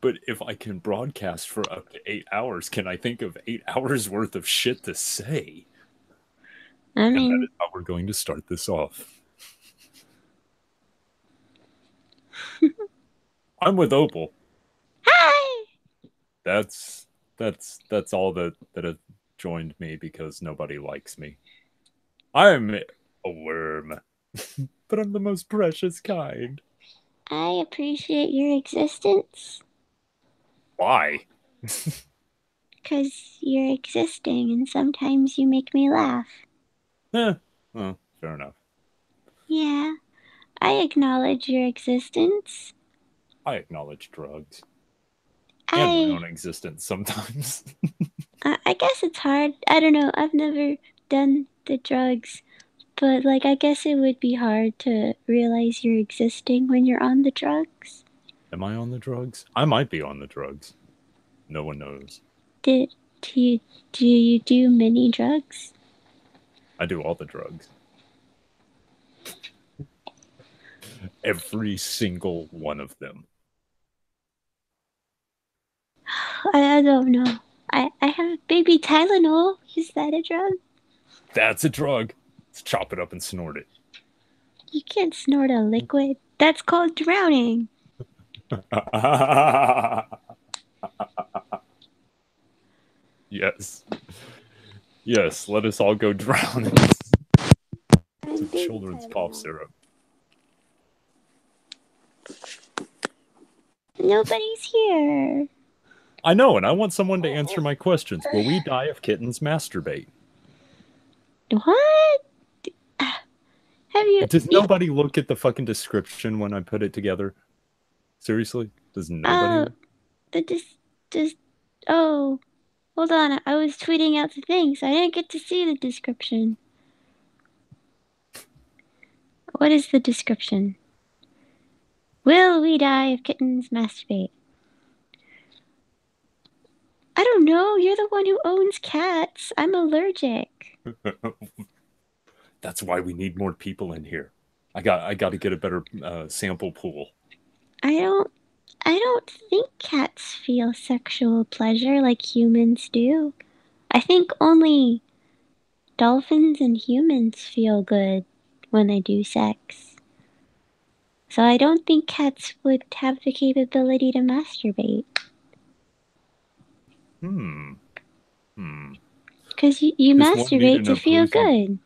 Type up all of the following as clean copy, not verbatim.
But if I can broadcast for up to 8 hours, can I think of 8 hours worth of shit to say? I And that is mean, how we're going to start this off. I'm with Opal. hi! That's that's all that have joined me because nobody likes me. I'm a worm, but I'm the most precious kind. I appreciate your existence Why? because you're existing and sometimes you make me laugh. Eh, well, fair enough. Yeah, I acknowledge your existence. I acknowledge drugs and my I own existence sometimes. I guess it's hard. I don't know. I've never done the drugs, but like I guess it would be hard to realize you're existing when you're on the drugs. Am I on the drugs? I might be on the drugs. No one knows. Did do you do many drugs? I do all the drugs. Every single one of them. I don't know. I have baby Tylenol. Is that a drug? That's a drug. Let's chop it up and snort it. You can't snort a liquid. That's called drowning. Yes. Yes, let us all go drown in I'm some baby children's cough Tylenol. syrup. Nobody's here. I know, and I want someone to answer my questions. Will we die if kittens masturbate? What? Have you? Does nobody look at the fucking description when I put it together? Seriously? Does nobody? Oh, the just. Oh, hold on. I was tweeting out the thing, so I didn't get to see the description. What is the description? Will we die if kittens masturbate? I don't know. You're the one who owns cats. I'm allergic. That's why we need more people in here. I got to get a better sample pool. I don't. I don't think cats feel sexual pleasure like humans do. I think only dolphins and humans feel good when they do sex. So I don't think cats would have the capability to masturbate. Hmm. Hmm. Because you Does one need masturbate an to feel opposable? good.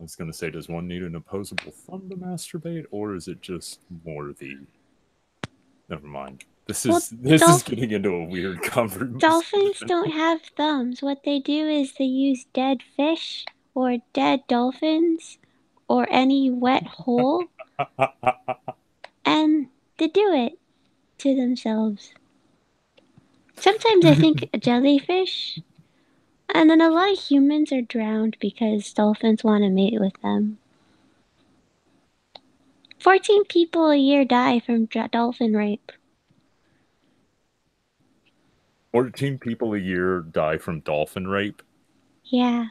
I was going to say, does one need an opposable thumb to masturbate, or is it just more the? Never mind. This Well, is this is dolph- getting into a weird dolphins conversation. don't have thumbs. What they do is they use dead fish or dead dolphins or any wet hole and they do it to themselves. Sometimes I think a jellyfish, and then a lot of humans are drowned because dolphins want to mate with them. 14 people a year die from dolphin rape. 14 people a year die from dolphin rape. Yeah.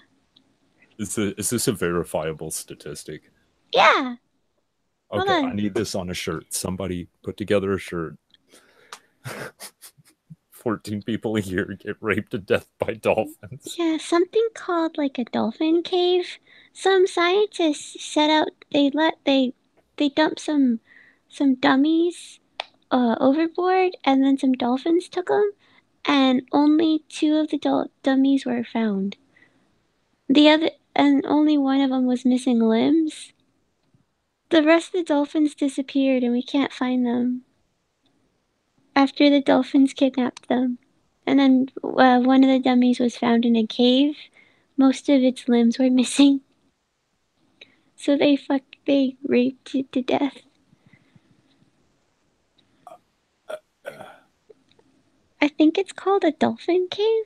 Is this a verifiable statistic? Yeah. Hold Okay, I on. need this on a shirt. Somebody put together a shirt. 14 people a year get raped to death by dolphins. Yeah, something called like a dolphin cave. Some scientists set out they dumped some dummies overboard and then some dolphins took them and only two of the dummies were found. The other and only one of them was missing limbs. The rest of the dolphins disappeared and we can't find them after the dolphins kidnapped them. And then one of the dummies was found in a cave. Most of its limbs were missing. So they raped it to death. I think it's called a dolphin cave.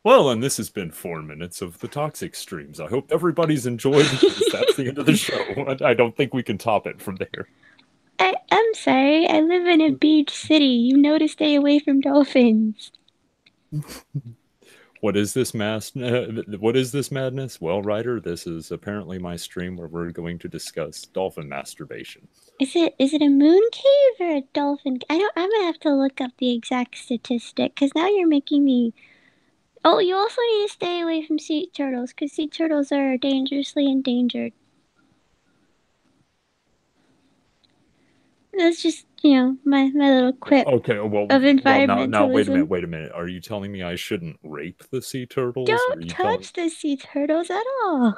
Well, and this has been 4 minutes of the toxic streams. I hope everybody's enjoyed because that's the end of the show. I don't think we can top it from there. I'm sorry, I live in a beach city. You know to stay away from dolphins. What is this what is this madness? Well, Ryder, this is apparently my stream where we're going to discuss dolphin masturbation. Is it a moon cave or a dolphin? I'm gonna have to look up the exact statistic because now you're making me. Oh, you also need to stay away from sea turtles because sea turtles are dangerously endangered. That's just, my little quip Okay, well, of now, environmentalism. wait a minute. Are you telling me I shouldn't rape the sea turtles? Or are Don't you telling? touch the sea turtles at all.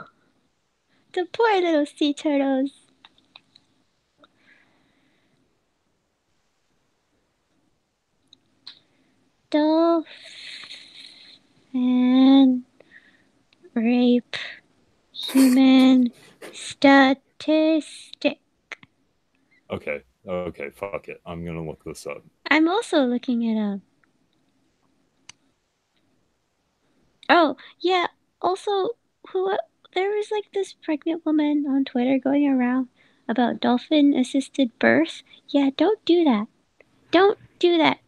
The poor little sea turtles. Dolphin rape human statistic. Okay, okay, fuck it. I'm gonna look this up. I'm also looking it up. Oh, yeah. Also, there was like this pregnant woman on Twitter going around about dolphin assisted birth. Yeah, don't do that. Don't do that.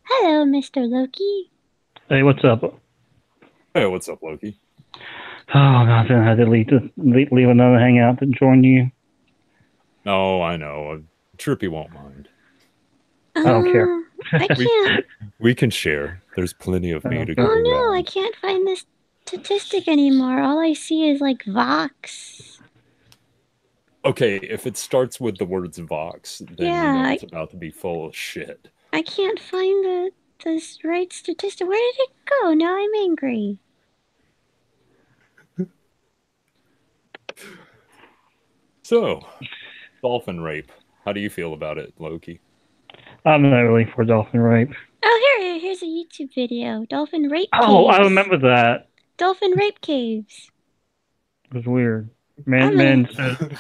Hello, Mr. Loki. Hey, what's up? Hey, what's up, Loki? Oh, nothing. I had to leave another hangout to join you. No, I know. Trippy won't mind. I don't care. I can't. We can share. There's plenty of me to go Oh around. no, I can't find this statistic anymore. All I see is like Vox. Okay, if it starts with the words Vox, then Yeah, you know it's about to be full of shit. I can't find the right statistic. Where did it go? Now I'm angry. So, dolphin rape. How do you feel about it, Loki? I'm not really for dolphin rape. Oh, here's a YouTube video. Dolphin rape caves. Oh, I remember that. Dolphin rape caves. It was weird. Man said,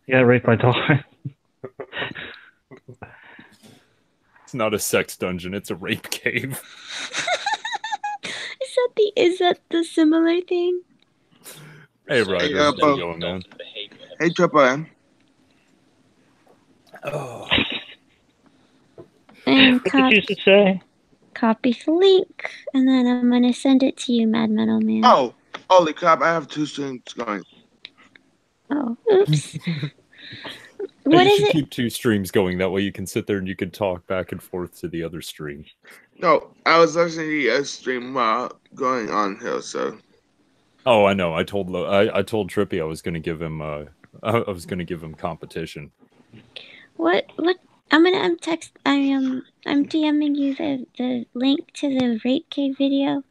yeah, raped by dolphin. It's not a sex dungeon, it's a rape cave. Is that the similar thing? Hey, Ryder, how's it going, man? Hey, Triple. Oh. What did you say? Copy the link, and then I'm gonna send it to you, Mad Metal Man. Oh, holy crap! I have 2 streams going. Oh, oops. What is it? Keep 2 streams going. That way you can sit there and you can talk back and forth to the other stream. No, I was listening to a stream while going on here, so. Oh, I know. I told Trippy I was going to give him competition. What? I'm DMing you the link to the rape cave video.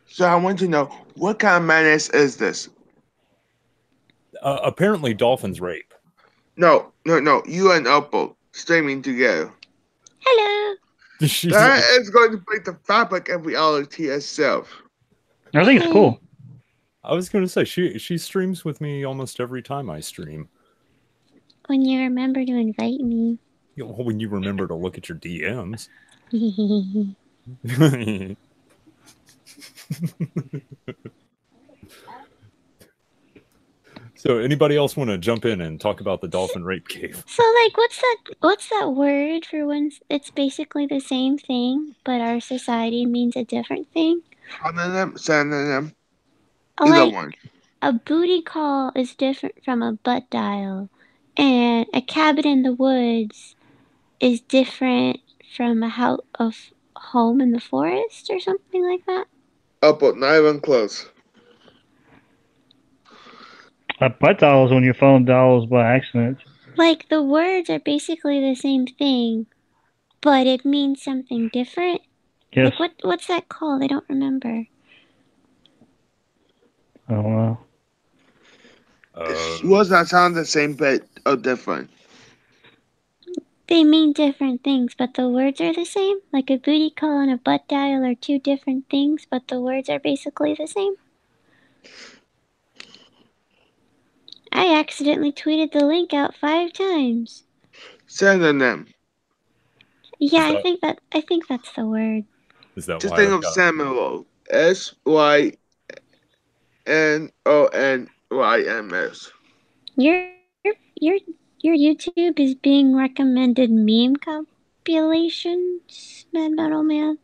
So I want to know, what kind of madness is this? Apparently dolphins rape. No. You and Opal streaming together. Hello. That is going to break the fabric of reality itself. I think it's cool. I was going to say, she streams with me almost every time I stream. When you remember to invite me. When you remember to look at your DMs. So anybody else want to jump in and talk about the dolphin rape cave? So like what's that word for when it's basically the same thing, but our society means a different thing? Synonym. Either one. A booty call is different from a butt dial, and a cabin in the woods is different from a home in the forest or something like that. Opal, not even close. A butt dial is when your phone dials by accident. Like the words are basically the same thing, but it means something different. Yes. Like what's that called? I don't remember. I don't know. It was not sound the same, but different. They mean different things, but the words are the same. Like a booty call and a butt dial are 2 different things, but the words are basically the same. I accidentally tweeted the link out 5 times. Synonym. Yeah, I think that's the word. Is that just think of Samuel. SYNONYMS. Your YouTube is being recommended meme compilations, Mad Metal Man.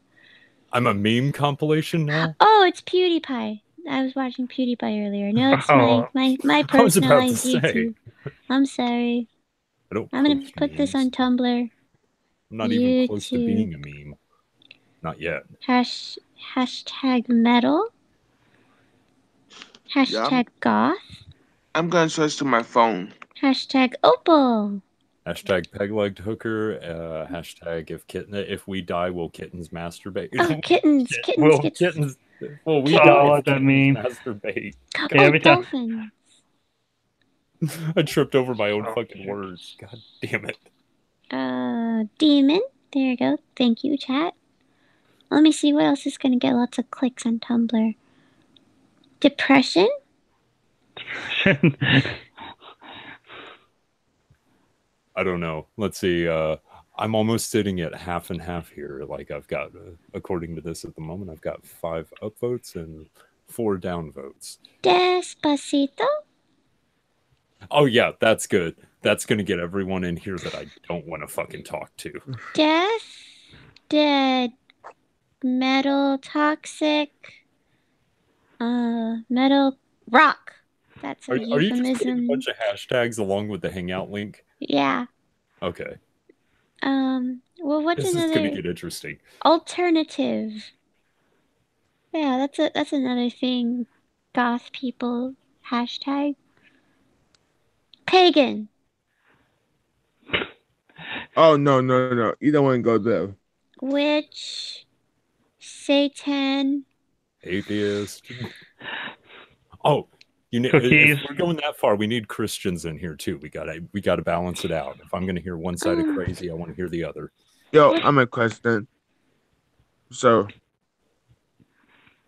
I'm a meme compilation now. Oh, it's PewDiePie. I was watching PewDiePie earlier. No, it's Oh. my I was about to personalized say. YouTube. I'm sorry. I don't I'm gonna post put this on memes. Tumblr. I'm not even close to YouTube. being a meme. Not yet. Hashtag metal. Hashtag goth. I'm gonna switch to my phone. Hashtag opal. Hashtag peg-legged hooker. Hashtag if we die, will kittens masturbate? Oh, kittens. Yeah, Kittens. will Kittens. kittens? Will we Kittens. die? Oh, If what that kittens mean? masturbate? Yeah, Oh, every time. dolphins. I tripped over my own Oh, fucking shit. words. God damn it. Demon. There you go. Thank you, chat. Let me see what else is gonna get lots of clicks on Tumblr. Depression. I don't know. Let's see. I'm almost sitting at half and half here. Like I've got, according to this at the moment, I've got 5 upvotes and 4 downvotes. Despacito. Oh yeah, that's good. That's gonna get everyone in here that I don't want to fucking talk to. Death. Dead. Metal. Toxic. Metal. Rock. That's a Are you just putting a euphemism. bunch of hashtags along with the Hangout link? Yeah. Okay. Well, what's This is another gonna get interesting. alternative? Yeah, that's another thing. Goth people hashtag pagan. Oh no. You don't want to go there. Witch. Satan. Atheist. Oh, Cookies. if we're going that far, we need Christians in here too. We gotta balance it out. If I'm gonna hear one side of crazy, I want to hear the other. Yo, I'm a Christian. So,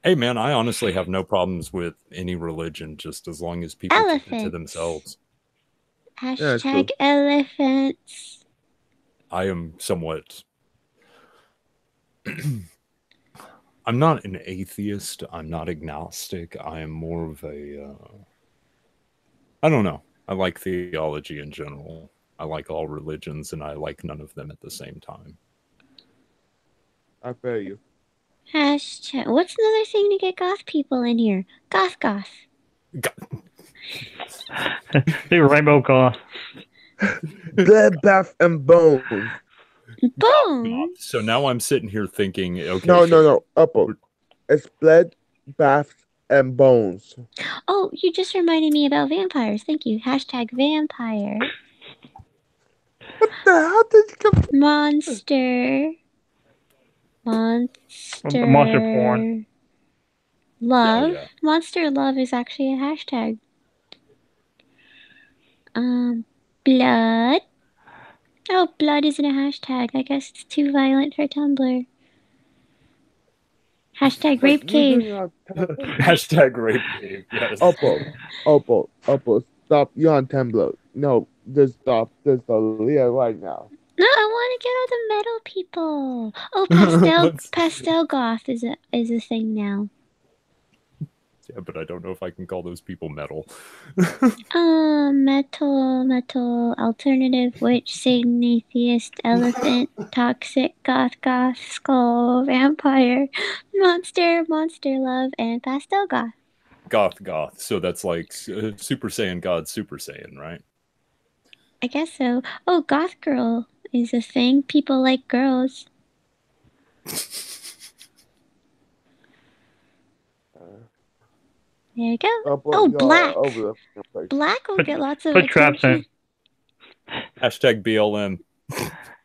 Hey man, I honestly have no problems with any religion, just as long as people keep it to Elephants. themselves. Hashtag elephants. I am somewhat. I'm not an atheist. I'm not agnostic. I am more of a. I don't know. I like theology in general. I like all religions, and I like none of them at the same time. I feel you. Hashtag. What's another thing to get goth people in here? Goth. They rainbow goth. Blood, bath, and bones. Boom. So now I'm sitting here thinking, okay. No. Upper. It's blood, bath, and bones. Oh, you just reminded me about vampires. Thank you. Hashtag vampire. What the hell did you come? Monster. Monster porn. Love. Yeah. Monster love is actually a hashtag. Blood. Oh, blood isn't a hashtag. I guess it's too violent for Tumblr. Hashtag rape cave. Hashtag rape cave. Yes. Opal. Stop. You're on Tumblr. No, just stop. Just Leah right now. No, I want to get all the metal people. Oh, pastel goth is a thing now. Yeah, but I don't know if I can call those people metal. Metal, alternative, witch, Satan, atheist, elephant, toxic, goth, skull, vampire, monster, love, and pastel goth. Goth. So that's like Super Saiyan God, Super Saiyan, right? I guess so. Oh, goth girl is a thing. People like girls. There you go. Oh, black. Black will get lots of Put traps in. Hashtag BLM.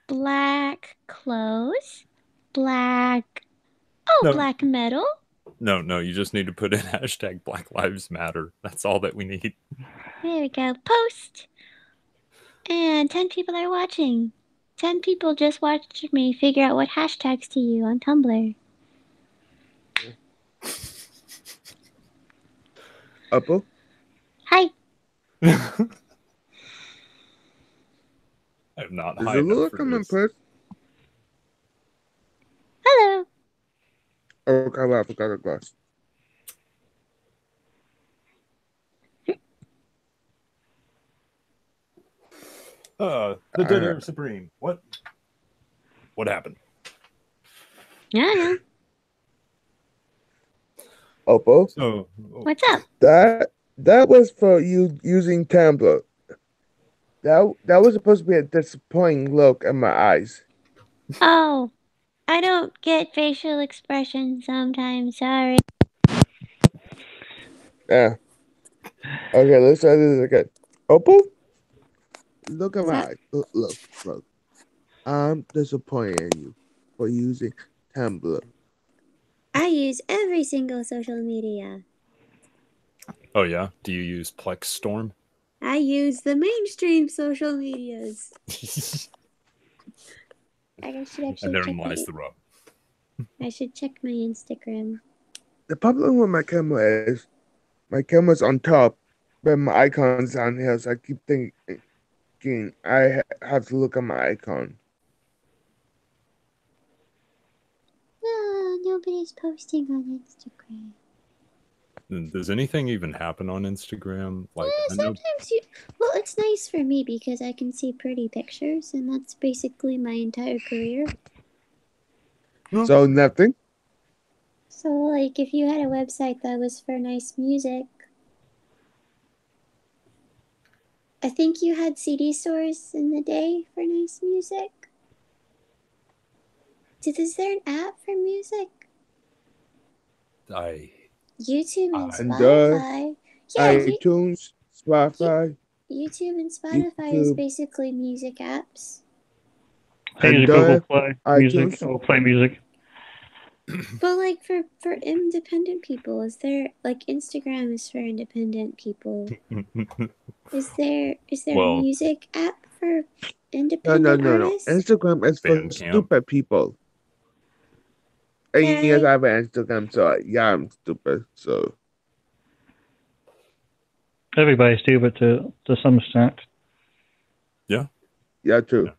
Black clothes. Black. Oh, no. Black metal. No, you just need to put in hashtag Black Lives Matter. That's all that we need. There we go. Post. And 10 people are watching. 10 people just watched me figure out what hashtags to use on Tumblr. Upper? Hi. I'm not high enough for this. Hello. Okay, well, I forgot a glass. The Dead Air Supreme. What happened? I don't know. Opal. So, What's up? That was for you using Tumblr. That was supposed to be a disappointing look in my eyes. Oh, I don't get facial expressions sometimes. Sorry. Yeah. Okay, let's try this again. Opal, look at my eyes. Look. I'm disappointed in you for using Tumblr. I use every single social media. oh yeah, do you use Plex Storm? I use the mainstream social medias. I should And actually therein check lies the rub. I should check my Instagram. The problem with my camera is my camera's on top, but my icon's down here, so I keep thinking I have to look at my icon. No, nobody's posting on Instagram. Does anything even happen on Instagram? Like, I know Sometimes well, it's nice for me because I can see pretty pictures, and that's basically my entire career. So nothing? So, like, if you had a website that was for nice music, I think you had CD stores in the day for nice music. Is there an app for music? YouTube and Spotify. Yeah, iTunes, Spotify. YouTube and Spotify is basically music apps. I use Google Play Music. Google Play Music. But like for independent people, is there like Instagram is for independent people? Is there a music app for independent artists? Instagram is for stupid people. And yes, I have an Instagram, so yeah, I'm stupid. So everybody's stupid to some extent. Yeah. Yeah, true. Yeah.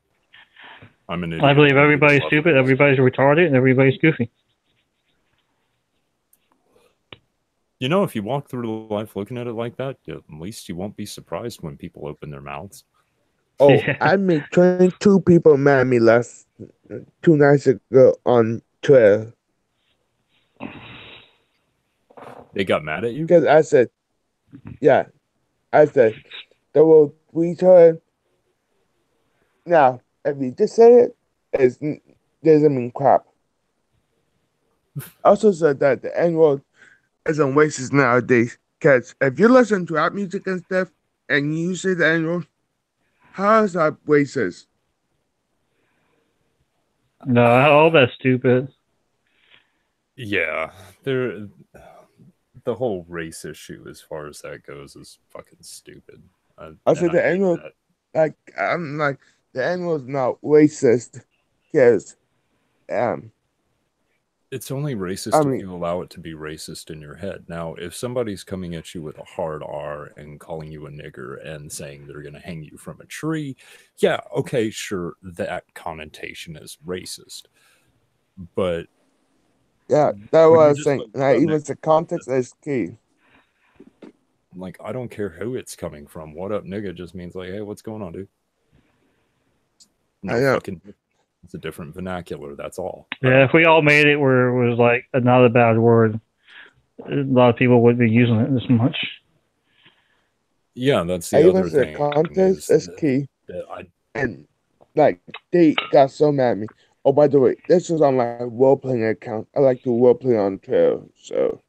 I'm an idiot. I believe everybody's stupid, everybody's retarded, and everybody's goofy. You know, if you walk through life looking at it like that, at least you won't be surprised when people open their mouths. Oh, yeah. I made 22 people mad at me 2 nights ago on Twitter. They got mad at you? Because I said, they will retard. Now, if you just say it, it doesn't mean crap. I also said that the N-word isn't racist nowadays. Because if you listen to rap music and stuff, and you say the N-word, how is that racist? No, all that's stupid. Yeah, the whole race issue, as far as that goes, is fucking stupid. I said the N-word, I'm like, the N-word's not racist, because it's only racist if you allow it to be racist in your head. Now, if somebody's coming at you with a hard R and calling you a nigger and saying they're going to hang you from a tree, yeah, okay, sure, that connotation is racist. But yeah, that was saying. Like, even the context is key. Like, I don't care who it's coming from. What up, nigga? Just means like, hey, what's going on, dude? No fucking. It's a different vernacular. That's all. Yeah, if we all made it where it was like not a bad word, a lot of people wouldn't be using it as much. Yeah, that's the other thing. The context is key. And like, they got so mad at me. Oh, by the way, this is on my role-playing account. I like to role-play on Twitter, so.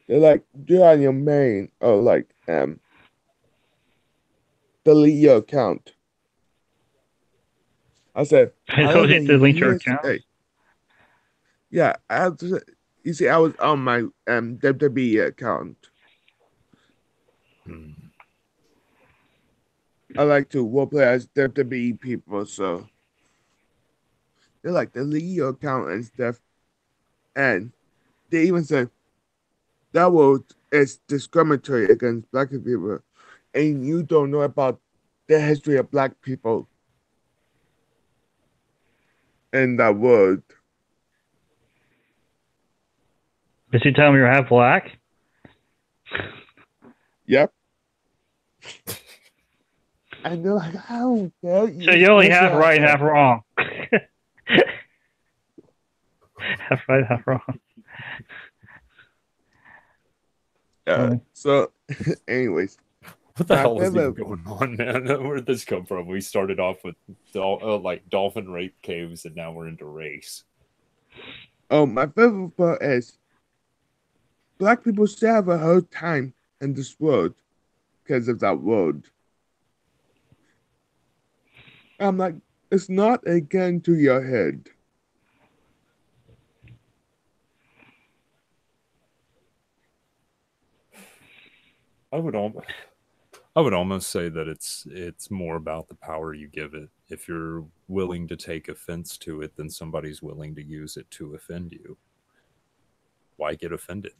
They're like, do on your main, or like, delete your account. I said, so you delete your account? Yeah, I have to. You see, I was on my WWE account. I like to roleplay as WWE people, so they're like, delete your account and stuff. And they even said that word is discriminatory against black people, and you don't know about the history of black people. And that word. Did you tell me you're half black? Yep. And they're like, I don't care. So you're only half right and half wrong. half right, half wrong. So, anyways, What the my hell is even favorite- going on, man? Where did this come from? We started off with like dolphin rape caves, and now we're into race. Oh, my favorite part is black people still have a hard time in this world because of that word. I'm like, it's not a gun to your head. I would almost say that it's more about the power you give it. If you're willing to take offense to it, then somebody's willing to use it to offend you. Why get offended?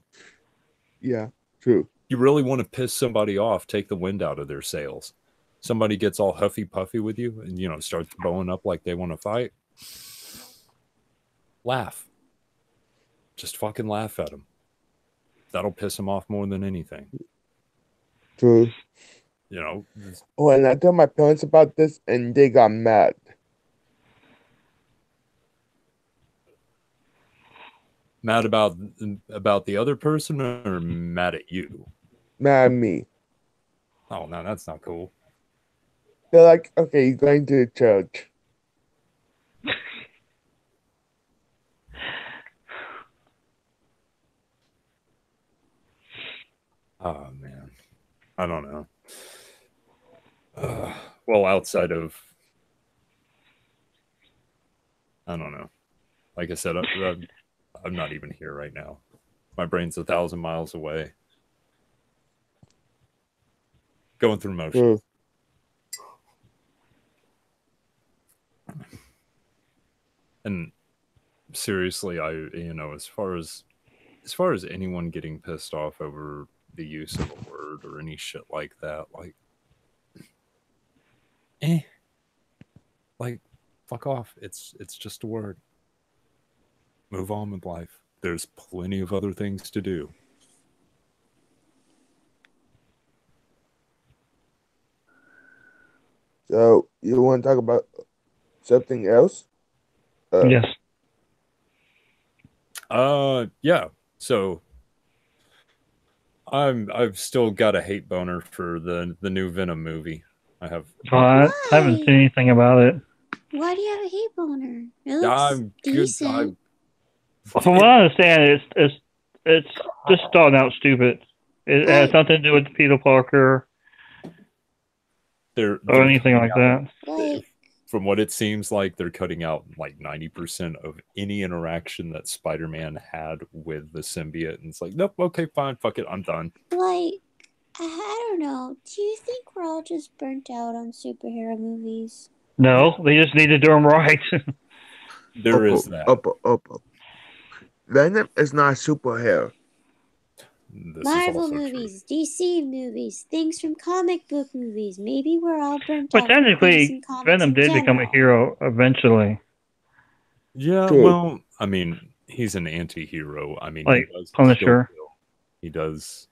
Yeah, true. You really want to piss somebody off, take the wind out of their sails. Somebody gets all huffy puffy with you and starts bowing up like they want to fight. Laugh. Just fucking laugh at them. That'll piss them off more than anything. True. Oh, and I told my parents about this and they got mad. Mad about the other person or mad at you? Mad at me. Oh, no, that's not cool. They're like, okay, you're going to the church. Oh, man. I don't know. Well, outside of... I don't know. Like I said, I'm not even here right now. My brain's 1,000 miles away. Going through motions. And seriously, as far as anyone getting pissed off over the use of a word or any shit like that, like fuck off. It's just a word. Move on with life. There's plenty of other things to do. So, you want to talk about something else? Yes. Yeah. So I've still got a hate boner for the new Venom movie. I haven't seen anything about it. Why do you have a hate boner? It looks decent. From what I understand, it's just starting out stupid. It has nothing to do with Peter Parker or anything like that. From what it seems like, they're cutting out like 90% of any interaction that Spider-Man had with the symbiote, and it's like, nope, okay, fine, fuck it, I'm done. Like, I don't know. Do you think we're all just burnt out on superhero movies? No, they just need to do them right. There is that. Venom is not a superhero. Marvel movies, DC movies, things from comic book movies. Maybe we're all burnt But out. technically, Venom did become a hero eventually. Yeah, well, I mean, he's an anti-hero. I mean, like he does Punisher. He does,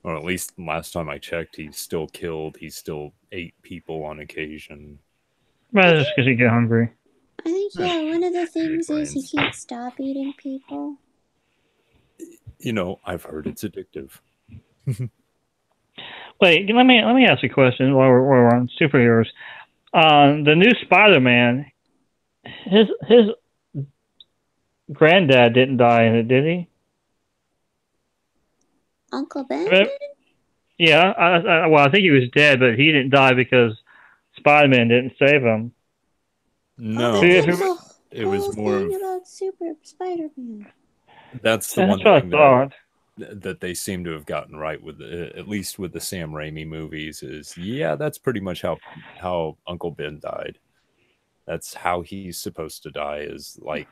or at least last time I checked, he still killed. He still ate people on occasion. Well, just because you get hungry. I think, one of the things is he can't stop eating people. I've heard it's addictive. Wait, let me ask you a question while we're on superheroes. The new Spider-Man, his granddad didn't die in it, did he? Uncle Ben? Yeah, I think he was dead, but he didn't die because Spider-Man didn't save him. No, it was more about Super Spider-Man. That's the one thing that they seem to have gotten right with, at least with the Sam Raimi movies, is that's pretty much how Uncle Ben died. That's how he's supposed to die, is like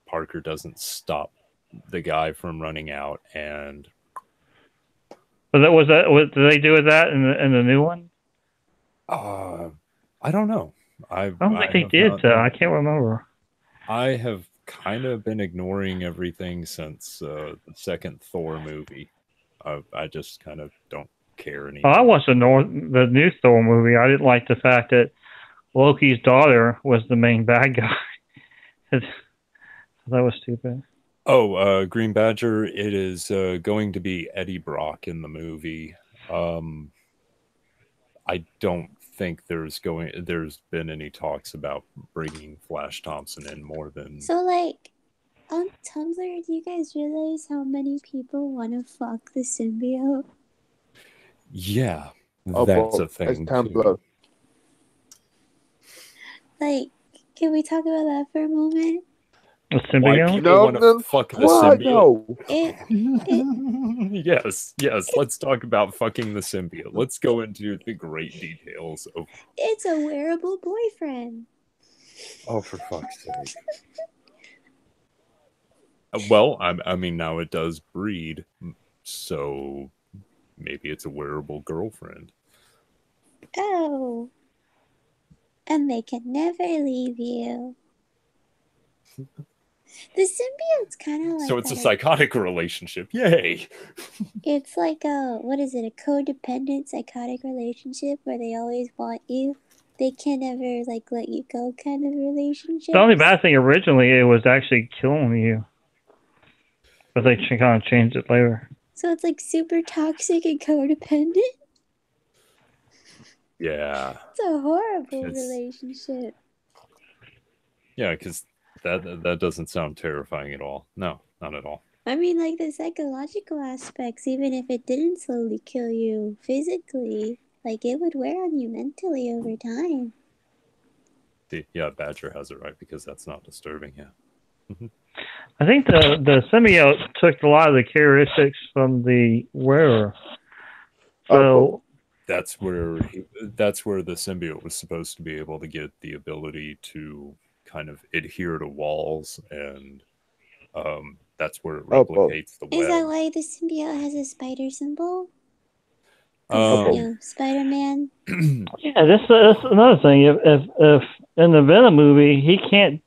Parker doesn't stop the guy from running out. And what did they do with that in the new one? I don't know. I don't think they did. I can't remember. I have kind of been ignoring everything since the second Thor movie. I just kind of don't care anymore. I watched the new Thor movie. I didn't like the fact that Loki's daughter was the main bad guy. That was stupid. Oh, Green Badger. It is going to be Eddie Brock in the movie. I don't think there's been any talks about bringing Flash Thompson in more than. So, like, on Tumblr, do you guys realize how many people want to fuck the symbiote? Yeah, Oh, that's well, a thing that's too. Tumblr. Like, can we talk about that for a moment? The Why symbiote? people want to fuck the What? symbiote? No. Yes. Let's talk about fucking the symbiote. Let's go into the great details of. It's a wearable boyfriend. Oh, for fuck's sake! Well, I mean, now it does breed, so maybe it's a wearable girlfriend. Oh. And they can never leave you. The symbiote's kind of like. So it's a psychotic relationship. Yay! It's like a, what is it, a codependent psychotic relationship where they always want you. They can never, like, let you go kind of relationship. The only bad thing originally, it was actually killing you. But they kind of changed it later. So it's like super toxic and codependent? Yeah. It's a horrible relationship. Yeah, because that doesn't sound terrifying at all. No, not at all. I mean, like, the psychological aspects, even if it didn't slowly kill you physically, like, it would wear on you mentally over time. Yeah, Badger has it right, because that's not disturbing, yeah. I think the symbiote took a lot of the characteristics from the wearer. So that's where the symbiote was supposed to be able to get the ability to kind of adhere to walls, and that's where it replicates the web. Is that why the symbiote has a spider symbol? Spider-Man. Yeah, that's another thing. If in the Venom movie he can't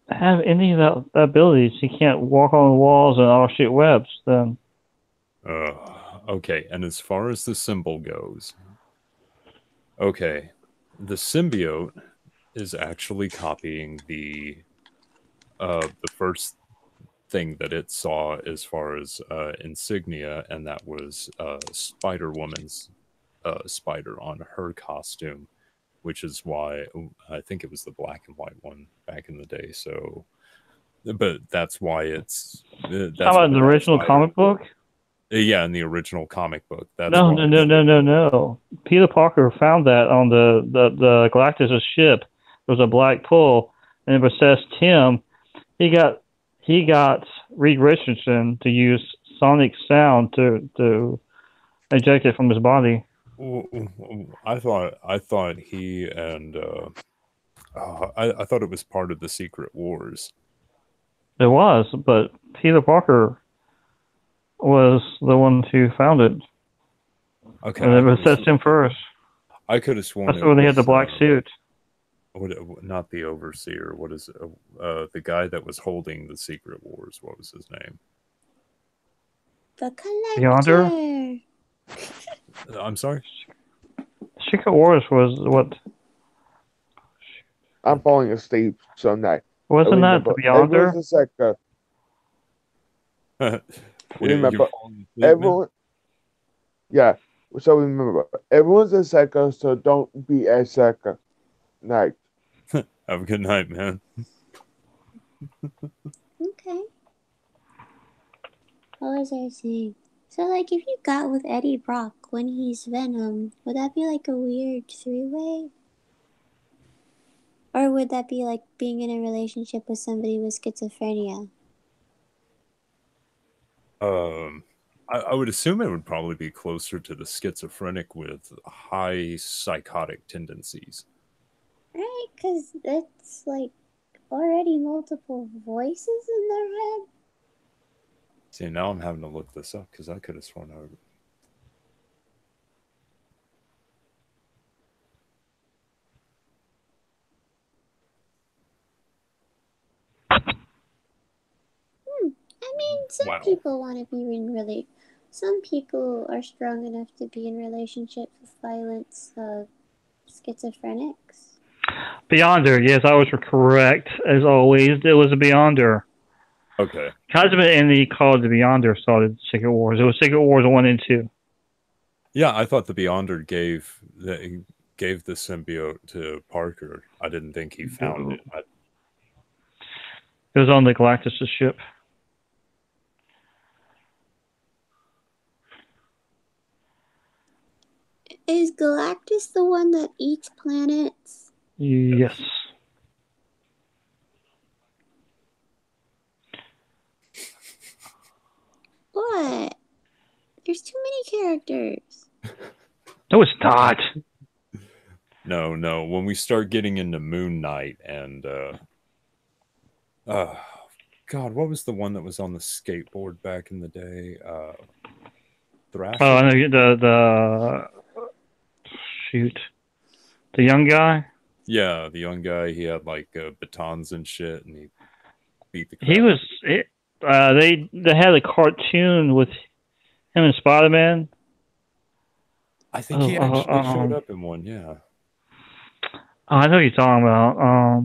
have any of the abilities, he can't walk on the walls and all shoot webs, then. Okay, and as far as the symbol goes, okay, the symbiote is actually copying the first thing that it saw as far as insignia, and that was Spider-Woman's spider on her costume, which is why I think it was the black and white one back in the day. So, but that's why it's. How about the original comic book? Yeah, in the original comic book. That's no. Peter Parker found that on the Galactus ship. There was a black pull, and it possessed him. He got Reed Richardson to use sonic sound to eject it from his body. I thought he and I thought it was part of the Secret Wars. It was, but Peter Parker was the one who found it. Okay, and it possessed him first. I could have sworn that's when he had the black suit. Not the Overseer. What is the guy that was holding the Secret Wars? What was his name? The Collector. Yonder? I'm sorry? Secret Wars was what? I'm falling asleep Sunday. Wasn't that the Beyonder? It was a second. Remember, everyone. Yeah, so remember, everyone's a psycho, so don't be a psycho. Night. Have a good night, man. Okay. What was I saying? So, like, if you got with Eddie Brock when he's Venom, would that be like a weird three-way? Or would that be like being in a relationship with somebody with schizophrenia? I would assume it would probably be closer to the schizophrenic with high psychotic tendencies. Right, because that's like already multiple voices in their head. See, now I'm having to look this up because I could have sworn I would. I mean, some people want to be in some people are strong enough to be in relationships with violent schizophrenics. Beyonder, yes, I was correct. As always, it was a Beyonder. Okay. Kazuma and the Call of the Beyonder started Secret Wars. It was Secret Wars 1 and 2. Yeah, I thought the Beyonder gave the symbiote to Parker. I didn't think he found it. It was on the Galactus' ship. Is Galactus the one that eats planets? Yes. What? There's too many characters. No, it's not. No. When we start getting into Moon Knight and God, what was the one that was on the skateboard back in the day? Thrasher. Oh, I know the shoot, the young guy. Yeah, the young guy. He had like batons and shit, and he beat the crap. He was. They had a cartoon with him and Spider-Man. I think he actually showed up in one. Yeah. I know what you're talking about.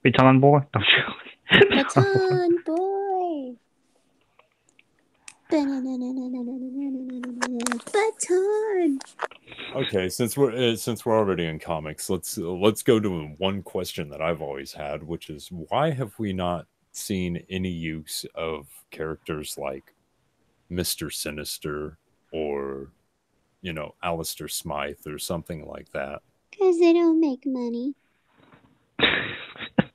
Baton Boy. Baton Boy. Baton. Okay, since we're already in comics, let's go to one question that I've always had, which is why have we not seen any use of characters like Mr. Sinister or Alistair Smythe or something like that? Because they don't make money.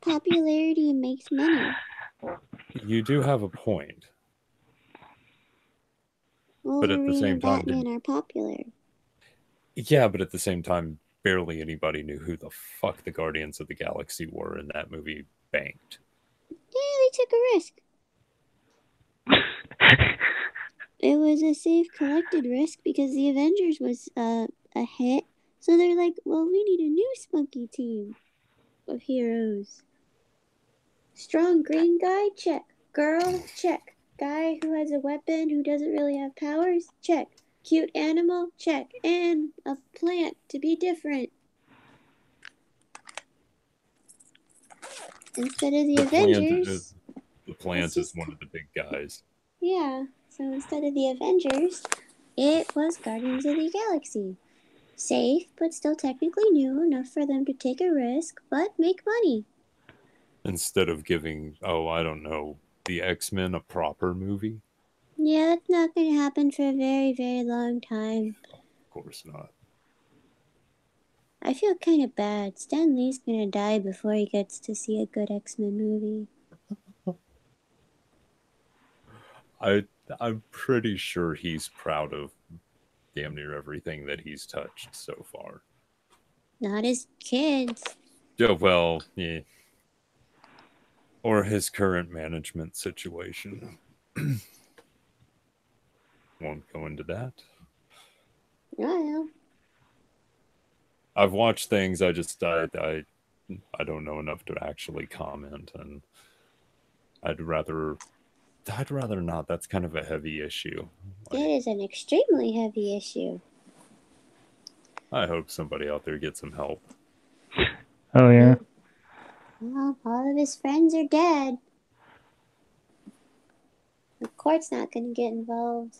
Popularity makes money. You do have a point. But at the Wolverine same and time, Batman are popular. Yeah, but at the same time, barely anybody knew who the fuck the Guardians of the Galaxy were, and that movie banked. Yeah, they took a risk. It was a safe, collected risk because the Avengers was a hit. So they're like, well, we need a new spunky team of heroes. Strong green guy? Check. Girl? Check. Guy who has a weapon who doesn't really have powers? Check. Cute animal? Check. And a plant to be different. Instead of the Avengers... The plant is one of the big guys. Yeah, so instead of the Avengers, it was Guardians of the Galaxy. Safe, but still technically new, enough for them to take a risk, but make money. Instead of giving, I don't know, the X-Men a proper movie? Yeah, that's not going to happen for a very, very long time. Of course not. I feel kind of bad. Stan Lee's going to die before he gets to see a good X-Men movie. I'm pretty sure he's proud of damn near everything that he's touched so far. Not his kids. Yeah, well, yeah. Or his current management situation. Won't go into that. Well. I've watched things, I don't know enough to actually comment, and I'd rather not. That's kind of a heavy issue. It is an extremely heavy issue. I hope somebody out there gets some help. Oh, yeah. Well, all of his friends are dead. The court's not going to get involved.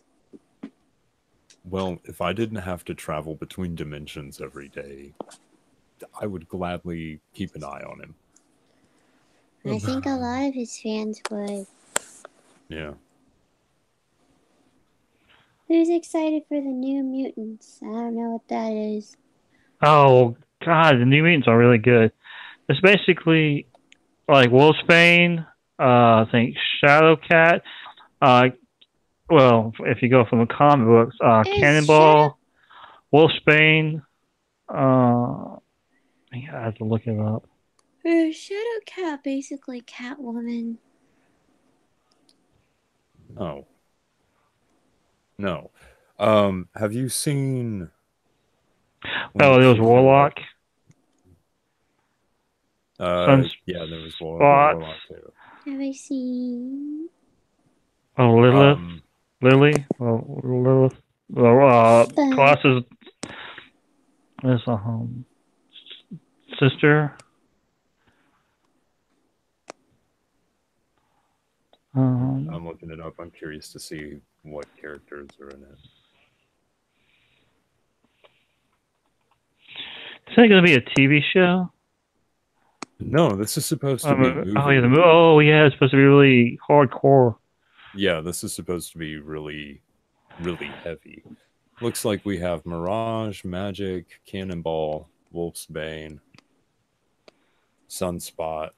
Well, if I didn't have to travel between dimensions every day, I would gladly keep an eye on him. I think a lot of his fans would. Yeah. Who's excited for the New Mutants? I don't know what that is. Oh, God, the New Mutants are really good. It's basically like Wolfsbane, I think Shadowcat. Well, if you go from the comic books, Cannonball, Wolfsbane. I have to look it up. Shadowcat, basically Catwoman. Oh. No. Have you seen... Oh, there was Warlock. Yeah, there was Warlock too. Have I seen... Oh, Lilith. Lily. Oh, Lilith. Colossus. There's a sister. I'm looking it up. I'm curious to see what characters are in it. Is that going to be a TV show? No, this is supposed to be a movie. Oh, yeah, it's supposed to be really hardcore. Yeah, this is supposed to be really, really heavy. Looks like we have Mirage, Magic, Cannonball, Wolf's Bane, Sunspot.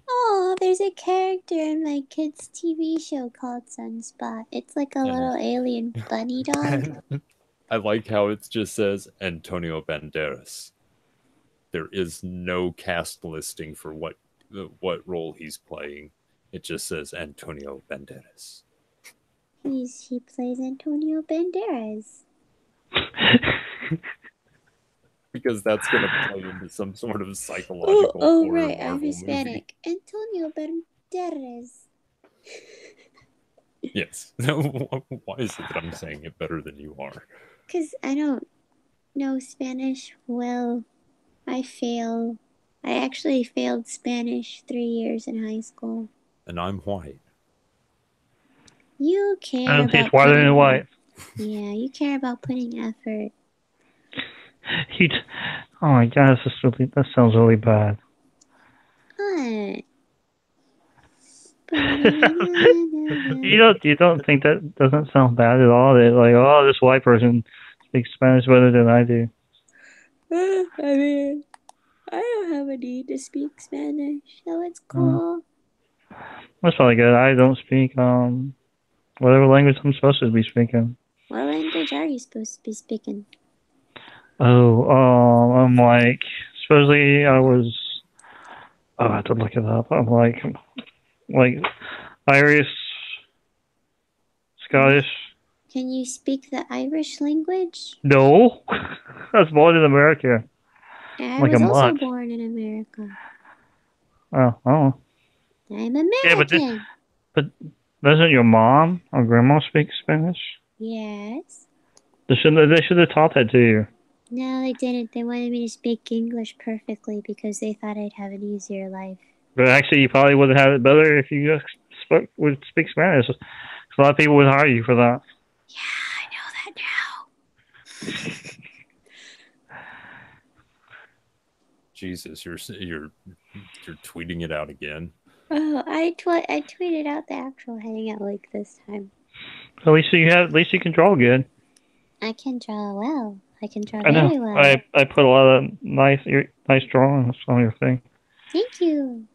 Oh, there's a character in my kid's TV show called Sunspot. It's like a little alien bunny dog. I like how it just says Antonio Banderas. There is no cast listing for what role he's playing. It just says Antonio Banderas. He plays Antonio Banderas. Because that's going to play into some sort of psychological Oh right, Marvel I'm Hispanic. movie. Antonio Banderas. Yes. Why is it that I'm saying it better than you are? Because I don't know Spanish well. I actually failed Spanish 3 years in high school. And I'm white. You care I don't about think it's whiter than white. Yeah, you care about putting effort. Oh my god, that sounds really bad. What? You don't think that doesn't sound bad at all? That like, oh, this white person speaks Spanish better than I do. I mean, I don't have a need to speak Spanish, so it's cool. That's probably good. I don't speak whatever language I'm supposed to be speaking. What language are you supposed to be speaking? I'm like, supposedly I was. Oh, I have to look it up. I'm like Irish, Scottish. Can you speak the Irish language? No, I was born in America. Yeah, I like was a also month. born in America. Oh. I'm American. Yeah, but doesn't your mom or grandma speak Spanish? Yes. They should have taught that to you. No, they didn't. They wanted me to speak English perfectly because they thought I'd have an easier life. But actually, you probably would have had it better if you just would speak Spanish. A lot of people would hire you for that. Yeah, I know that now. Jesus, you're tweeting it out again. Oh, I tweeted out the actual hangout link this time. At least you can draw good. I can draw well. I can draw I know. very well. I put a lot of nice drawings on your thing. Thank you.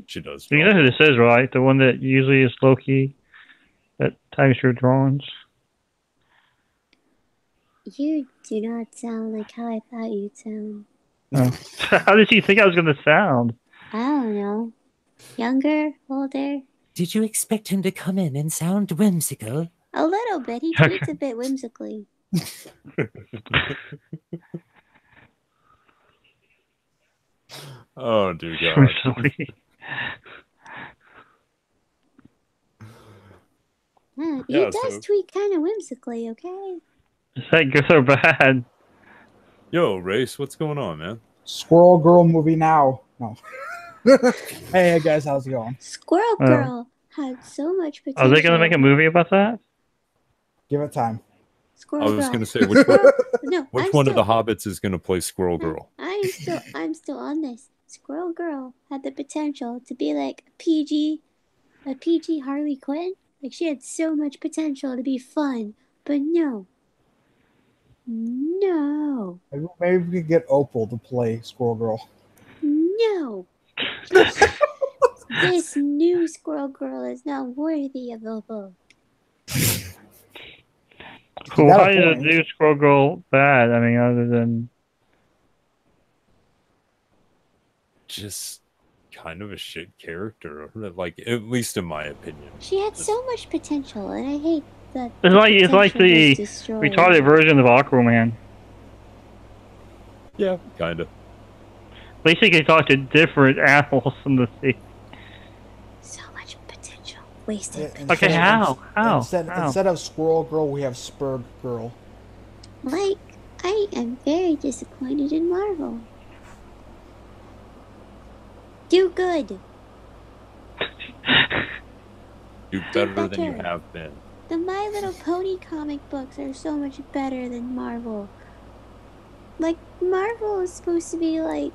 She does. You know who this is, right? The one that usually is Loki that types your drawings. You do not sound like how I thought you'd sound. Oh. How did you think I was going to sound? I don't know. Younger? Older? Did you expect him to come in and sound whimsical? A little bit. He tweets a bit whimsically. Oh, dear God. He does tweet kind of whimsically, okay? Is that good or bad? Yo, Rayce, what's going on, man? Squirrel Girl movie now. No. Hey guys, how's it going? Squirrel Girl had so much potential. Are they going to make a movie about that? Give it time. I was going to say, which one of the hobbits is going to play Squirrel Girl? I'm still on this. Squirrel Girl had the potential to be like a PG Harley Quinn. Like, she had so much potential to be fun, but no. Maybe we could get Opal to play Squirrel Girl. No. This new Squirrel Girl is not worthy of Opal. Why is a new Squirrel Girl bad? I mean, other than just kind of a shit character, like, at least in my opinion. She had so much potential, and I hate that. It's like the retarded version of Aquaman. Yeah, kind of. At least you can talk to different animals in the sea. So much potential wasted. Okay, how? Instead of Squirrel Girl, we have Spurg Girl. Like, I am very disappointed in Marvel. Do good. Do better than you have been. The My Little Pony comic books are so much better than Marvel. Like, Marvel is supposed to be, like,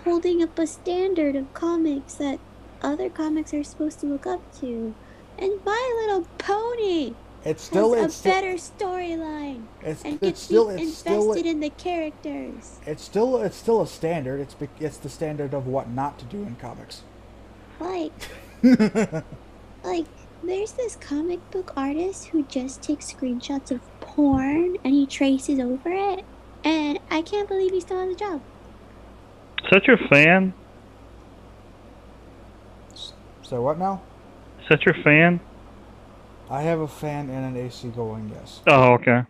holding up a standard of comics that other comics are supposed to look up to. And My Little Pony It's still has a better storyline. And gets me invested in the characters. It's still a standard. It's the standard of what not to do in comics. Like, there's this comic book artist who just takes screenshots of porn and he traces over it, and I can't believe he still has a job. Is that your fan? So what now? Is that your fan? I have a fan and an AC going, yes. Oh, okay.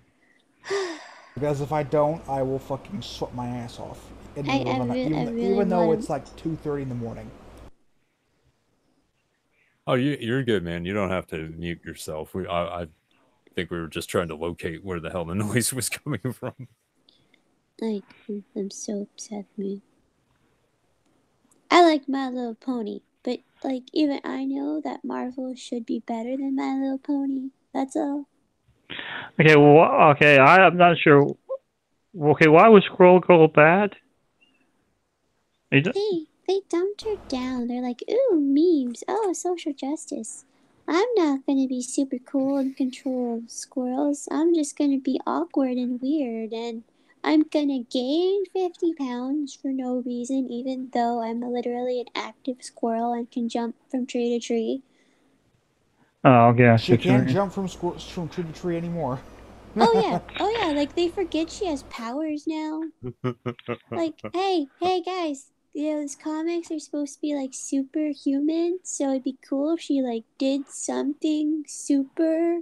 Because if I don't, I will fucking sweat my ass off. Even though it's like 2:30 in the morning. Oh, you're good, man. You don't have to mute yourself. I think we were just trying to locate where the hell the noise was coming from. Like, I'm so upset, man. I like My Little Pony, but, like, even I know that Marvel should be better than My Little Pony. That's all. Okay, well, okay, I'm not sure. Okay, why was Squirrel Girl bad? They dumped her down. They're like, ooh, memes. Oh, social justice. I'm not going to be super cool and control squirrels. I'm just going to be awkward and weird. And I'm going to gain 50 pounds for no reason, even though I'm literally an active squirrel and can jump from tree to tree. Oh, yeah. She can't jump from tree to tree anymore. Oh, yeah. Like, they forget she has powers now. Like, hey, guys. You know, these comics are supposed to be, like, superhuman, so it'd be cool if she, like, did something super.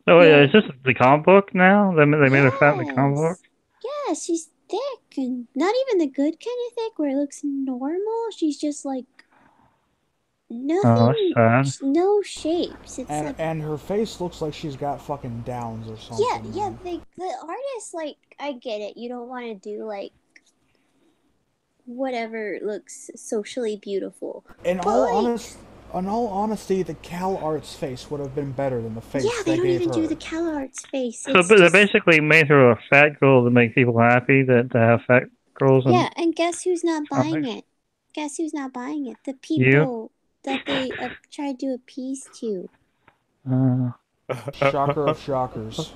Oh, yeah, is this the comic book now? They made her fat in the comic book? Yeah, she's thick, and not even the good kind of thick where it looks normal. She's just, like, nothing, no shapes. It's and her face looks like she's got fucking downs or something. Yeah, the artist, like, I get it. You don't want to do, like, whatever looks socially beautiful. In all honesty, the Cal Arts face would have been better than the face they don't even do the Cal Arts face. So they basically made her a fat girl to make people happy to have fat girls. And guess who's not buying it? Guess who's not buying it? The people that they tried to appease to. Shocker of shockers.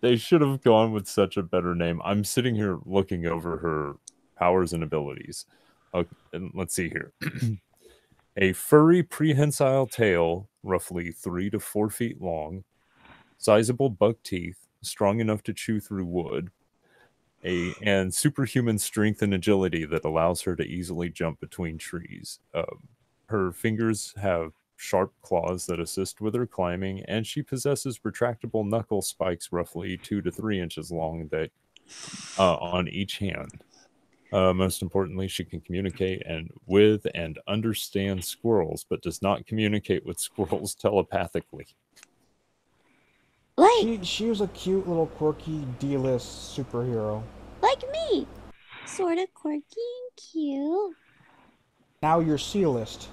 They should have gone with such a better name. I'm sitting here looking over her powers and abilities. And let's see here. A furry prehensile tail, roughly 3 to 4 feet long, sizable buck teeth, strong enough to chew through wood, and superhuman strength and agility that allows her to easily jump between trees. Her fingers have sharp claws that assist with her climbing, and she possesses retractable knuckle spikes roughly 2 to 3 inches long that on each hand. Most importantly, she can communicate with and understand squirrels, but does not communicate with squirrels telepathically. Like, she was a cute little quirky D-list superhero. Like me. Sort of quirky and cute. Now you're C-list.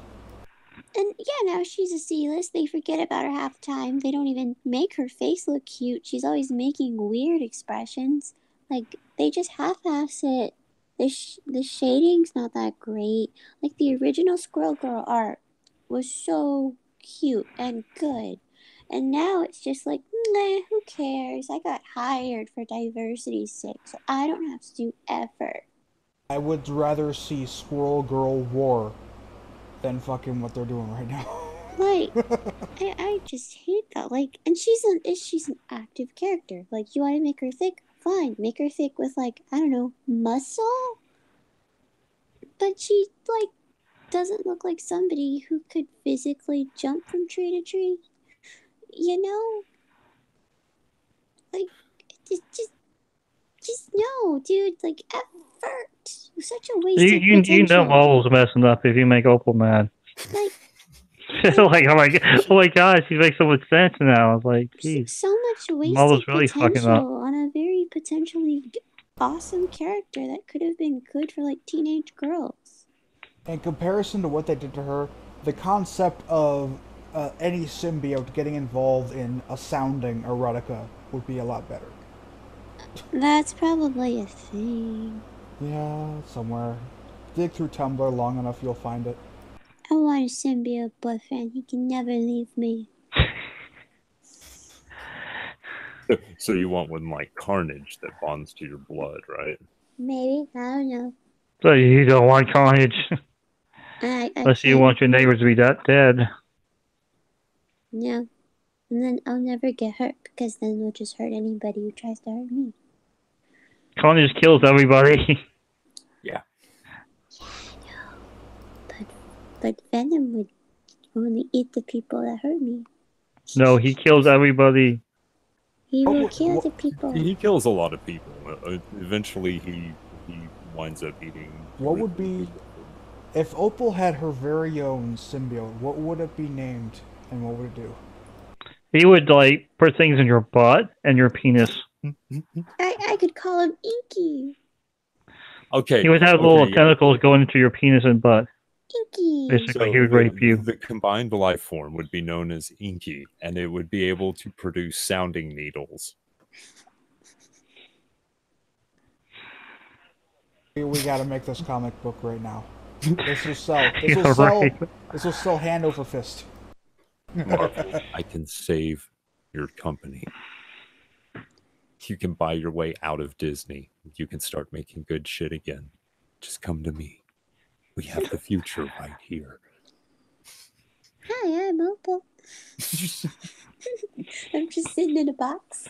And yeah, now she's a C-list. They forget about her half the time. They don't even make her face look cute. She's always making weird expressions. Like, they just half-ass it. The shading's not that great. Like, the original Squirrel Girl art was so cute and good. And now it's just like, nah, who cares? I got hired for diversity's sake, so I don't have to do effort. I would rather see Squirrel Girl War than fucking what they're doing right now. Like, I just hate that. Like, and she's an active character. Like, you want to make her thick? Fine, make her thick with, like, I don't know, muscle? But she, like, doesn't look like somebody who could physically jump from tree to tree. You know? Like, just no, dude. Like, effort. Such a waste of potential. You know Opal's messing up if you make Opal mad. Like, like, oh my god, she makes so much sense now. It's like, geez. So much wasted really potential on a very potentially awesome character that could have been good for, like, teenage girls. In comparison to what they did to her, the concept of any symbiote getting involved in a sounding erotica would be a lot better. That's probably a thing. Yeah, somewhere. Dig through Tumblr long enough, you'll find it. I want a symbiote boyfriend. He can never leave me. So you want one like Carnage that bonds to your blood, right? Maybe. I don't know. So you don't want Carnage. I Unless you can't. want your neighbors to be that dead. No. And then I'll never get hurt because then we'll just hurt anybody who tries to hurt me. Carnage kills everybody. Yeah. But Venom would only eat the people that hurt me. No, he kills everybody. He will kill the people. He kills a lot of people. Eventually, he winds up eating. What would be... If Opal had her very own symbiote, what would it be named, and what would it do? He would, like, put things in your butt and your penis. I could call him Inky. Okay. He would have little tentacles going into your penis and butt. Inky. Basically, he would rape you. The combined life form would be known as Inky, and it would be able to produce sounding needles. We gotta make this comic book right now. This will sell. This will sell. Right. This will sell hand over fist. Marvel, I can save your company. You can buy your way out of Disney. You can start making good shit again. Just come to me. We have the future right here. Hi, I'm Opal. I'm just sitting in a box.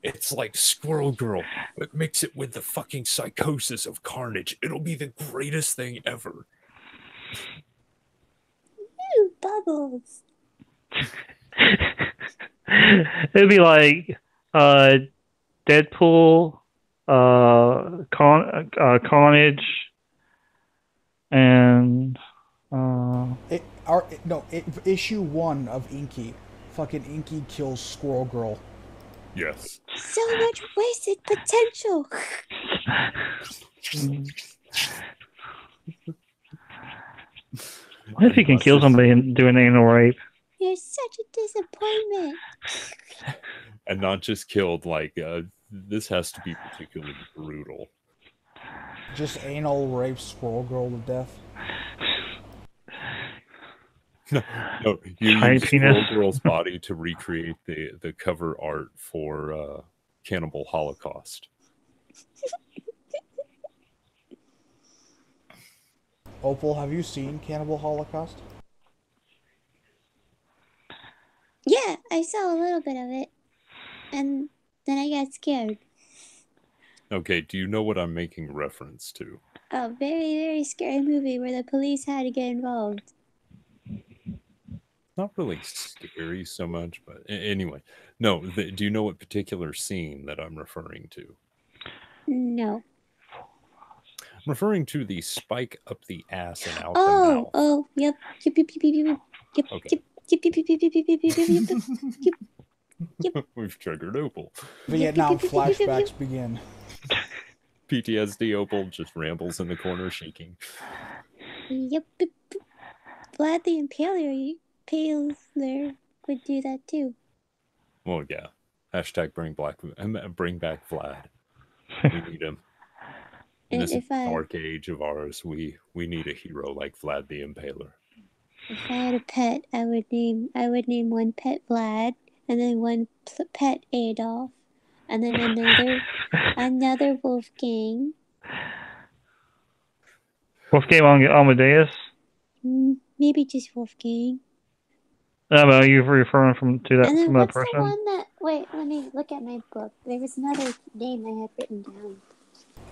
It's like Squirrel Girl, but mix it with the fucking psychosis of Carnage. It'll be the greatest thing ever. Ooh, bubbles. It'd be like Deadpool, Carnage, and issue 1 of Inky. Fucking Inky kills Squirrel Girl. Yes. So much wasted potential. What if you can kill somebody and do an anal rape? You're such a disappointment. And not just killed, like, this has to be particularly brutal. Just anal rape Squirrel Girl to death. No, you use Squirrel Girl's body to recreate the cover art for Cannibal Holocaust. Opal, have you seen Cannibal Holocaust? Yeah, I saw a little bit of it. And then I got scared. Okay, do you know what I'm making reference to? A very, very scary movie where the police had to get involved. Not really scary so much, but anyway. No, do you know what particular scene that I'm referring to? No. I'm referring to the spike up the ass and out the mouth. Oh, yep. Yep. Okay. Yep. We've triggered Opal. Vietnam flashbacks begin. PTSD Opal just rambles in the corner shaking. Yep. Vlad the Impaler would do that too. Well, yeah. Hashtag bring back Vlad. We need him. In this dark age of ours, we need a hero like Vlad the Impaler. If I had a pet, I would name one pet Vlad, and then one pet Adolf, and then another Wolfgang. Wolfgang Amadeus? Maybe just Wolfgang. No, but you're referring to that and then from that person. The one that? Wait, let me look at my book. There was another name I had written down.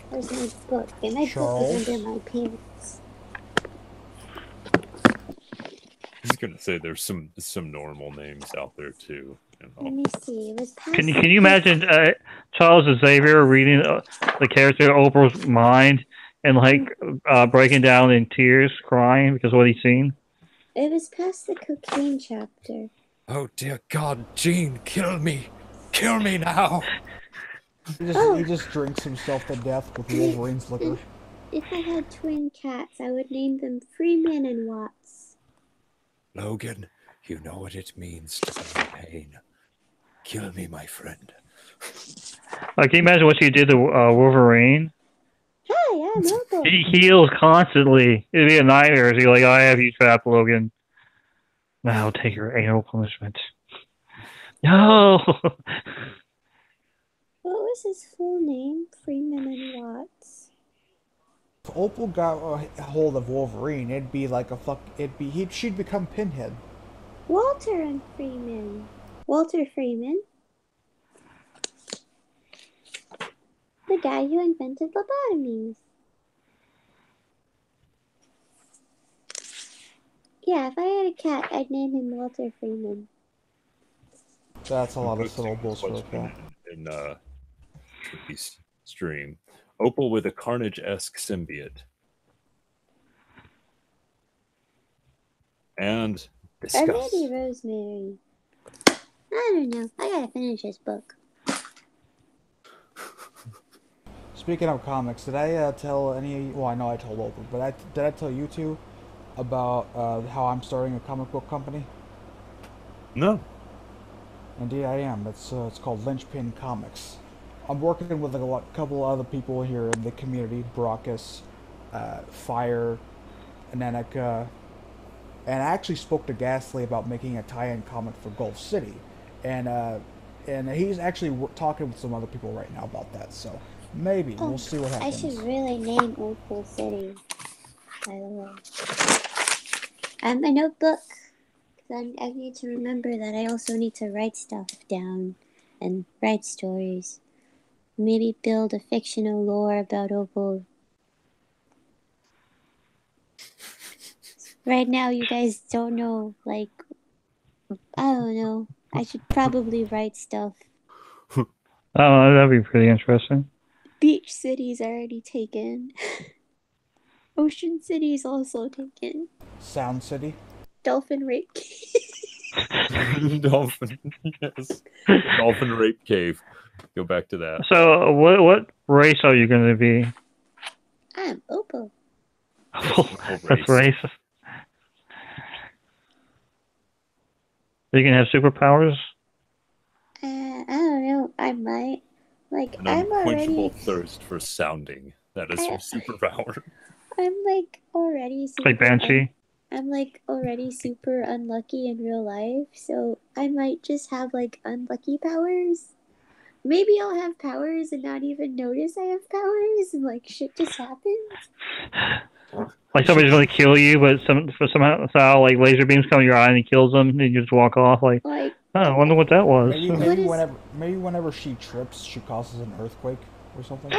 Where's my book? And my book is under my pants. I was gonna say there's some normal names out there too. You know? Let me see. It was Can you imagine Charles Xavier reading the character Oprah's mind and like breaking down in tears, crying because of what he's seen? It was past the cocaine chapter. Oh dear God, Jean, kill me now. He just drinks himself to death with Wolverine's liquor. If I had twin cats, I would name them Freeman and Watts. Logan, you know what it means to be in pain. Kill me, my friend. Like, can you imagine what she did to Wolverine? Hi, I'm Opal. He heals constantly. It'd be a nightmare. She's like, I have you trapped, Logan. Now take your anal punishment. No! What was his full name? Freeman and Watts. If Opal got a hold of Wolverine, it'd be like she'd become Pinhead. Walter and Freeman. Walter Freeman. The guy who invented lobotomies. Yeah, if I had a cat, I'd name him Walter Freeman. That's a lot of syllables for a cat. In stream. Opal with a Carnage-esque symbiote. And discuss. Or maybe Rosemary. I don't know. I gotta finish this book. Speaking of comics, did I tell any? Well, I know I told Opal, but did I tell you two about how I'm starting a comic book company? No. Indeed, I am. It's called Lynchpin Comics. I'm working with a couple other people here in the community: Brockus, Fire, Anenica, and I actually spoke to Ghastly about making a tie-in comic for Gulf City, and he's actually talking with some other people right now about that. So maybe we'll see what happens. I should really name Opal City, by the way. And my notebook. I need to remember that I also need to write stuff down and write stories. Maybe build a fictional lore about Opal. Right now, you guys don't know, like, I don't know. I should probably write stuff. Oh, that'd be pretty interesting. Beach City's already taken. Ocean City's also taken. Sound City. Dolphin Rape Cave. Dolphin, yes. Dolphin Rape Cave. Go back to that. So, what race are you going to be? I'm Opal. That's racist. You can have superpowers? I don't know. I might. Like, An I'm unquenchable already... thirst for sounding. That is your superpower. I'm, like, already super... Like Banshee? I'm, like, already super unlucky in real life, so I might just have, like, unlucky powers. Maybe I'll have powers and not even notice I have powers, and, like, shit just happens. Like somebody's going to kill you, but somehow like laser beams come in your eye and he kills them, and you just walk off like oh, I wonder what that was. Maybe whenever she trips, she causes an earthquake or something.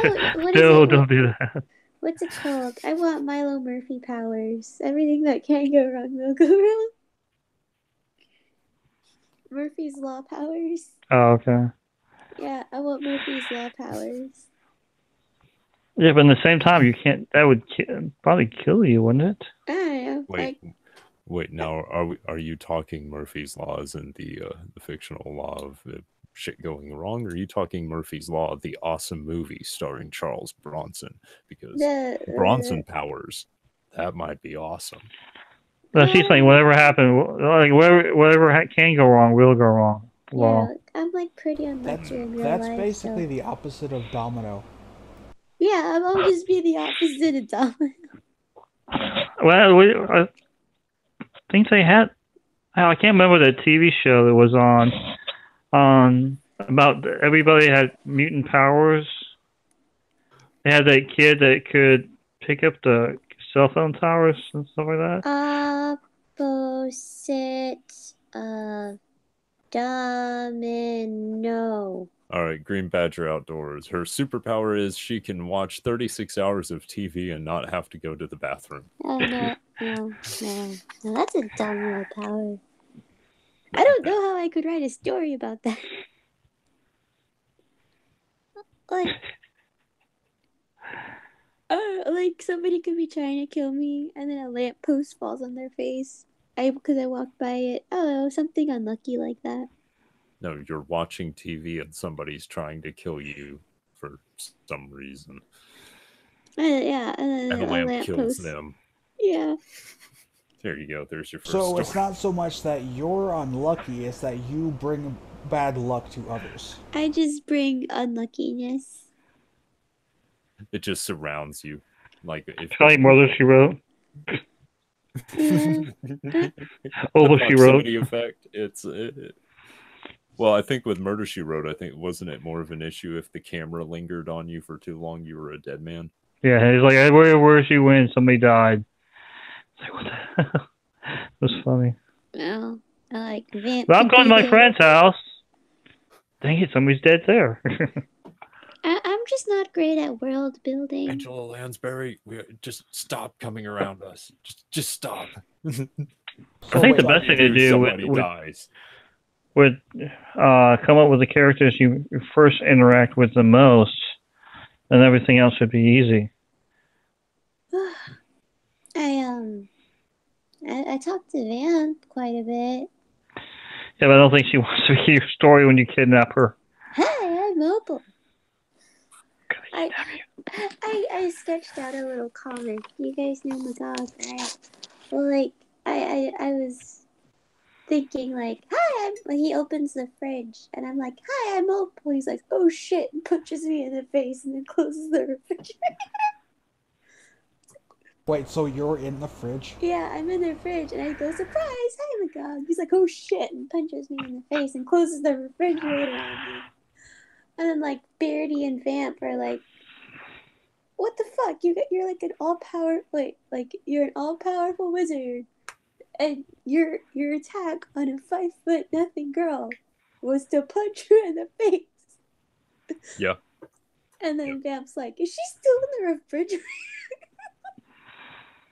No, don't do that. What's it called? I want Milo Murphy powers. Everything that can go wrong will go wrong. Murphy's Law powers. Oh, okay. Yeah, I want Murphy's Law powers. Yeah, but at the same time, you can't. That would probably kill you, wouldn't it? I don't know. Wait. Now, are you talking Murphy's Law as in the fictional law of shit going wrong, or are you talking Murphy's Law, the awesome movie starring Charles Bronson? Because Bronson powers, that might be awesome. No, she's saying whatever happened, like whatever can go wrong will go wrong. Yeah, I'm like pretty unlucky in real life. That's basically the opposite of Domino. Yeah, I'll just be the opposite of Domino. Well, I think they had. I can't remember the TV show that was on about everybody had mutant powers. They had that kid that could pick up the cell phone towers and stuff like that. Opposite of Domino. All right, Green Badger Outdoors. Her superpower is she can watch 36 hours of TV and not have to go to the bathroom. Oh, no, that's a Domino power. I don't know how I could write a story about that. Like somebody could be trying to kill me, and then a lamppost falls on their face. Because I walked by it. Oh, something unlucky like that. No, you're watching TV and somebody's trying to kill you for some reason. Yeah, And a a lamp lamp kills post. them. Yeah. There you go. There's your first So story. it's not so much that you're unlucky; it's that you bring bad luck to others. I just bring unluckiness. It just surrounds you. Like if It's like Mother She Wrote. Yeah. the Over She Wrote. proximity effect. Well, I think with Murder She Wrote, I think wasn't it more of an issue if the camera lingered on you for too long, you were a dead man. Yeah, he's like, where she went, somebody died. It's like, what the hell? It was funny. Well, I like Vamp. But I'm going to my friend's house. Dang it, somebody's dead there. I'm just not great at world building. Angela Lansbury, just stop coming around us. Just stop. I think the best thing to do would come up with the characters you first interact with the most, and everything else would be easy. I talked to Vamp quite a bit. Yeah, but I don't think she wants to hear your story when you kidnap her. Hey, I'm Opal. I sketched out a little comic. You guys know Magog, right? Well, like, I was thinking, like, hi, he opens the fridge, and I'm like, hi, I'm Opal. He's like, oh shit, and punches me in the face, and then closes the refrigerator. Wait, so you're in the fridge? Yeah, I'm in the fridge, and I go, surprise, hi, Magog. He's like, oh shit, and punches me in the face, and closes the refrigerator on me. And then, like, Beardy and Vamp are like, what the fuck? You're like an you're an all-powerful wizard, and your attack on a 5'0" girl was to punch her in the face. Yeah. And then Vamp's like, is she still in the refrigerator?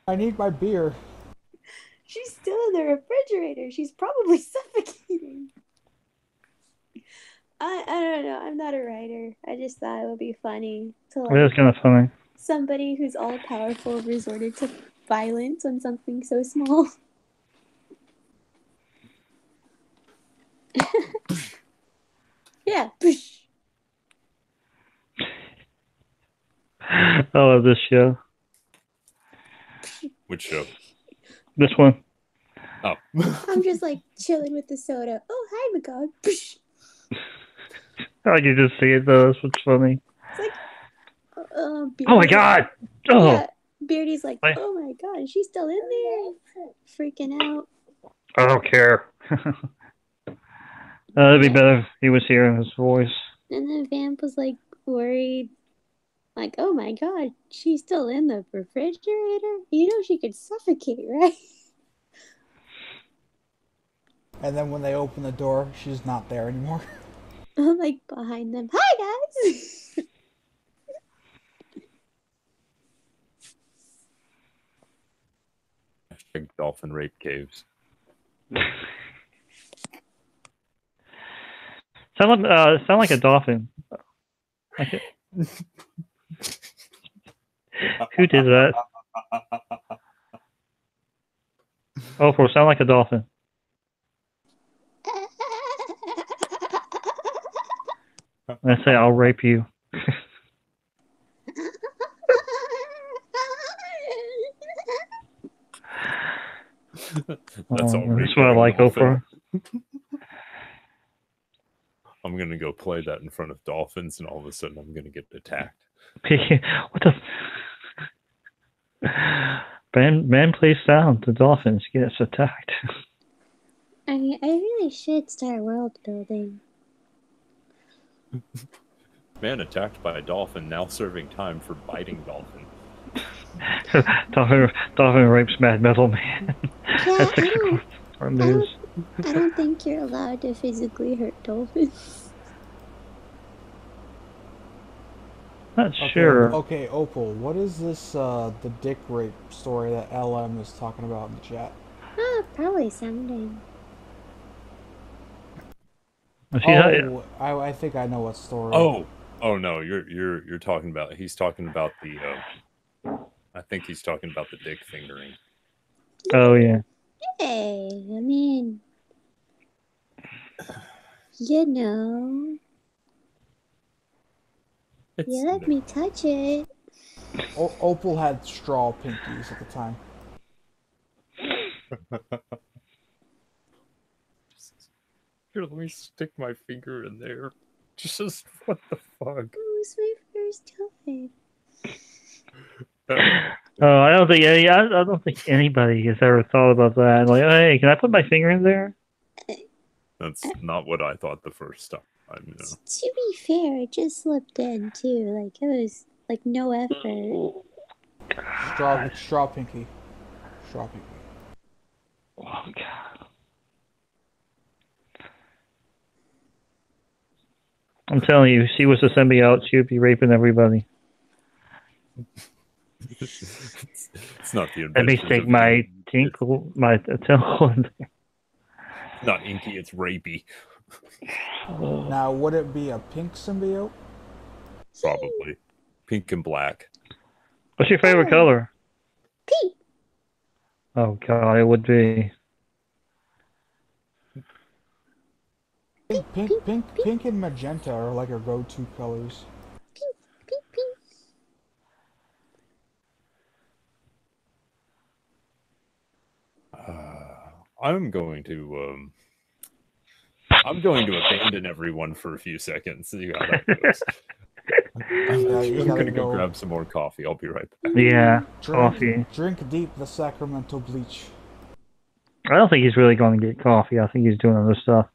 I need my beer. She's still in the refrigerator. She's probably suffocating. I don't know. I'm not a writer. I just thought it would be funny to, like, It is kind of funny. Somebody who's all powerful resorted to violence on something so small. Yeah. I love this show. Which show? This one. Oh. I'm just like chilling with the soda. Oh, hi, Magog. I can just see it though. That's what's funny. It's like, oh my god! Oh. Yeah, Beardy's like, oh my god, is she still in there? Freaking out. I don't care. It'd be better if he was hearing his voice. And then Vamp was like worried, like, oh my god, she's still in the refrigerator? You know she could suffocate, right? And then when they open the door, she's not there anymore. I'm like behind them. Hi guys! Dolphin rape caves. Sound like a dolphin. Who did that? Oh, for sound like a dolphin. I say I'll rape you. That's what I like, Oprah. I'm gonna go play that in front of dolphins, and all of a sudden I'm gonna get attacked. What the? Man plays sound. The dolphins gets attacked. I mean, I really should start world building. Man attacked by a dolphin, now serving time for biting dolphin. Dolphin rapes Mad Metal Man. Yeah, I don't think you're allowed to physically hurt dolphins. Not sure. Okay, Opal, what is this, the dick rape story that LM is talking about in the chat? Probably sounding. Oh, I think I know what story. Oh no, you're talking about. He's talking about the. I think he's talking about the dick fingering. Oh yeah. Hey, I mean, you know, you let me touch it. Opal had straw pinkies at the time. Here, let me stick my finger in there. Just what the fuck? It was my first time. Oh, I don't think anybody has ever thought about that. Like, hey, can I put my finger in there? That's not what I thought the first time. You know. To be fair, it just slipped in too. Like it was like no effort. Straw pinky. Straw pinky. Oh god. I'm telling you, if she was a symbiote, she would be raping everybody. It's not the Let me inventions stick of my Inky. tinkle, my tinkle in there. It's not inky, it's rapey. Now, would it be a pink symbiote? Probably. Pink and black. What's your favorite color? Pink. Oh god, it would be. Pink and magenta are like our go-to colors. Pink. I'm going to abandon everyone for a few seconds. See how that goes. I'm gonna go grab some more coffee. I'll be right back. Yeah, coffee. Drink deep the sacramental bleach. I don't think he's really going to get coffee. I think he's doing other stuff.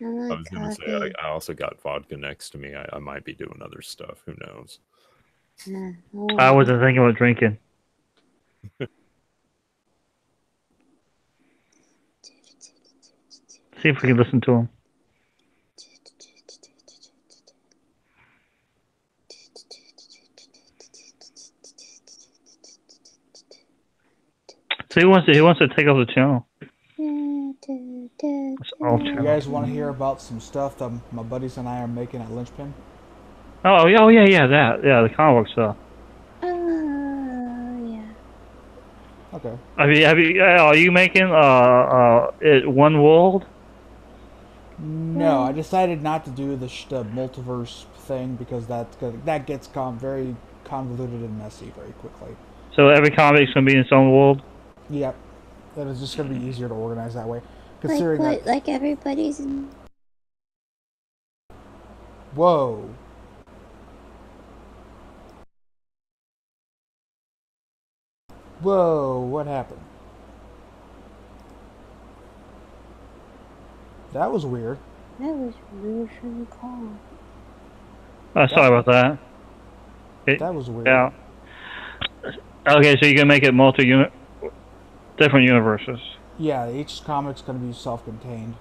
I was going to say, I also got vodka next to me. I might be doing other stuff. Who knows? I wasn't thinking about drinking. See if we can listen to him. So he wants to take over the channel. You guys want to hear about some stuff that my buddies and I are making at Lynchpin? Oh yeah, the comic book stuff. Yeah. Okay. Are you making it One World? No, I decided not to do the multiverse thing because that gets very convoluted and messy very quickly. So every comic's gonna be in its own world. Yep, that is just gonna be easier to organize that way. Considering like everybody's in. Whoa. Whoa, what happened? That was weird. That was rude from the call. Sorry about that. That was weird. Yeah. Okay, so you can make it different universes. Yeah, each comic's going to be self-contained.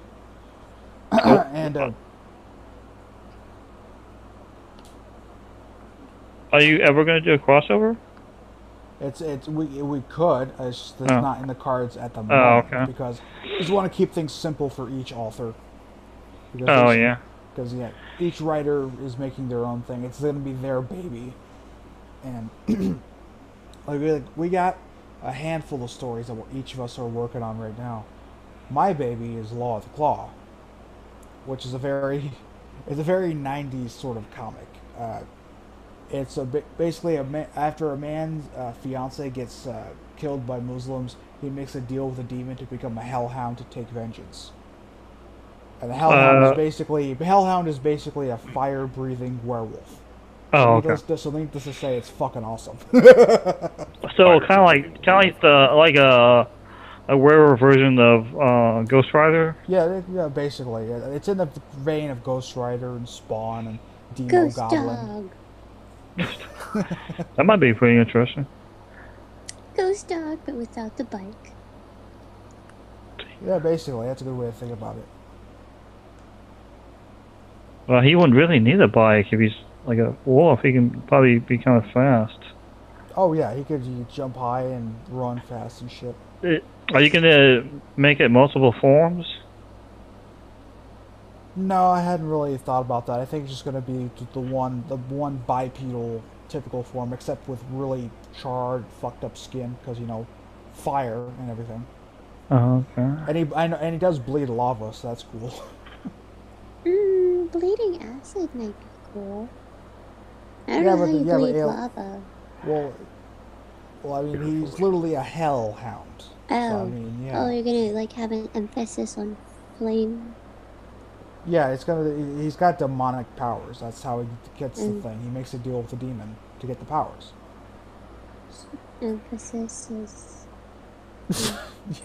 And are you ever going to do a crossover? we could. It's not in the cards at the moment because we just want to keep things simple for each author. Because each writer is making their own thing. It's going to be their baby, and we got a handful of stories that each of us are working on right now. My baby is Law of the Claw, which is a very 90s sort of comic. It's basically after a man's fiance gets killed by Muslims, he makes a deal with a demon to become a hellhound to take vengeance. And the hellhound is basically a fire-breathing werewolf. Oh, okay. So needless to say, it's fucking awesome. So kind of like a werewolf version of Ghost Rider. Yeah, basically, it's in the vein of Ghost Rider and Spawn and Demo Ghost Goblin. Dog. That might be pretty interesting. Ghost Dog, but without the bike. Yeah, basically, that's a good way to think about it. Well, he wouldn't really need a bike if he's like a wolf. He can probably be kind of fast. Oh yeah, he could jump high and run fast and shit. Are you gonna make it multiple forms? No, I hadn't really thought about that. I think it's just gonna be the one bipedal typical form, except with really charred, fucked up skin, because fire and everything. Oh, okay. And he does bleed lava, so that's cool. Bleeding acid might be cool. I don't know how you bleed lava. Well, I mean, he's literally a hellhound. So, I mean, yeah. Oh, you're gonna like have an emphasis on flame. Yeah, he's got demonic powers. That's how he gets the thing. He makes a deal with the demon to get the powers. Emphasis is.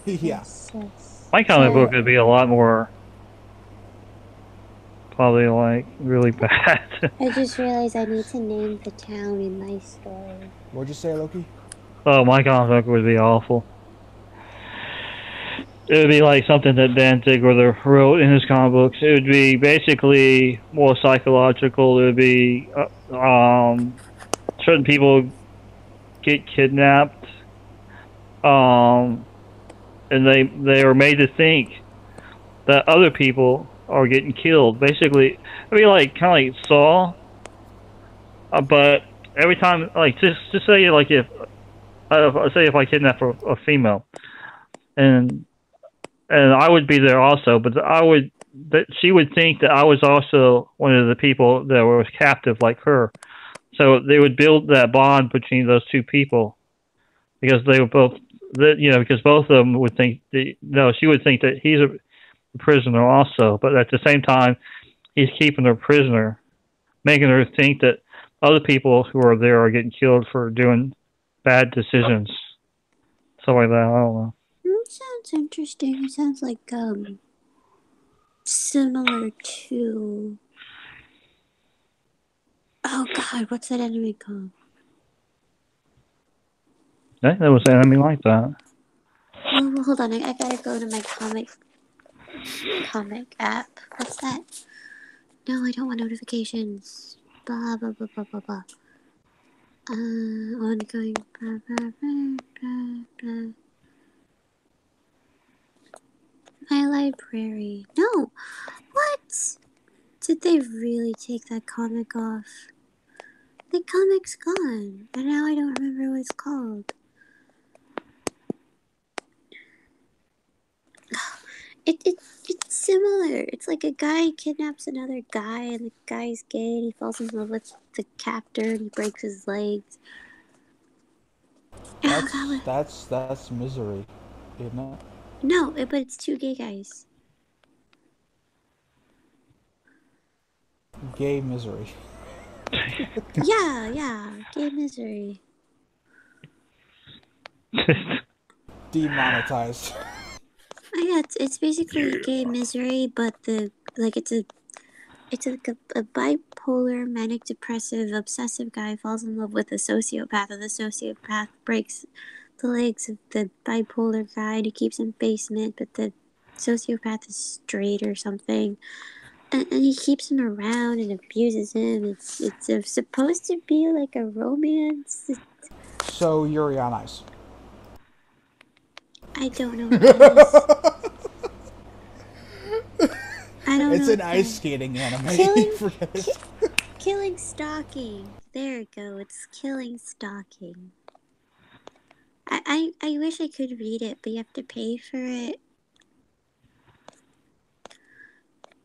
Yeah. My comic book would be a lot more, probably like really bad. I just realized I need to name the town in my story. What'd you say, Loki? Oh, my comic book would be awful. It would be like something that Dan Ziegler wrote in his comic books. It would be basically more psychological. It would be certain people get kidnapped, and they are made to think that other people are getting killed. Basically, it'd be like kind of like Saw, but every time, like just say like if I kidnap a female, and I would be there also, but she would think that I was also one of the people that was captive like her. So they would build that bond between those two people because they were both, because both of them would think she would think that he's a prisoner also, but at the same time, he's keeping her prisoner, making her think that other people who are there are getting killed for doing bad decisions. Stuff like that. I don't know. That sounds interesting. It sounds like similar to. Oh God, what's that anime called? Yeah, there was an enemy like that. Well, hold on. I gotta go to my comic app. What's that? No, I don't want notifications. Blah blah blah blah blah blah. Ongoing. Blah blah blah blah blah. My library. No! What? Did they really take that comic off? The comic's gone, and now I don't remember what it's called. It's similar. It's like a guy kidnaps another guy, and the guy's gay, and he falls in love with the captor, and he breaks his legs. That's Misery, isn't it? No, but it's two gay guys. Gay Misery. Yeah, gay Misery. Demonetized. Yeah, it's basically gay Misery, but it's a bipolar, manic depressive, obsessive guy falls in love with a sociopath, and the sociopath breaks the legs of the bipolar guy, and he keeps him basement, but the sociopath is straight or something. And he keeps him around and abuses him. It's supposed to be like a romance. So Yuri on Ice. I don't know what that is. I don't know. It's an ice skating anime. Killing Stalking. There you go. It's Killing Stalking. I wish I could read it, but you have to pay for it.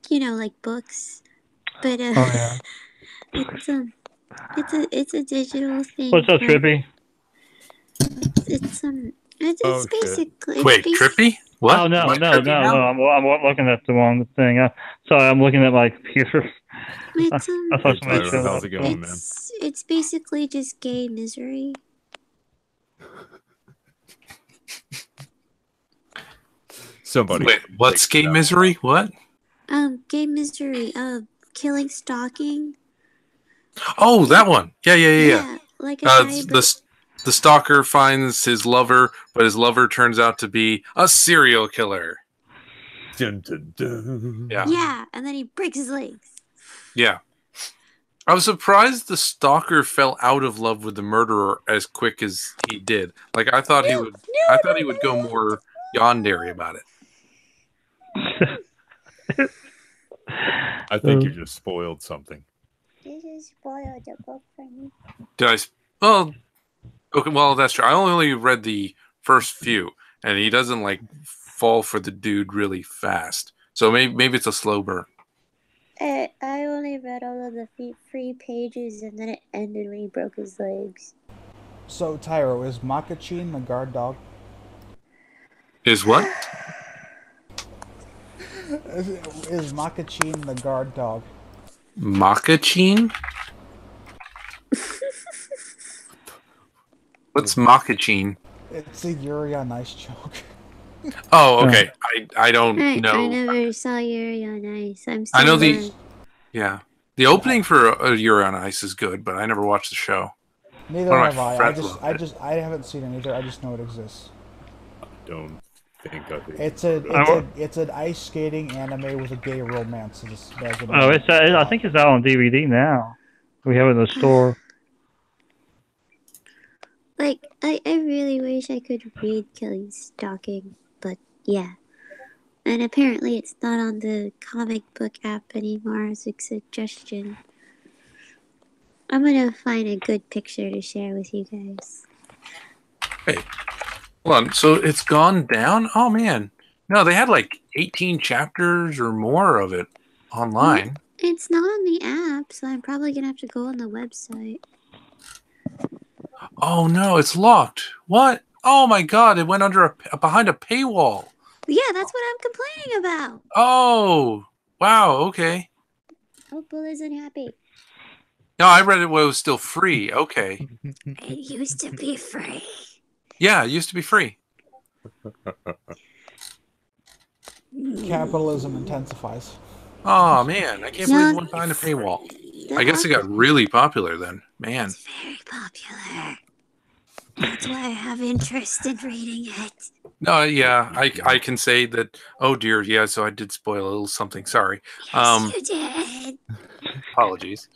Like books. But it's a digital thing. What's up, Trippy? It's basically. Wait, Trippy? What? Oh no! I'm looking at the wrong thing. Sorry, I'm looking at my computer. I thought somebody showed How's up. it going, man? It's basically just gay Misery. Somebody. Wait, what's gay Misery? What? Gay Misery. Killing Stalking. Oh, that one. Yeah. Like a guy, the stalker finds his lover, but his lover turns out to be a serial killer. Dun, dun, dun. Yeah, and then he breaks his legs. Yeah. I was surprised the stalker fell out of love with the murderer as quick as he did. Like I thought he would go more yandere about it. I think you just spoiled something. You just spoiled the book for me. Did I? Well, okay. Well, that's true. I only read the first few, and he doesn't fall for the dude really fast. So maybe it's a slow burn. I only read all of the free pages, and then it ended when he broke his legs. So, Tyro, is Makachin the guard dog? Is what? Is Makachin the guard dog? Makachin? What's Makachin? It's a Yuri on Ice joke. Oh, okay. I don't I know. never saw Yuri on Ice. I'm I know still the yeah. The opening for Yuri on Ice is good, but I never watched the show. Neither One of have my I. friends loved it. I haven't seen it either. I just know it exists. Don't think I've even It's an ice skating anime with a gay romance. Oh, I think it's out on DVD now. We have it in the store. Like, I really wish I could read Killing Stalking, but yeah. And apparently it's not on the comic book app anymore as a suggestion. I'm gonna find a good picture to share with you guys. Hey, hold on. So it's gone down? Oh, man. No, they had like 18 chapters or more of it online. It's not on the app, so I'm probably gonna have to go on the website. Oh, no, it's locked. What? Oh, my God. It went under behind a paywall. Yeah, that's what I'm complaining about. Oh, wow. Okay. Opal isn't happy. No, I read it when it was still free. Okay. It used to be free. Yeah, it used to be free. Capitalism intensifies. Oh, man. I can't believe it went behind a paywall. I guess it got really popular then. Man. It's very popular. That's why I have interest in reading it. No, yeah, I can say that. Oh dear, yeah. So I did spoil a little something. Sorry. Yes, you did. Apologies.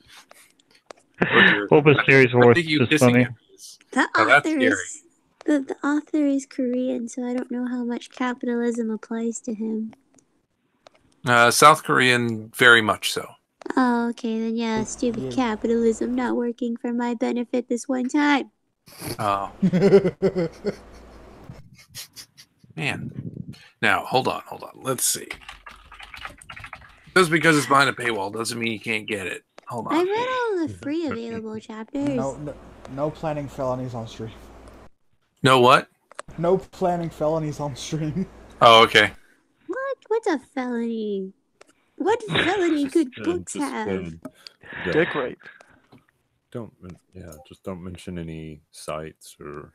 Oh dear. What was series I worth think you is kissing funny. him is- The Oh, that's author scary. is the author is Korean, so I don't know how much capitalism applies to him. South Korean, very much so. Oh, okay, then yeah, stupid Yeah. capitalism not working for my benefit this one time. Oh, man. Now, hold on. Let's see. Just because it's behind a paywall doesn't mean you can't get it. Hold I on. read all the free available chapters. No planning felonies on stream. No what? No planning felonies on stream. Oh, okay. What? What's a felony? What felony could books just, have? Dick rape. Just don't mention any sites or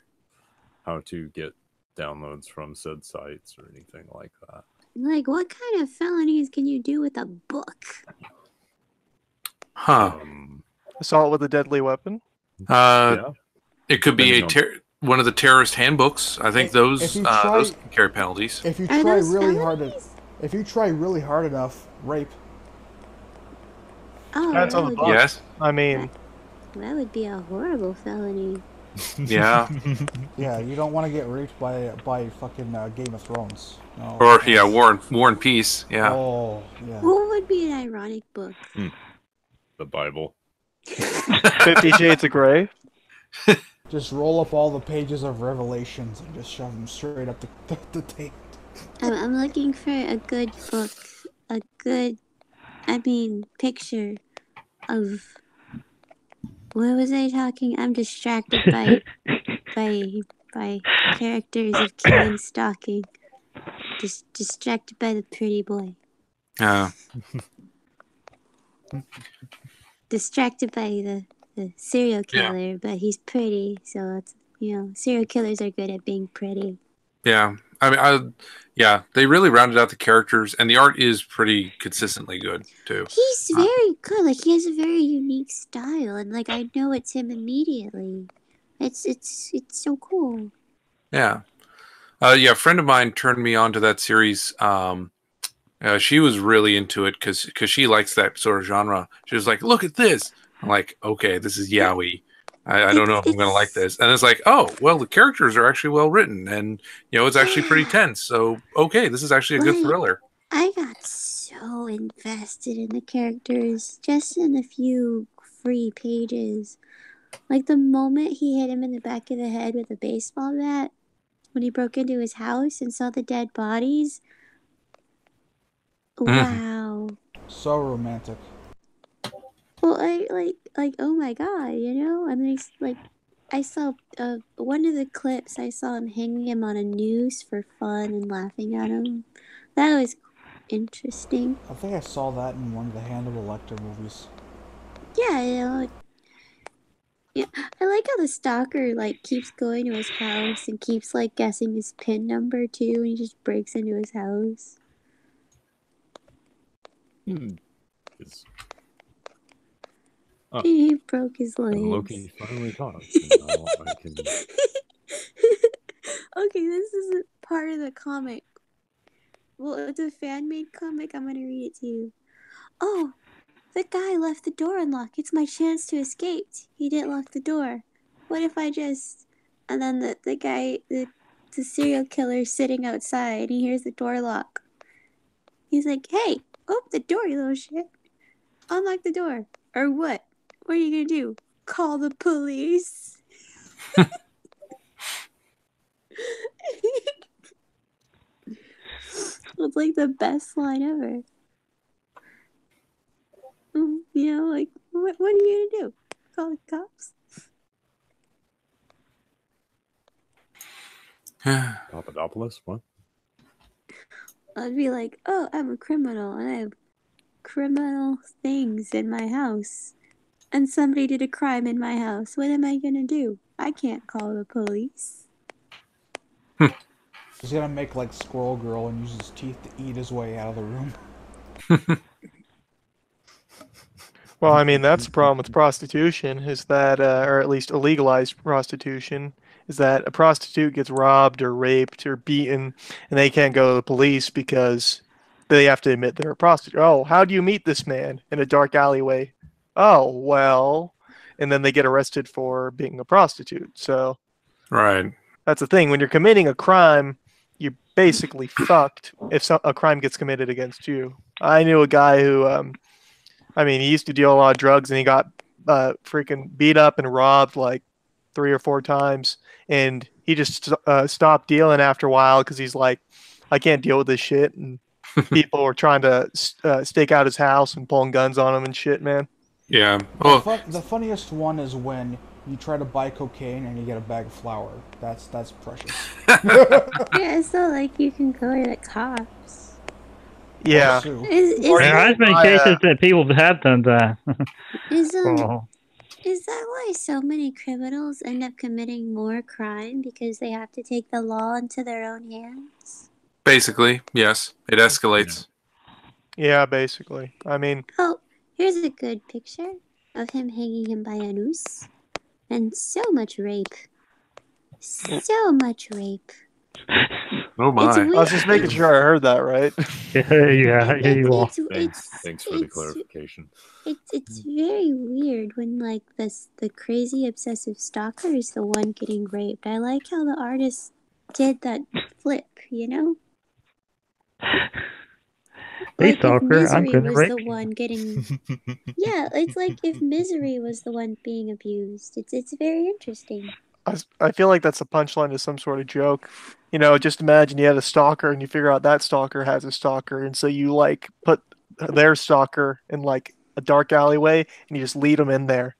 how to get downloads from said sites or anything like that. Like, what kind of felonies can you do with a book? Huh. Assault with a deadly weapon. Yeah. It could be Depending one of the terrorist handbooks. I think If those you those try- can carry penalties. If you Are try those really felonies? if you try really hard enough, rape. Oh, That's that on the would, book. Yes. I mean, that would be a horrible felony. Yeah. Yeah, you don't want to get raped by fucking Game of Thrones. No. Or yeah, War and Peace. Yeah. Oh, yeah. What would be an ironic book? The Bible. 50 Shades of Grey. Just roll up all the pages of Revelations and just shove them straight up the tape. I'm looking for a good book. Picture of. What was I talking? I'm distracted by characters of killing stalking. Just distracted by the pretty boy. Distracted by the serial killer, but he's pretty, so it's serial killers are good at being pretty. Yeah. I mean, they really rounded out the characters, and the art is pretty consistently good too. He's very good. Like, he has a very unique style, and like I know it's him immediately. It's so cool. Yeah. A friend of mine turned me on to that series. She was really into it because she likes that sort of genre. She was like, "Look at this." I'm like, "Okay, this is yaoi. I don't know if I'm going to like this." And it's like, "Oh, well, the characters are actually well written, and it's actually pretty tense. So, okay, this is actually a good thriller." I got so invested in the characters just in a few free pages. Like the moment he hit him in the back of the head with a baseball bat, when he broke into his house and saw the dead bodies. Wow. So romantic. Well, I like oh my god, I mean, it's like I saw one of the clips. I saw him hanging him on a noose for fun and laughing at him. That was interesting. I think I saw that in one of the Hannibal Lecter movies. Yeah, yeah. I like how the stalker like keeps going to his house and keeps like guessing his PIN number too, and he just breaks into his house. Oh. He broke his legs. Loki finally talks. Now I can... Okay, this is a part of the comic. Well, it's a fan-made comic. I'm gonna read it to you. Oh, the guy left the door unlocked. It's my chance to escape. He didn't lock the door. What if I just... And then the guy, the serial killer is sitting outside, and he hears the door lock. He's like, hey, open the door, you little shit. Unlock the door. Or what? What are you gonna do? Call the police? It's like the best line ever. You know, like, what are you gonna do? Call the cops? Papadopoulos? What? I'd be like, oh, I'm a criminal, and I have criminal things in my house. And somebody did a crime in my house. What am I gonna do? I can't call the police. He's gonna make like Squirrel Girl and use his teeth to eat his way out of the room. Well, I mean, that's the problem with prostitution, is that, or at least illegalized prostitution, is that a prostitute gets robbed or raped or beaten, and they can't go to the police because they have to admit they're a prostitute. Oh, how do you meet this man? In a dark alleyway. Oh, well, and then they get arrested for being a prostitute. So, Right. that's the thing. When you're committing a crime, you're basically fucked if a crime gets committed against you. I knew a guy who, I mean, he used to deal a lot of drugs, and he got freaking beat up and robbed like 3 or 4 times, and he just stopped dealing after a while because he's like, I can't deal with this shit, and people were trying to stake out his house and pulling guns on him and shit, man. Yeah. Well, The funniest one is when you try to buy cocaine and you get a bag of flour. That's precious. Yeah, so like you can go to the cops. Yeah. There's been cases that people have done that. Is that why so many criminals end up committing more crime because they have to take the law into their own hands? basically, yes. It escalates. Yeah, basically. I mean... Oh, here's a good picture of him hanging him by a noose. And so much rape. So much rape. Oh my. I was just making sure I heard that right. Yeah, you are. Thanks for the clarification. It's very weird when like the crazy obsessive stalker is the one getting raped. I like how the artist did that flip, you know? Hey, Like stalker, if I'm Misery gonna was rape the you. one getting... Yeah, it's like if Misery was the one being abused. It's very interesting. I feel like that's a punchline to some sort of joke. You know, just imagine you had a stalker and you figure out that stalker has a stalker, and so you like put their stalker in like a dark alleyway and you just lead them in there.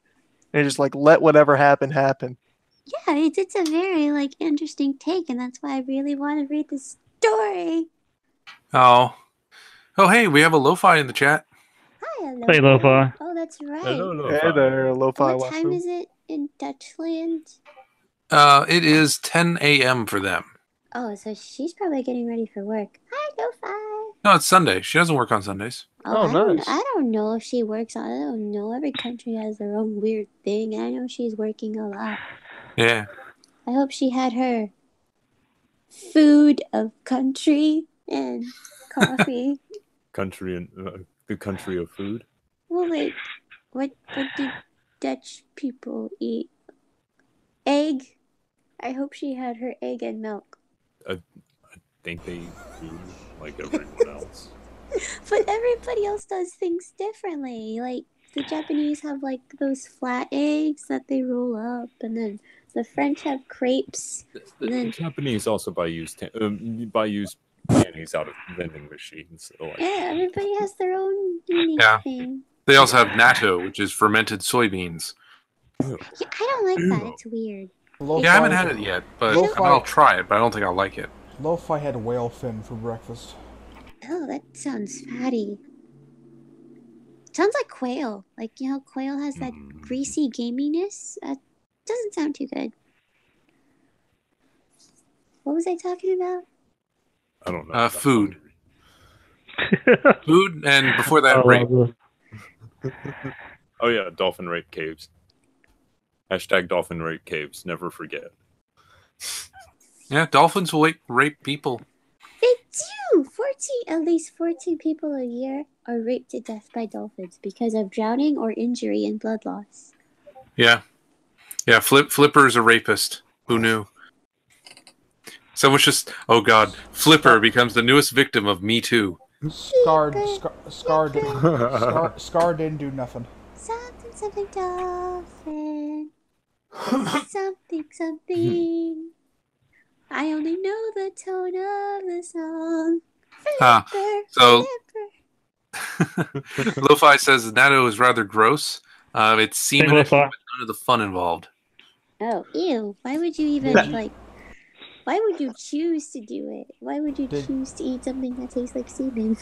And you just like let whatever happen happen. Yeah, it's a very like interesting take, and that's why I really want to read this story. Oh. Oh, hey, we have a lo-fi in the chat. Hi, hello. Hey, Lo-Fi. Oh, that's right. Hello, Hey there, lo-fi. What time is it in Dutchland? It is 10 a.m. for them. Oh, so she's probably getting ready for work. Hi, Lo-Fi. No, it's Sunday. She doesn't work on Sundays. Oh, nice. I don't know if she works on... I don't know. Every country has their own weird thing. I know she's working a lot. Yeah. I hope she had her food of country and coffee. Country and the country of food. Well, like, what do Dutch people eat? Egg? I hope she had her egg and milk. I think they eat food like everyone else. But everybody else does things differently. Like, the Japanese have, like, those flat eggs that they roll up, and then the French have crepes. The Japanese also buy used panties out of vending machines. So like, Yeah, everybody has their own unique Yeah. thing. They also have natto, which is fermented soybeans. Yeah, I don't like that. It's weird. Yeah, I haven't had it yet, but I'll try it. But I don't think I'll like it. Lo-Fi had whale fin for breakfast. Oh, that sounds fatty. Sounds like quail. Like, you know, quail has that greasy gaminess. That doesn't sound too good. What was I talking about? I don't know. Food. Food, and before that, rape. Oh yeah, dolphin rape caves. Hashtag dolphin rape caves. Never forget. Yeah, dolphins will rape people. They do! At least 14 people a year are raped to death by dolphins because of drowning or injury and blood loss. Yeah. Yeah, Flipper is a rapist. Who knew? Someone's just... Oh, God. Flipper becomes the newest victim of Me Too. Scar didn't do nothing. Something dolphin. Something. I only know the tone of the song. Flipper. Lo-Fi says Natto is rather gross. It's semen with none of the fun involved. Oh, ew. Why would you even, why would you choose to do it? Why would you choose to eat something that tastes like semen?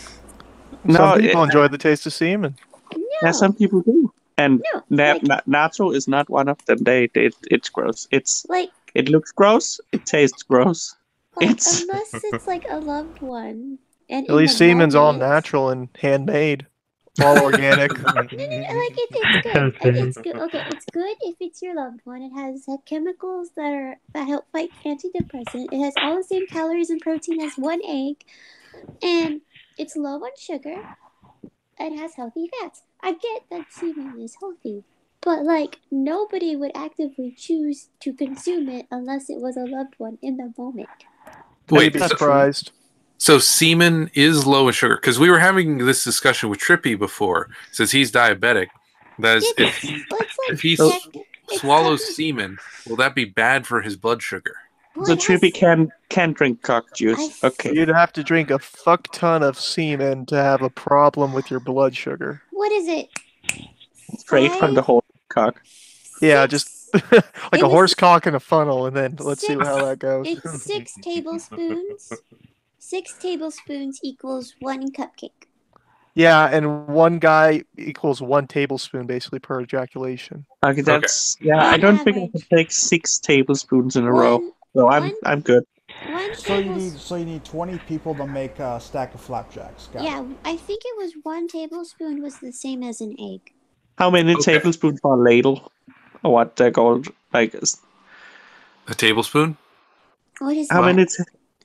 Some people enjoy the taste of semen. No. Yeah, some people do. And Natto is not one of them. It's gross. It looks gross. It tastes gross. Unless it's like a loved one. And at least semen's all natural and handmade, all organic. It's good. It's good. Okay, it's good if it's your loved one. It has chemicals that help fight antidepressant. It has all the same calories and protein as one egg, and it's low on sugar. It has healthy fats. I get that semen is healthy, but nobody would actively choose to consume it unless it was a loved one in the moment. Wait, be surprised. So semen is low in sugar, because we were having this discussion with Trippy before. Says he's diabetic. That is, if he swallows semen, will that be bad for his blood sugar? So Trippy can drink cock juice. Okay. You'd have to drink a fuck ton of semen to have a problem with your blood sugar. What is it? Straight from the whole cock. Yeah, just like a horse cock in a funnel, and then let's see how that goes. It's 6 tablespoons. 6 tablespoons equals 1 cupcake. Yeah, and one guy equals 1 tablespoon basically per ejaculation. Okay, that's I don't think I could take 6 tablespoons in a row. So I'm good. So you need 20 people to make a stack of flapjacks. I think it was 1 tablespoon was the same as an egg. How many tablespoons for a ladle? Or what they're called? Like a tablespoon? What is how that? many?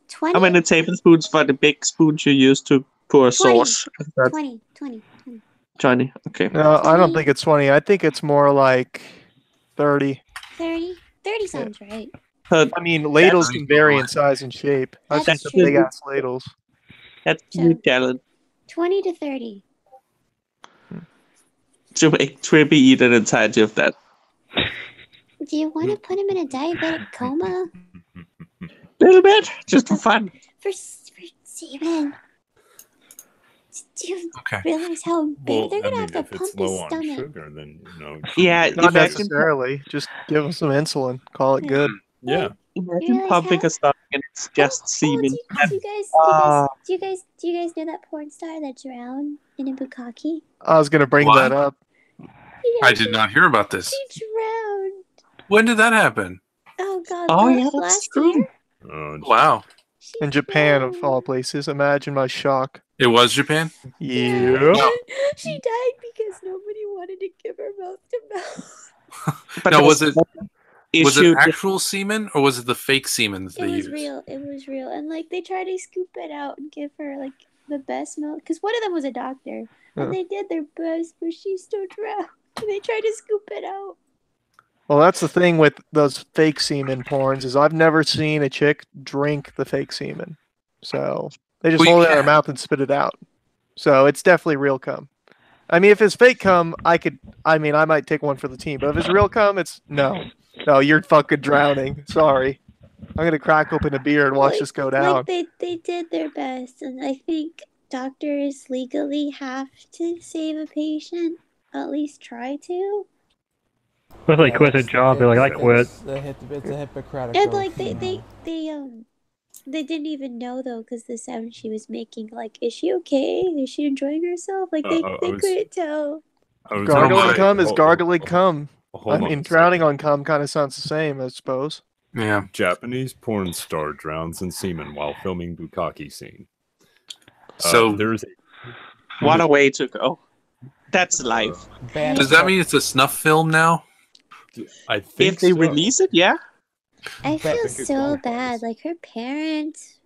20? How many tablespoons for the big spoons you use to pour 20. sauce? 20. Okay. No, I don't think it's 20. I think it's more like 30. 30 sounds right. I mean, ladles can vary in size and shape. I've seen some big ass ladles. That's new talent. 20 to 30. To make Trippy eat an entirety of that. Do you want to put him in a diabetic coma? Little bit, just for fun. For semen. Do you realize how big they're gonna have to pump his stomach? Sugar, then, yeah, not necessarily. Just give him some insulin. Call it good. Yeah. Imagine pumping a stomach and it's just semen. Do you guys know that porn star that drowned in a bukkake? I was gonna bring that up. I did not hear about this. She drowned. When did that happen? Oh God! Oh yeah, that's last true. year? Wow. In Japan, of all places. Imagine my shock. It was Japan? Yeah. No. She died because nobody wanted to give her mouth to mouth. Now, was it actual semen or was it the fake semen that they used? It was real. And they tried to scoop it out and give her the best milk. Because one of them was a doctor. And they did their best, but she still drowned. And they tried to scoop it out. Well, that's the thing with those fake semen porns is I've never seen a chick drink the fake semen. So they just hold it in their mouth and spit it out. So it's definitely real cum. I mean, if it's fake cum, I might take one for the team. But if it's real cum, it's no, you're fucking drowning. Sorry. I'm going to crack open a beer and watch this go down. They did their best. And I think doctors legally have to save a patient. At least try to. But they quit their job, they're like, I quit. It's a Hippocratic And oath, like you know. they didn't even know though, because the sound she was making, like, is she okay? Is she enjoying herself? Like they couldn't tell. Gargling cum is gargling cum. I Hold on mean, a drowning on cum kind of sounds the same, I suppose. Yeah. Japanese porn star drowns in semen while filming bukkake scene. So there's What a way to go. That's life. Does that mean it's a snuff film now? I think if they release it, yeah. I feel so bad. Like her parents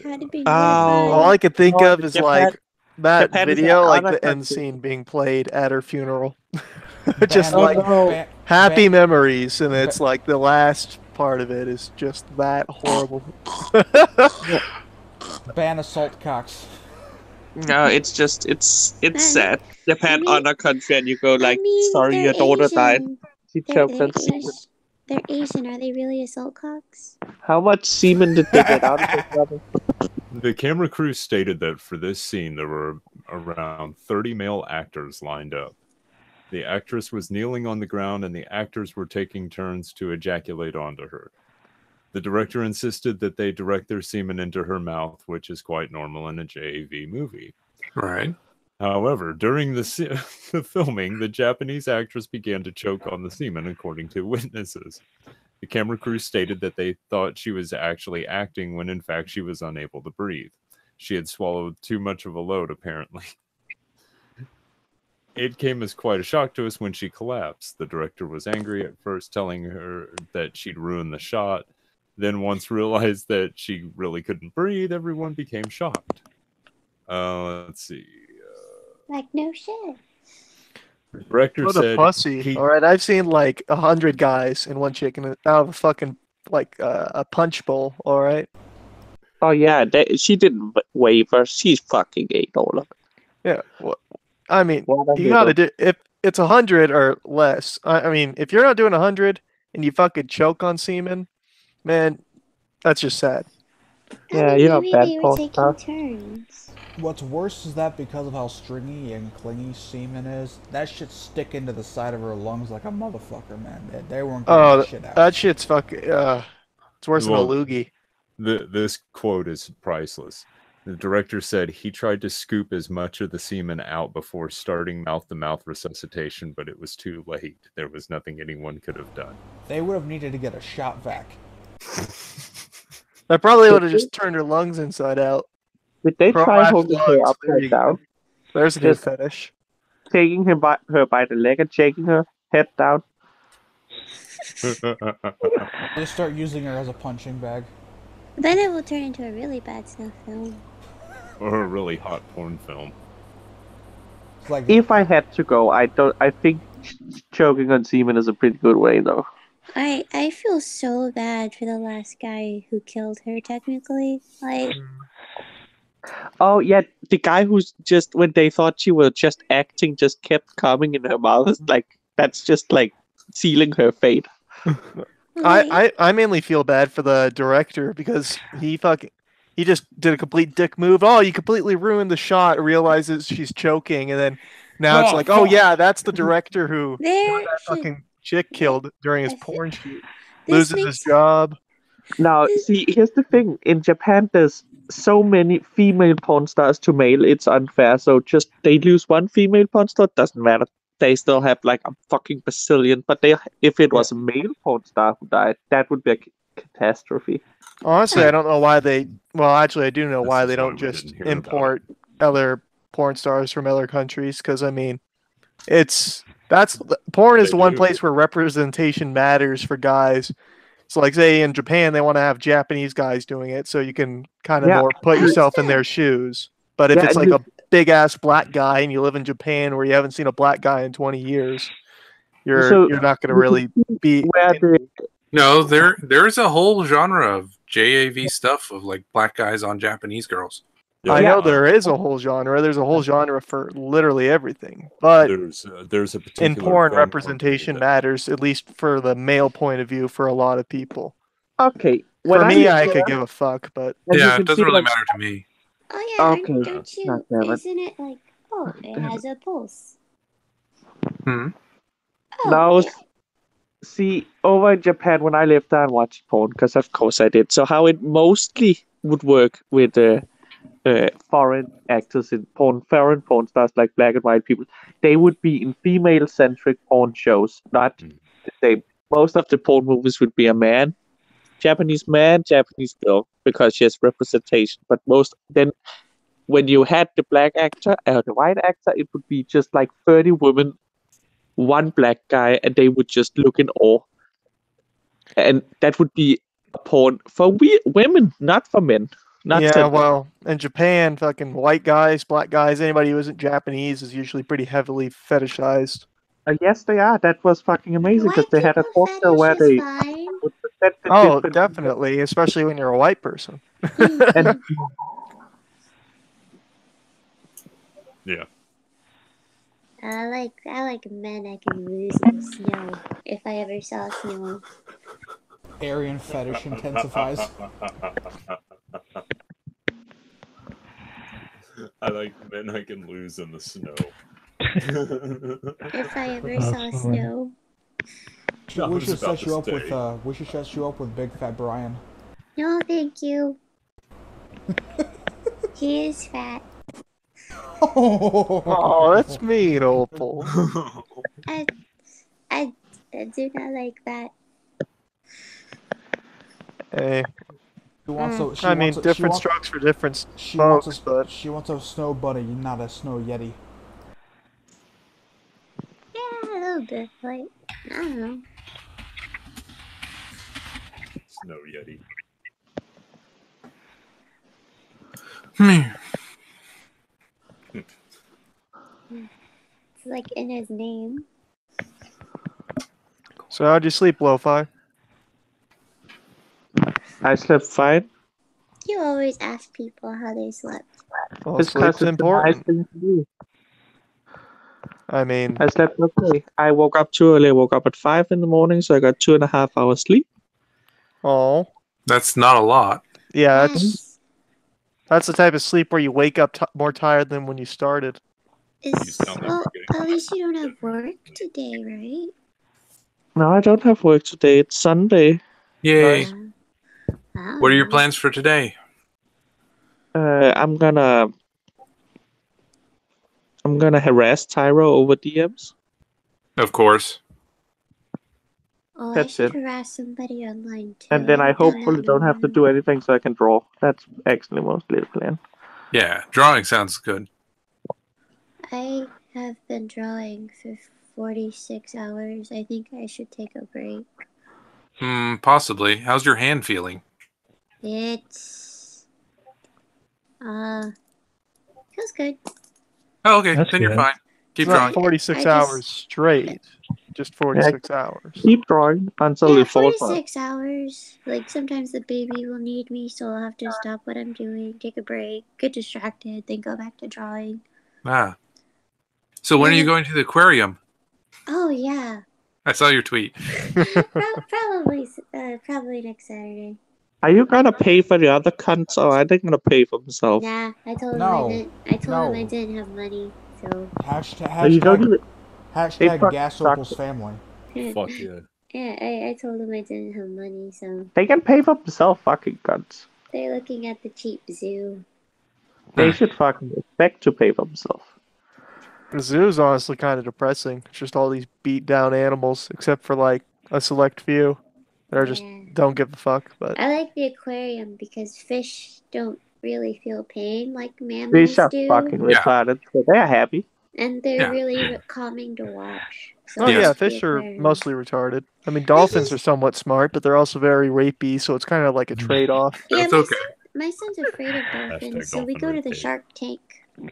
had to be All horrified. I could think Oh, of is Japan- like that Japan is video, an like honor the end country. scene being played at her funeral. Just Ban- like ban- happy memories, and it's like the last part of it is just that horrible. Ban assault cocks. No, it's just it's sad. Japan honor country, and you go like, sorry, your they're daughter died. Asian. She They're, choked they're, on semen. they're Asian. Are they really assault cocks? How much semen did they get out of this rubber? The camera crew stated that for this scene there were around 30 male actors lined up. The actress was kneeling on the ground and the actors were taking turns to ejaculate onto her. The director insisted that they direct their semen into her mouth, which is quite normal in a JAV movie. Right. However, during the filming, the Japanese actress began to choke on the semen, according to witnesses. The camera crew stated that they thought she was actually acting when in fact she was unable to breathe. She had swallowed too much of a load, apparently. It came as quite a shock to us when she collapsed. The director was angry at first, telling her that she'd ruined the shot. Then once realized that she really couldn't breathe, everyone became shocked. Let's see. Like, no shit. The director What said a pussy! All right, I've seen like 100 guys and one chicken out of a fucking like a punch bowl. All right. Oh yeah, she didn't waver. She's fucking ate all of it. Yeah. Well, I mean, What a you gotta hero. do if it's 100 or less. I mean, if you're not doing 100 and you fucking choke on semen, man, that's just sad. Yeah, you're a Maybe bad they were porn taking star. turns. What's worse is that because of how stringy and clingy semen is, that shit stick into the side of her lungs like a motherfucker, man. They weren't getting Oh, that shit out. that shit's fucking. It's worse than a loogie. This quote is priceless. The director said he tried to scoop as much of the semen out before starting mouth-to-mouth resuscitation, but it was too late. There was nothing anyone could have done. They would have needed to get a shot vac. I probably would have just turned her lungs inside out. Did they try Pro-life holding her lungs, there upside you go. down? There's a new fetish. Taking her by the leg and shaking her head down. They start using her as a punching bag. Then it will turn into a really bad snuff film. Or a really hot porn film. It's like If I had to go, I think choking on semen is a pretty good way, though. I feel so bad for the last guy who killed her, technically. Like, Oh yeah, the guy who's just when they thought she was just acting, just kept coming in her mouth. Like that's just like sealing her fate. I mainly feel bad for the director because he just did a complete dick move. Oh, you completely ruined the shot. Realizes she's choking, and then now it's like, oh yeah, that's the director who there that fucking chick killed during his porn shoot. This Loses his job. Now, see, here's the thing: in Japan, there's so many female porn stars to male. It's unfair. So just they lose one female porn star, doesn't matter. They still have like a fucking bazillion. But if it was a male porn star who died, that would be a catastrophe. Honestly, I don't know why they. Well, actually, I do know why they don't just import other porn stars from other countries. Because I mean, porn is the one place where representation matters for guys. So, like, say in Japan, they want to have Japanese guys doing it, so you can kind of more put yourself in their shoes. But if it's like a big ass black guy and you live in Japan where you haven't seen a black guy in 20 years, you're not going to really be. No, there's a whole genre of JAV stuff of like black guys on Japanese girls. I know there is a whole genre. There's a whole genre for literally everything. But there's a particular in porn, representation matters, at least for the male point of view, for a lot of people. Okay. For me, I could give a fuck, but yeah, it doesn't really matter to me. oh yeah, Okay. don't you? Isn't it like, oh, it has a pulse? Hmm. Oh, Now, yeah. See, over in Japan, when I lived there and watched porn, because of course I did. So how it mostly would work with foreign actors in porn, foreign porn stars like black and white people, they would be in female-centric porn shows, not the same. Most of the porn movies would be a man, Japanese girl, because she has representation. But then when you had the black actor or the white actor, it would be just like 30 women, one black guy, and they would just look in awe. And that would be a porn for women, not for men. Well, in Japan, fucking white guys, black guys, anybody who isn't Japanese is usually pretty heavily fetishized. Yes, they are. That was fucking amazing because they had a talk show where they would present the different definitely, especially when you're a white person. and Yeah. I like men I can lose in the snow if I ever saw snow. Aryan fetish intensifies. I like men I can lose in the snow. If I ever saw snow. We should set you up with Big Fat Brian. No, thank you. He is fat. Oh, that's mean, Opal. I do not like that. Hey. Different strokes for different she folks, but she wants a snow bunny, not a snow yeti. Yeah, a little bit. Like, I don't know. Snow yeti. It's like in his name. So how'd you sleep, Lo-Fi? I slept fine. You always ask people how they slept. Well, It's sleep's important. A nice thing to do. I mean, I slept okay. I woke up too early. I woke up at 5 in the morning, so I got 2.5 hours sleep. Oh, that's not a lot. Yeah, that's the type of sleep where you wake up more tired than when you started. Well, at least you don't have work today, right? No, I don't have work today. It's Sunday. Yay. What are your plans for today? I'm gonna harass Tyro over DMs. Of course. Oh, That's I should it. harass somebody online too. And then I haven't done hopefully that don't in a have to do anything so I can draw. That's actually mostly the plan. Yeah, drawing sounds good. I have been drawing for 46 hours. I think I should take a break. Possibly. How's your hand feeling? It's feels good. Oh, okay. That's then you're good. fine. Keep It's not drawing. 46 hours straight. Just 46 hours. Keep drawing until it falls apart. 46 hours. Like sometimes the baby will need me, so I'll have to stop what I'm doing, take a break, get distracted, then go back to drawing. Ah. So when are you going to the aquarium? Oh yeah. I saw your tweet. Probably next Saturday. Are you gonna pay for the other cunts, or are they gonna pay for themselves? Nah, I told him No. I didn't. I told him No. I didn't have money, so. You don't even- Hashtag gas Opal's family. Fuck yeah. Yeah, I told him I didn't have money, so They can pay for themselves, fucking cunts. they're looking at the cheap zoo. They should fucking expect to pay for themselves. The zoo's honestly kind of depressing. It's just all these beat down animals, except for like a select few that are just don't give a fuck. But I like the aquarium because fish don't really feel pain like mammals Fish are do. fucking retarded, so they're happy. And they're Yeah. really calming to watch. So oh I yeah, like the fish are aquarium. mostly retarded. I mean, dolphins are somewhat smart, but they're also very rapey, so it's kind of like a trade-off. Yeah, my son's afraid of dolphins, so we go to the shark tank.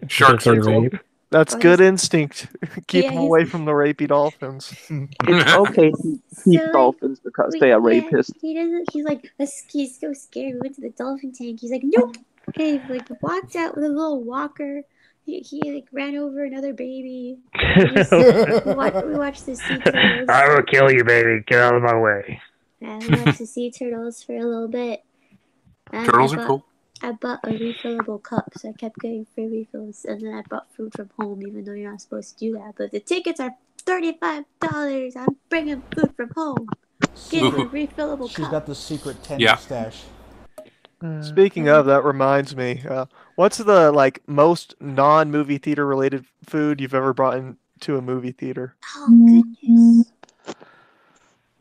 Sharks are cool. That's Or good he's- instinct. Keep Yeah, them he's- away from the rapey dolphins. It's okay to keep dolphins because they are rapists. He doesn't. He's like, he's so scared. We went to the dolphin tank. He's like, nope. And he like walked out with a little walker. He like ran over another baby. We watched the sea turtles. I will kill you, baby. Get out of my way. Yeah, we watched the sea turtles for a little bit. And Turtles are cool. I bought a refillable cup, so I kept getting free refills, and then I bought food from home, even though you're not supposed to do that. But the tickets are $30 $35. I'm bringing food from home. Get a refillable She's cup. got the secret tender stash. Speaking of, that reminds me. What's the most non-movie theater related food you've ever brought into a movie theater? Oh goodness.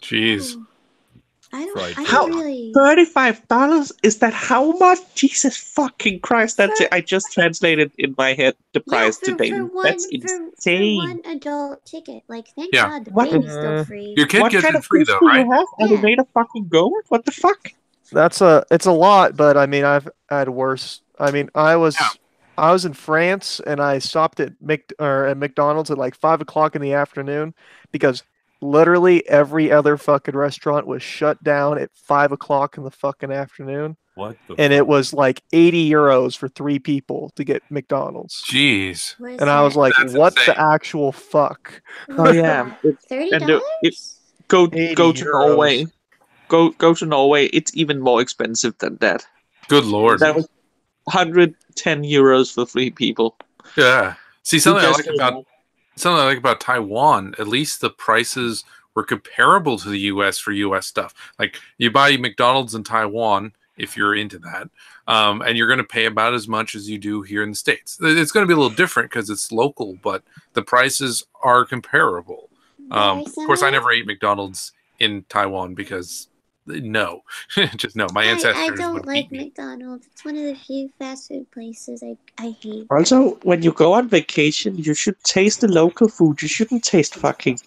Jeez. I Fried don't really. $35? Is that how much? Jesus fucking Christ! That's it. I just translated in my head the price today. That's insane. For one adult ticket. Like, thank Yeah. God the What? baby's still free. Your kid What gets kind it of free fish though, do right? you have? Are they Yeah. made of fucking gold? What the fuck? It's a lot, but I mean, I've had worse. I mean, I was in France and I stopped at McDonald's at like 5 o'clock in the afternoon because literally every other fucking restaurant was shut down at 5 o'clock in the fucking afternoon. What the And fuck? it was like 80 euros for 3 people to get McDonald's. Jeez. What is And I was that? like, That's what insane. the actual fuck? Oh yeah. $30? Go 80 to euros. Norway. Go to Norway. It's even more expensive than that. Good lord. That was 110 euros for 3 people. Yeah. See, something I just like about Taiwan, at least the prices were comparable to the US for US stuff. Like, you buy McDonald's in Taiwan if you're into that, and you're going to pay about as much as you do here in the States. It's going to be a little different because it's local, but the prices are comparable. Of course, I never ate McDonald's in Taiwan because no, just no. My ancestors I don't would like beat me. McDonald's. It's one of the few fast food places I hate. Also, when you go on vacation, you should taste the local food. You shouldn't taste fucking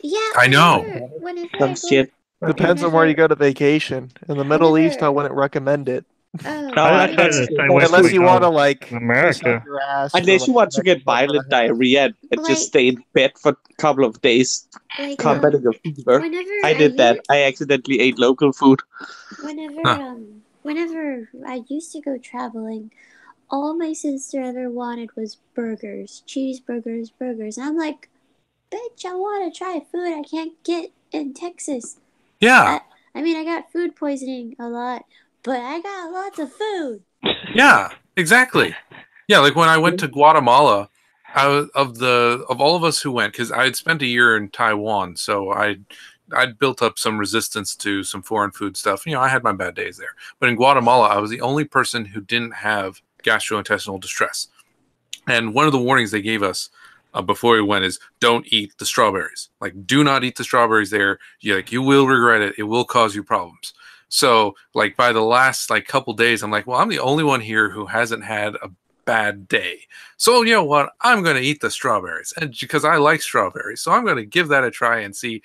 Yeah, I know. Whenever I some go, shit. Depends on where you go to vacation. In the Middle East, I wouldn't recommend it. Oh, No, I that's- try to stay away from Unless you want to McDonald's like in America. piss up your ass for, Unless you want to get Mexican pepper. violent diarrhea and Like- just stay in bed for a couple of days, like combating a fever. whenever I did that. I accidentally ate local food. Whenever I used to go traveling, all my sister ever wanted was burgers, cheeseburgers, burgers. And I'm like, bitch, I want to try food I can't get in Texas. Yeah. I mean, I got food poisoning a lot, but I got lots of food. Yeah, exactly. Yeah, like when I went to Guatemala, I was of all of us who went, because I had spent a year in Taiwan, so I'd built up some resistance to some foreign food stuff. You know, I had my bad days there. But in Guatemala, I was the only person who didn't have gastrointestinal distress. And one of the warnings they gave us before we went is don't eat the strawberries. Like, do not eat the strawberries there. You will regret it. It will cause you problems. So, like, by the last couple days, I'm like, well, I'm the only one here who hasn't had a bad day. So, you know what? I'm going to eat the strawberries, and because I like strawberries. So I'm going to give that a try and see,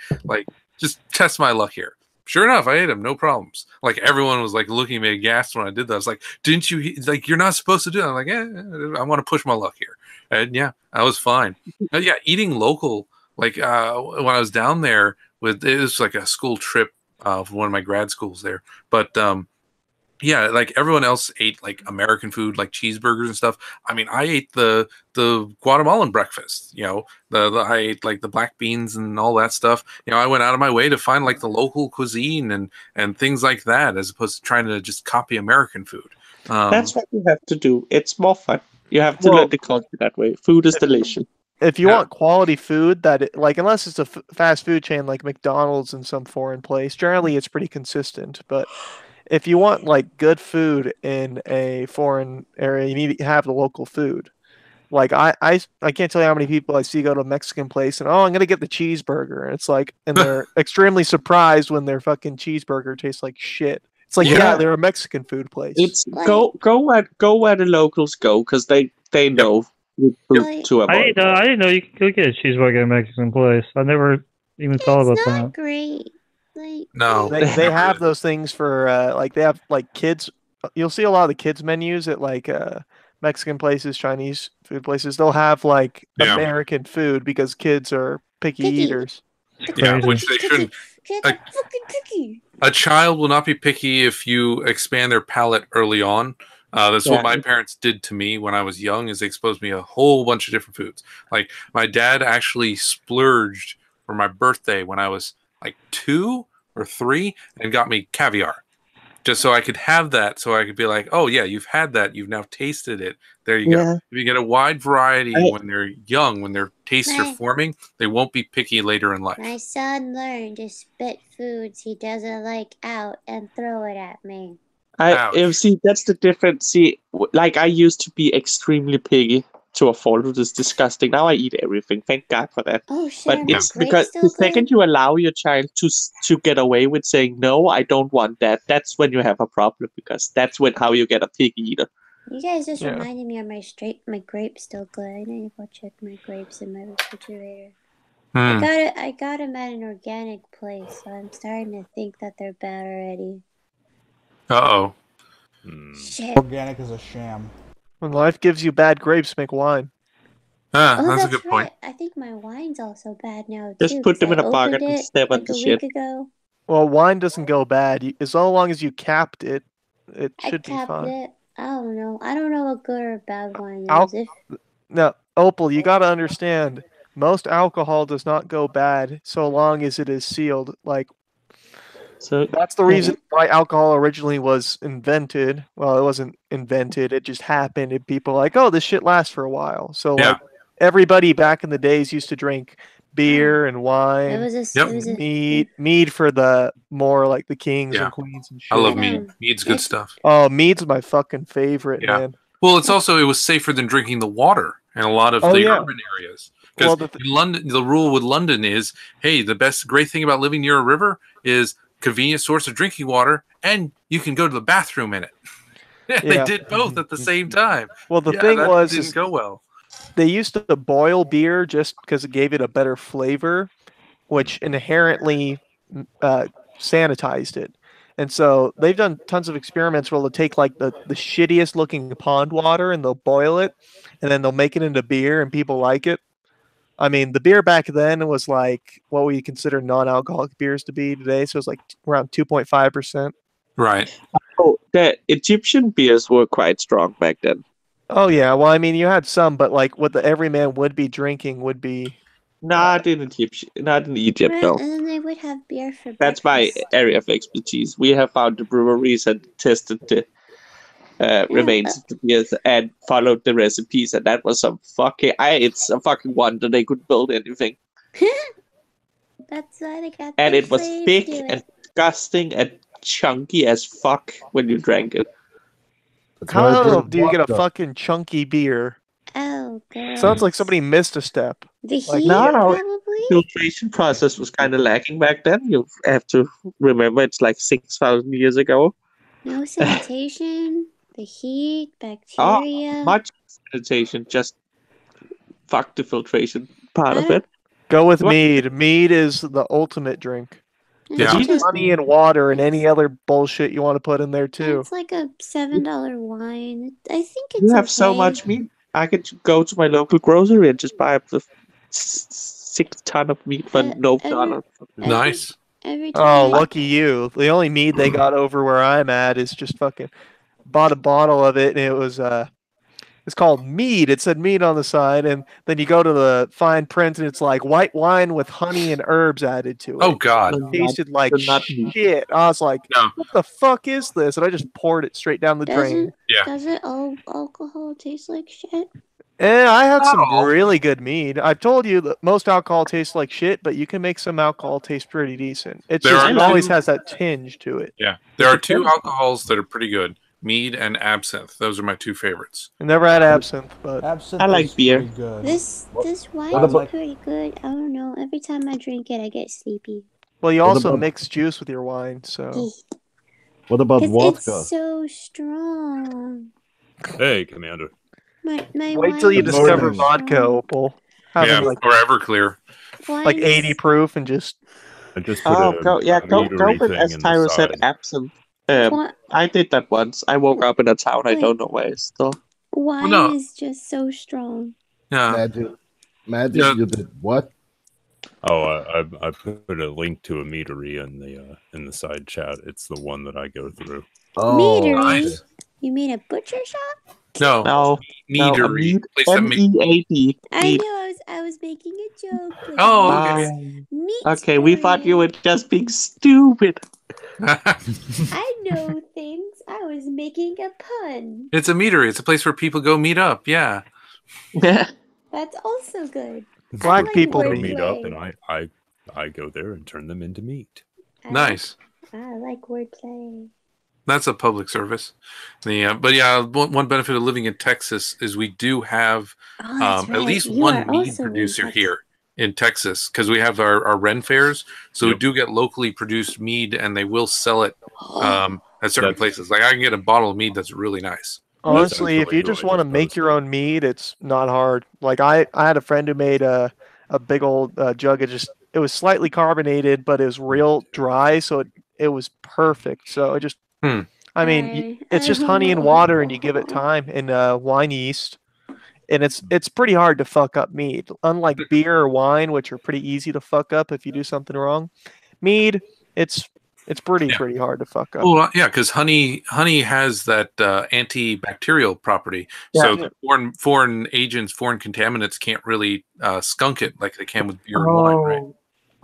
just test my luck here. Sure enough, I ate them, no problems. Like, everyone was looking at me aghast when I did that. I was like, didn't you you're not supposed to do that. I'm like, I want to push my luck here. And yeah, I was fine. Yeah, eating local, when I was down there it was like a school trip for one of my grad schools there. But yeah, everyone else ate American food, like cheeseburgers and stuff. I mean, I ate the Guatemalan breakfast. You know, I ate the black beans and all that stuff. You know, I went out of my way to find the local cuisine and things like that, as opposed to trying to just copy American food. That's what you have to do. It's more fun. You have to learn the culture that way. Food is delicious. If you want quality food, unless it's a fast food chain like McDonald's in some foreign place, generally it's pretty consistent. But if you want good food in a foreign area, you need to have the local food. I can't tell you how many people I see go to a Mexican place and I'm gonna get the cheeseburger, and it's and they're extremely surprised when their fucking cheeseburger tastes like shit. It's yeah, they're a Mexican food place. It's go where the locals go, because they know food to avoid. I didn't know you could get a cheeseburger at a Mexican place. I never even thought about It's that. not great. No, they have those things for they have kids. You'll see a lot of the kids menus at Mexican places, Chinese food places. They'll have American food because kids are picky eaters. Yeah, which they shouldn't. Kids are fucking picky. A child will not be picky if you expand their palate early on. That's what my parents did to me when I was young, is they exposed me a whole bunch of different foods. Like, my dad actually splurged for my birthday when I was 2 or 3 and got me caviar. just so I could have that, so I could be like, oh yeah, you've had that, you've now tasted it. There you Yeah. go. If you get a wide variety I- when they're young, when their tastes are Right. forming, they won't be picky later in life. My son learned to spit foods he doesn't like out and throw it at me. Ouch. See, that's the difference. See, like I used to be extremely picky to a fault. It is disgusting. Now I eat everything. Thank God for that. Oh shit, But are my it's grapes because still the good? second you allow your child to get away with saying no, I don't want that. That's when you have a problem, because that's how you get a picky eater. You guys just Yeah. reminded me of my grapes still good. I need to go check my grapes in my refrigerator. Hmm. I got them at an organic place, so I'm starting to think that they're bad already. Uh-oh. Shit. Organic is a sham. When life gives you bad grapes, make wine. Ah, Oh, that's a that's good point. right. I think my wine's also bad now Just too. put 'cause them in I a pocket opened and it step on like the a shit. week ago. Well, wine doesn't go bad. As long as you capped it, it I should be capped fine. it. I don't know. I don't know what good or bad wine Al- is. If Now, Opal, you got to understand, most alcohol does not go bad so long as it is sealed. Like, So that's the reason why alcohol originally was invented. Well, it wasn't invented, it just happened, and people were like, oh, this shit lasts for a while. So, Yeah. like, everybody back in the days used to drink beer and it wine, was a, Yep. it was a mead for the more like the kings Yeah. and queens and shit. I love I mead. don't- Mead's good it's- stuff. Oh, mead's my fucking favorite, Yeah. man. Well, it was safer than drinking the water in a lot of Oh, the yeah. urban areas. Because Well, in London, the rule with London is, hey, the great thing about living near a river is convenient source of drinking water, and you can go to the bathroom in it. They Yeah. did both at the same time. Well, the Yeah, thing that was, didn't is go well. they used to boil beer just because it gave it a better flavor, which inherently sanitized it. And so they've done tons of experiments where they'll take like the shittiest looking pond water and they'll boil it, and then they'll make it into beer, and people like it. I mean, the beer back then was like what we consider non-alcoholic beers to be today, so it's like around 2.5%. Right. Oh, the Egyptian beers were quite strong back then. Oh yeah, well I mean you had some, but like what the everyman would be drinking would be Not in Egypt, Right, no. and then they would have beer for That's my breakfast. area of expertise. We have found the breweries and tested the remains of the beers and followed the recipes, and that was some fucking. It's a fucking wonder they could build anything. That's why they got. And the it was slaves thick do it. and disgusting and chunky as fuck when you drank it. how do you get a fucking chunky beer? Oh, God. Sounds like somebody missed a step. The like- heat, No. probably. Filtration process was kind of lacking back then. You have to remember it's like 6,000 years ago. No sanitation. The heat, Oh, bacteria. much sanitation, just fuck the filtration part of I it. Go with What? mead. Mead is the ultimate drink. Yeah. It's just- Honey and water and any other bullshit you want to put in there too. It's like a $7 wine. I think it's. You have so okay. much meat. I could go to my local grocery and just buy up the 6 ton of meat for no dollar. Nice. Every Oh, time. lucky you. The only mead they got over where I'm at is just fucking bought a bottle of it, and it was it's called mead. It said mead on the side, and then you go to the fine print and it's like white wine with honey and herbs added to it. Oh God. It tasted like they're not mead. shit. I was like, No. what the fuck is this? And I just poured it straight down the drain. Yeah. Doesn't all alcohol taste like shit? And I had some Oh. really good mead. I've told you that most alcohol tastes like shit, but you can make some alcohol taste pretty decent. It's There just, are it always two- has that tinge to it. Yeah. There are two alcohols that are pretty good. Mead and absinthe. Those are my two favorites. I never had absinthe, but Absinthe I like is beer. pretty good. This wine What is about- pretty good. I don't know. Every time I drink it, I get sleepy. well, you What also about- mix juice with your wine, so What about Because vodka? it's so strong. Hey, Commander. My wait till you wine is discover so vodka, strong. Opal. Have Yeah. it like Or Everclear. like Wine 80 is- proof and just I just put Oh, a go meadery with thing as in the Tyro said, side. absinthe. Wi- I did that once. I woke up in a town I Wait. don't know where still. Wine no. is just so strong. Yeah. Magic, Yeah. you did what? Oh, I put a link to a meadery in the side chat. It's the one that I go through. Oh, Meadery? nice. You mean a butcher shop? No. No, no, a Meadery. mead. Place that make- MEAD. I Mead. knew I was making a joke. But Oh, meat- okay. Meat Okay, we thought you were just being stupid. I know things. I was making a pun. It's a meadery. It's a place where people go meet up. Yeah. That's also good. Black people Go meet. meet up, and I go there and turn them into meat. Nice. I like wordplay. That's a public service. But yeah, one benefit of living in Texas is we do have That's at right. least You one are meat also in producer Texas. here in Texas because we have our Ren fairs. So we Yep. do get locally produced mead, and they will sell it at certain That's- places. Like I can get a bottle of mead that's really nice. Honestly, if actually you who just I want to just make your own mead, it's not hard. Like I had a friend who made a big old jug. It was slightly carbonated, but it was real dry, so it was perfect. So it just, I mean, it's just honey and water, and you give it time and wine yeast, and it's pretty hard to fuck up mead. Unlike beer or wine, which are pretty easy to fuck up if you do something wrong, mead it's pretty hard to fuck up. Well, yeah, because honey has that antibacterial property. So the foreign agents, foreign contaminants can't really skunk it like they can with beer and wine, right?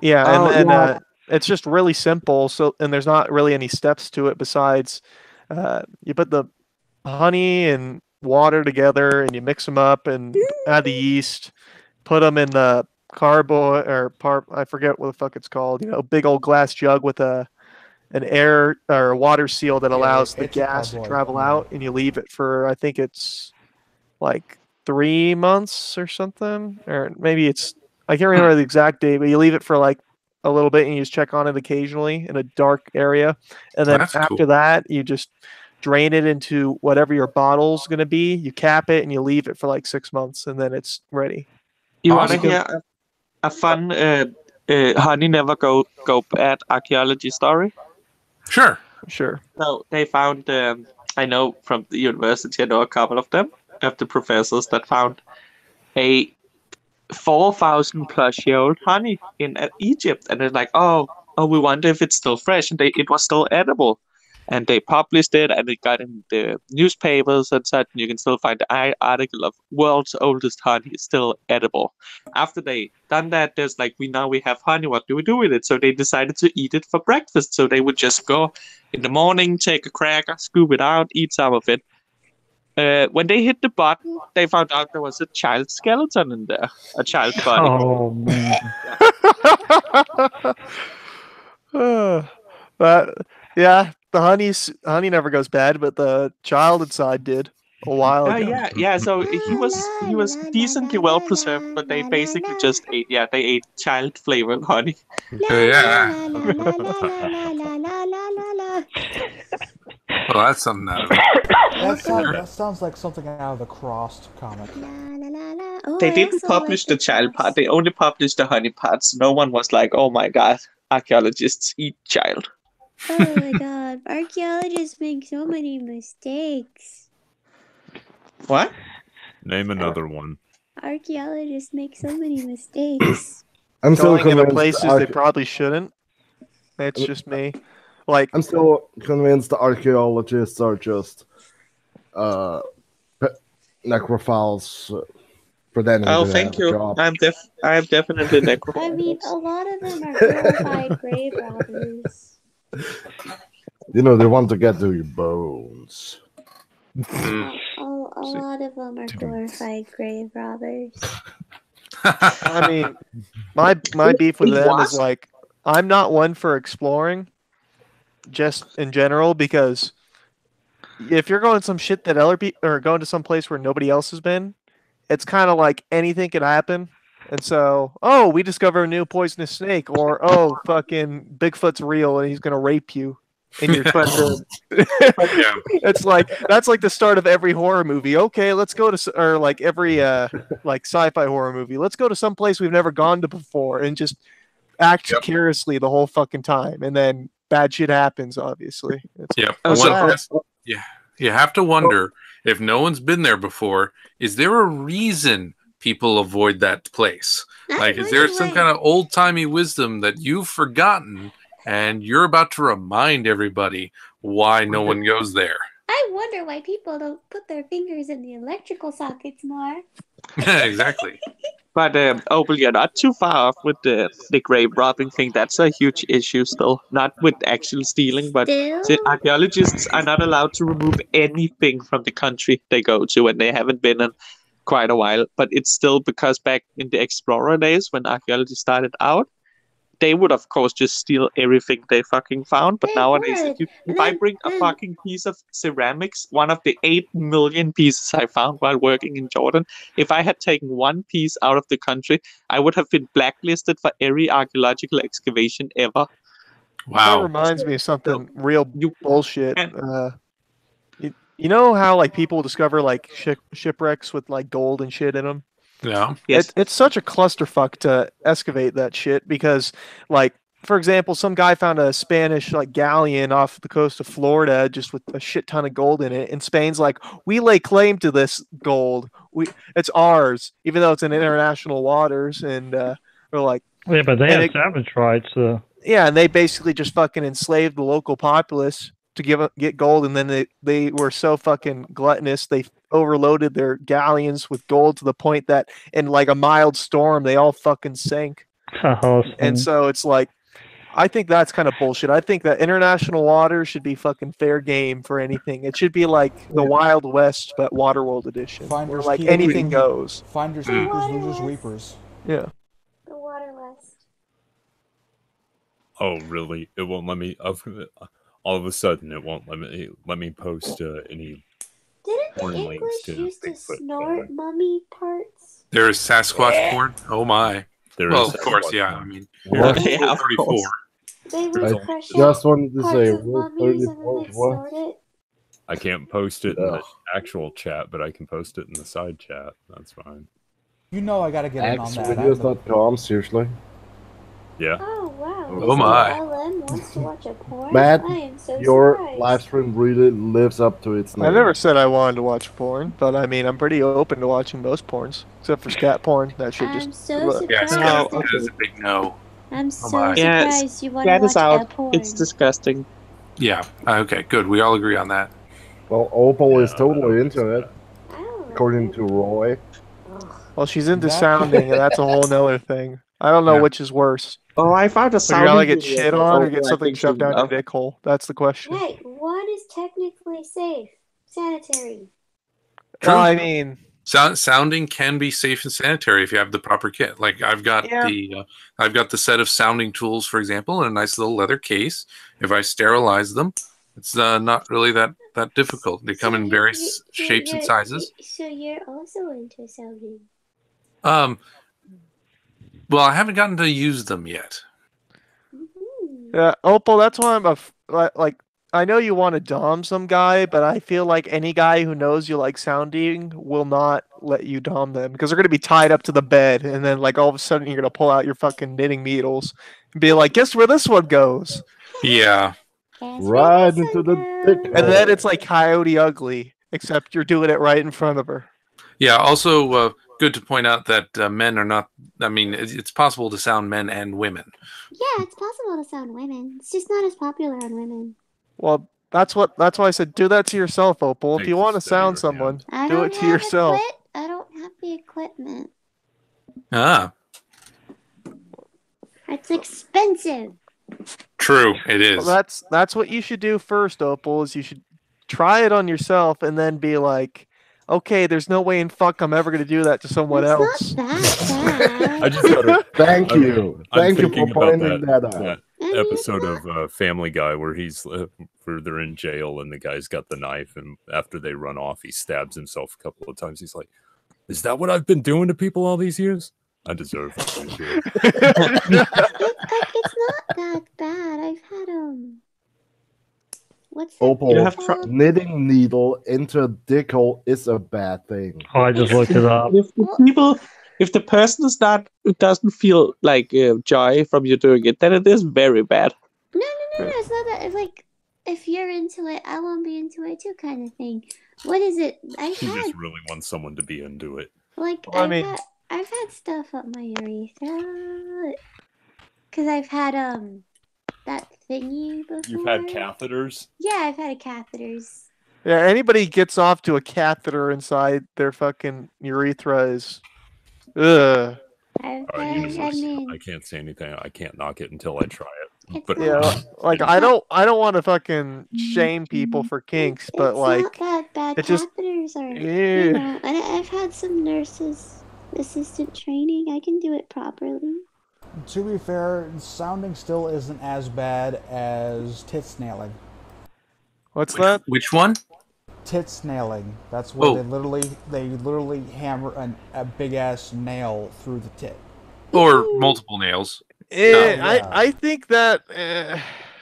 Yeah, and it's just really simple. So, and there's not really any steps to it besides you put the honey and water together, and you mix them up, and add the yeast, put them in the I forget what the fuck it's called. You know, big old glass jug with an air or a water seal that allows the it's a gas to carboy, travel yeah. out, and you leave it for I think it's like 3 months or something, or maybe I can't remember the exact date, but you leave it for like a little bit and you just check on it occasionally in a dark area, and then That's after cool. that you just drain it into whatever your bottle's going to be. You cap it and you leave it for like 6 months, and then it's ready. You want to Awesome. hear a fun honey never go bad archaeology story? Sure. So they found, I know from the university, I know a couple of them, of the professors that found a 4,000 plus year old honey in Egypt, and they're like, oh, we wonder if it's still fresh, and it was still edible, and they published it, and it got in the newspapers and such. And you can still find the article of world's oldest honey is still edible. After they done that, there's like, we have honey. What do we do with it? So they decided to eat it for breakfast. So they would just go in the morning, take a cracker, scoop it out, eat some of it. When they hit the bottom, they found out there was a child skeleton in there, a child's body. Oh man. Yeah, the honey never goes bad, but the child inside did a while ago. Yeah. So he was decently well preserved, but they basically just ate. Yeah, they ate child flavored honey. Yeah. Well, that's something out of it. That sounds like something out of the Crossed comic. They didn't publish the child part. They only published the honey parts. No one was like, "Oh my god, archaeologists eat child." Oh my god, archaeologists make so many mistakes. What? Name another one. Archaeologists make so many mistakes. I'm still Going into convinced. places they probably shouldn't. It's just me. Like, I'm still convinced the archaeologists are just necrophiles pretending Oh, to thank have a you. job. I am definitely necrophile. I mean, a lot of them are glorified grave robbers. You know, they want to get to your bones. A lot of them are glorified grave robbers. I mean, my beef with them is like, I'm not one for exploring, just in general, because if you're going some shit that other people, or going to some place where nobody else has been, it's kind of like anything could happen. And so, oh, we discover a new poisonous snake, or oh, fucking Bigfoot's real and he's gonna rape you. And you're trying to. It's like that's like the start of every horror movie. Okay, let's go to, or like every like sci-fi horror movie. Let's go to some place we've never gone to before and just act curiously the whole fucking time, and then bad shit happens. Obviously. You have to wonder if no one's been there before. Is there a reason people avoid that place? Like, is there some kind of old timey wisdom that you've forgotten? And you're about to remind everybody why no one goes there. I wonder why people don't put their fingers in the electrical sockets more. Exactly. But Opal, you're not too far off with the grave robbing thing. That's a huge issue still. Not with actual stealing, but the archaeologists are not allowed to remove anything from the country they go to, and they haven't been in quite a while. But it's still because back in the explorer days when archaeology started out, they would of course just steal everything they fucking found. But nowadays, if I bring a fucking piece of ceramics, one of the 8 million pieces I found while working in Jordan, if I had taken one piece out of the country, I would have been blacklisted for every archaeological excavation ever. That reminds me of something real bullshit. You know how like people discover like shipwrecks with like gold and shit in them? Yeah. Yes. It's such a clusterfuck to excavate that shit because, like, for example, some guy found a Spanish like galleon off the coast of Florida just with a shit ton of gold in it, and Spain's like, we lay claim to this gold. It's ours, even though it's in international waters, and we're like, yeah, but they have savage rights. Yeah, and they basically just fucking enslaved the local populace to get gold, and then they were so fucking gluttonous they overloaded their galleons with gold to the point that in like a mild storm they all fucking sank. And so it's like, I think that's kind of bullshit. I think that international waters should be fucking fair game for anything. It should be like the Wild West but Waterworld edition, where like anything goes. Finders keepers, losers weepers. Yeah. The Water West. Oh, really? It won't let me. All of a sudden, it won't let me post any. Didn't the porn links English to used to Bigfoot snort mummy parts? There is Sasquatch porn. Oh my! Well, of course, yeah. I mean, What? Rule 34. They would I crush just out wanted to parts say, of Rule mummies and then 34, they'd what? snort it. I can't post it in the actual chat, but I can post it in the side chat. That's fine. You know I gotta get in on that. Xvideos.com, seriously. Yeah. Oh wow! Oh my. LM wants to watch a porn. Matt, I am so your surprised. live stream really lives up to its name. I never said I wanted to watch porn, but I mean, I'm pretty open to watching most porns, except for scat porn. That shit I'm just. so surprised. Yeah, that- that is a big no. I'm so my. surprised you want to That watch is a out. porn. It's disgusting. Yeah. Okay. Good. We all agree on that. Well, Opal is totally into it, according to Roy. Well, she's into sounding, and that's a whole nother thing. I don't know which is worse. Oh, I found a So you're gonna sounding get video shit of on or Opal, get I something think shoved she down your loved. dick hole? That's the question. Hey, what is technically safe? Sanitary. Well, I mean, Sounding can be safe and sanitary if you have the proper kit. Like I've got the set of sounding tools, for example, in a nice little leather case. If I sterilize them, it's not really that difficult. They come in various shapes and sizes. So you're also into sounding. Well, I haven't gotten to use them yet. yeah, Opal. That's why I'm like. I know you want to dom some guy, but I feel like any guy who knows you like sounding will not let you dom them because they're gonna be tied up to the bed, and then like all of a sudden you're gonna pull out your fucking knitting needles and be like, "Guess where this one goes?" Yeah. Right into the dick. And then it's like Coyote Ugly, except you're doing it right in front of her. Yeah. Also, good to point out that men are not. I mean, it's possible to sound men and women. Yeah, it's possible to sound women. It's just not as popular on women. Well, that's why I said do that to yourself, Opal. If you want to sound someone, do it to yourself. I don't have the equipment. Ah, It's expensive. true. It is. Well, that's what you should do first, Opal. Is you should try it on yourself and then be like, okay, there's no way in fuck I'm ever gonna do that to someone else. I just gotta, Thank you. I'm Thank you for thinking about pointing that out. that episode of Family Guy where they're in jail and the guy's got the knife, and after they run off, he stabs himself a couple of times. He's like, "Is that what I've been doing to people all these years? I deserve it." It's not that bad. I've had what's that Opal, thing called? knitting needle into a dick hole is a bad thing. Oh, I just looked it up. If the person doesn't feel like joy from you doing it, then it is very bad. No. It's not that. It's like if you're into it, I won't be into it too, kind of thing. What is it? She just really wants someone to be into it. Like I've had stuff up my urethra because I've had that thingy before. You've had catheters? Yeah, I've had catheters. Yeah, anybody gets off to a catheter inside their fucking urethra is Ugh. I can't say anything. I can't knock it until I try it. But Yeah, like I don't want to fucking shame people for kinks, but like not bad. it just Catheters are, yeah. you know, and I've had some nurses assistant training. I can do it properly. To be fair, sounding still isn't as bad as tit snailing. What's that? Which one? Tit snailing. That's where Oh. they literally hammer a big ass nail through the tit. Or multiple nails. I think that.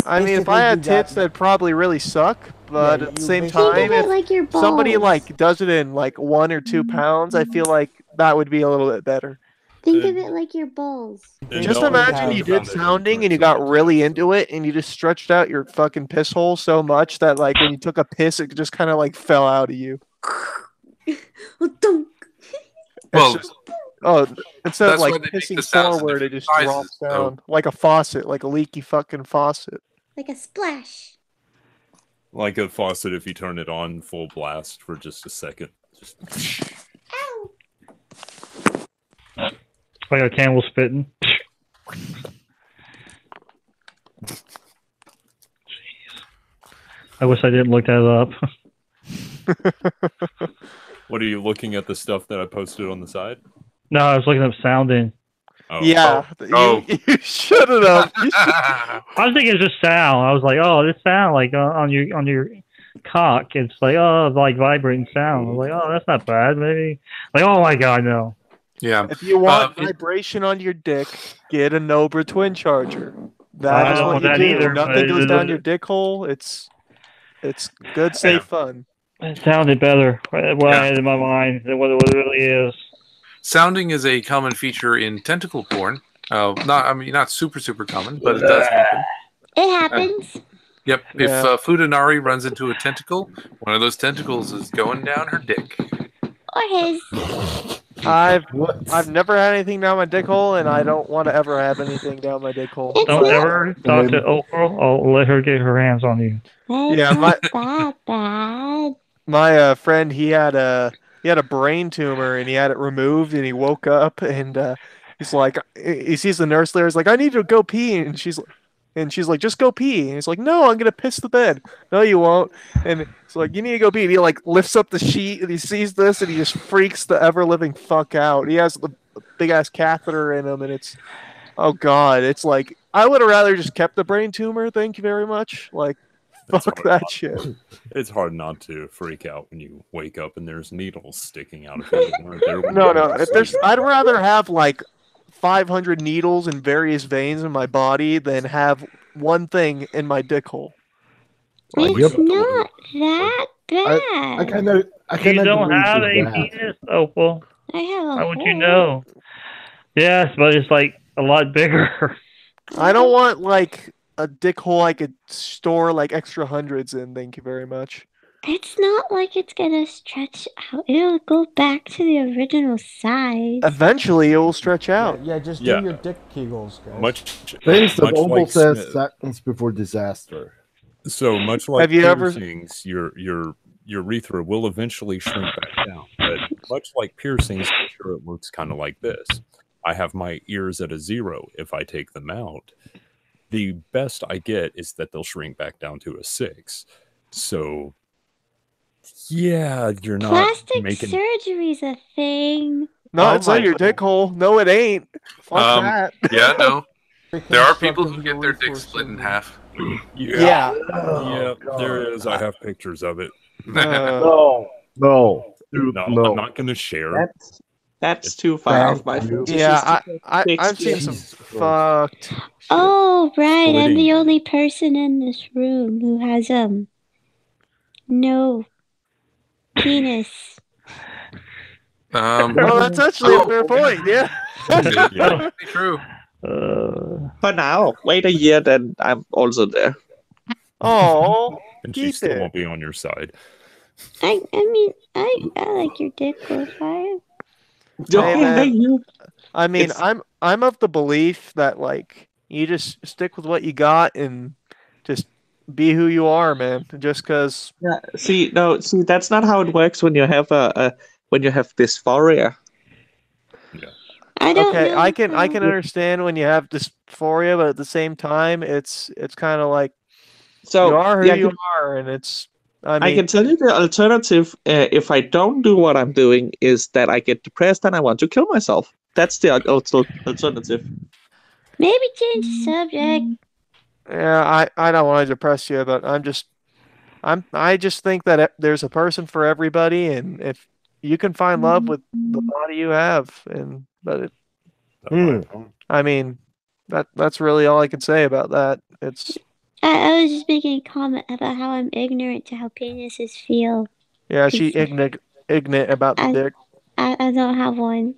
I mean, if I had Basically, you tits, that'd probably really suck. But Yeah, at the you same basically- time, Think of it if like your somebody balls. like does it in like 1 or 2 pounds, I feel like that would be a little bit better. Think of it like your balls. Just imagine you did sounding and you got really into it and you just stretched out your fucking piss hole so much that like when you took a piss, it just kind of like fell out of you. Well, Instead of that's why like they make the pissing sounds in forward, it different just sizes, drops so- down like a faucet, like a leaky fucking faucet. Like a splash. like a faucet, if you turn it on full blast for just a second. Just... Ow! Like a camel spitting. Jeez. I wish I didn't look that up. What are you looking at the stuff that I posted on the side? No, I was looking up sounding. Oh. Yeah, Oh. you should have. I was thinking it's just sound. I was like, oh, this sound like on your cock. It's like, oh, like vibrating sound. I was like, oh, that's not bad. Maybe like, oh my god, no. Yeah. If you want vibration on your dick, get a Nobra twin charger. That I is don't what want you that do. either, Nothing but goes it- down your dick hole. It's good, safe fun. It sounded better what I had in my mind than what it really is. Sounding is a common feature in tentacle porn. Not super common, but it does happen. It happens. Yep. Yeah. If Fudanari runs into a tentacle, one of those tentacles is going down her dick. Or his. I've never had anything down my dick hole, and I don't want to ever have anything down my dick hole. Don't ever talk to Oprah. I'll let her get her hands on you. Yeah, That bad. my friend, he had a brain tumor and he had it removed, and he woke up and he's like, he sees the nurse there. He's like, I need to go pee, and she's like, just go pee. And he's like, no, I'm gonna piss the bed. No, you won't. And it's like, you need to go pee. And he like lifts up the sheet and he sees this and he just freaks the ever living fuck out. He has the big ass catheter in him, and it's, oh god, it's like, I would have rather just kept the brain tumor. Thank you very much. Like, fuck that shit. It's hard not to freak out when you wake up and there's needles sticking out of you. that weren't there when No, you no. went to If there's, sleep. I'd rather have like 500 needles in various veins in my body than have one thing in my dick hole. It's not that bad. I kind of. You don't have a penis, Opal. I have a How would you hole. know? Yes, but it's like a lot bigger. I don't want like a dick hole I could store like extra hundreds in. Thank you very much. It's not like it's gonna stretch out. It'll go back to the original size. Eventually, it will stretch out. Yeah, just Yeah. do your dick kegels, guys. Much Things that much Opal like says Smith. seconds before disaster. So much like Have you ever- piercings, your urethra will eventually shrink back down. But much like piercings, I'm sure it looks kind of like this. I have my ears at a 0 if I take them out. The best I get is that they'll shrink back down to a 6. So yeah, you're not Plastic making surgery's a thing. No, Oh it's on my your dick hole. No, it ain't. Fuck that. Yeah, no. There are people who Reconstructing get your their dick resources. split in half. Yeah. Yeah, there is. I have pictures of it. No, dude, No, no. I'm not going to share. That's too far off my Thank you. Yeah, I've seen some Jesus Christ. fucked. Oh, right. I'm Splitting. the only person in this room who has no penis. Well, that's actually a fair point. Yeah. Yeah. True. For now, wait a year, then I'm also there. Oh, And she keep still it. won't be on your side. I mean, I like your dick, Wolfire. Hey, man. I mean, It's- I'm of the belief that like you just stick with what you got and just be who you are, man. Just because. Yeah, see, that's not how it works when you have when you have dysphoria. Yeah. I don't Okay, know. I can understand when you have dysphoria, but at the same time, it's kind of like So you are who yeah, you are, and it's. I I mean, can tell you the alternative. If I don't do what I'm doing, is that I get depressed and I want to kill myself. That's the alternative. Maybe change the subject. yeah, I don't want to depress you, but I just think that there's a person for everybody, and if you can find love with the body you have, I mean, that's really all I can say about that. It's I was just making a comment about how I'm ignorant to how penises feel. yeah, she ignorant about the dick. I don't have one.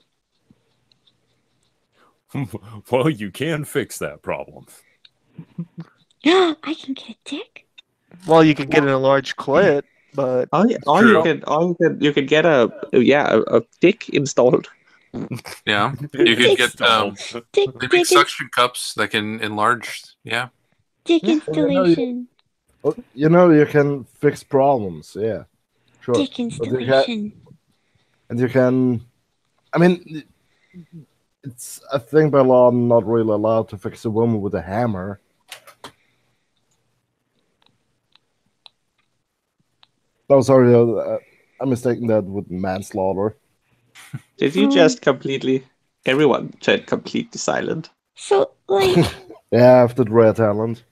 Well, you can fix that problem. I can get a dick. Well, you can get an enlarged clit, but you can get a dick installed. Yeah, you could get dick suction cups that can enlarge. Yeah, dick installation. You can fix problems. Yeah, sure. Dick installation. And you can. I mean, it's I think by law I'm not really allowed to fix a woman with a hammer. No, sorry, I'm mistaken that with manslaughter. Did you just everyone turned completely silent? So, like... Yeah, I have that rare talent.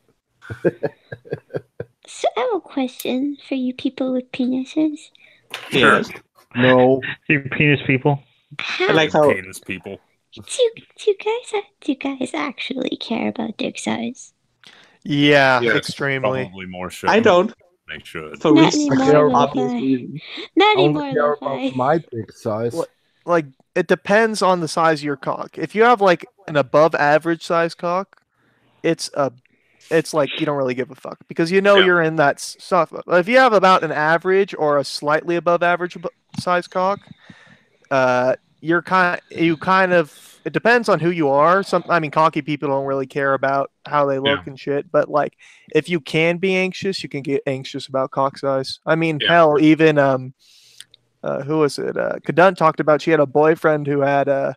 So I have a question for you people with penises. Yes. No. You penis people. I like how penis people. Do you guys actually care about dick size? Yeah, extremely. Probably more should. I don't. They should. For Not reasons anymore, obvious Lo-Fi. reasons. Not Only anymore, care Lo-Fi. about my dick size. Like, it depends on the size of your cock. If you have like an above average size cock, it's like you don't really give a fuck because you're in that stuff. If you have about an average or a slightly above average size cock, it depends on who you are. Cocky people don't really care about how they look and shit. But like, if you can be anxious, you can get anxious about cock size. Hell, even who was it? Kadun talked about she had a boyfriend who had a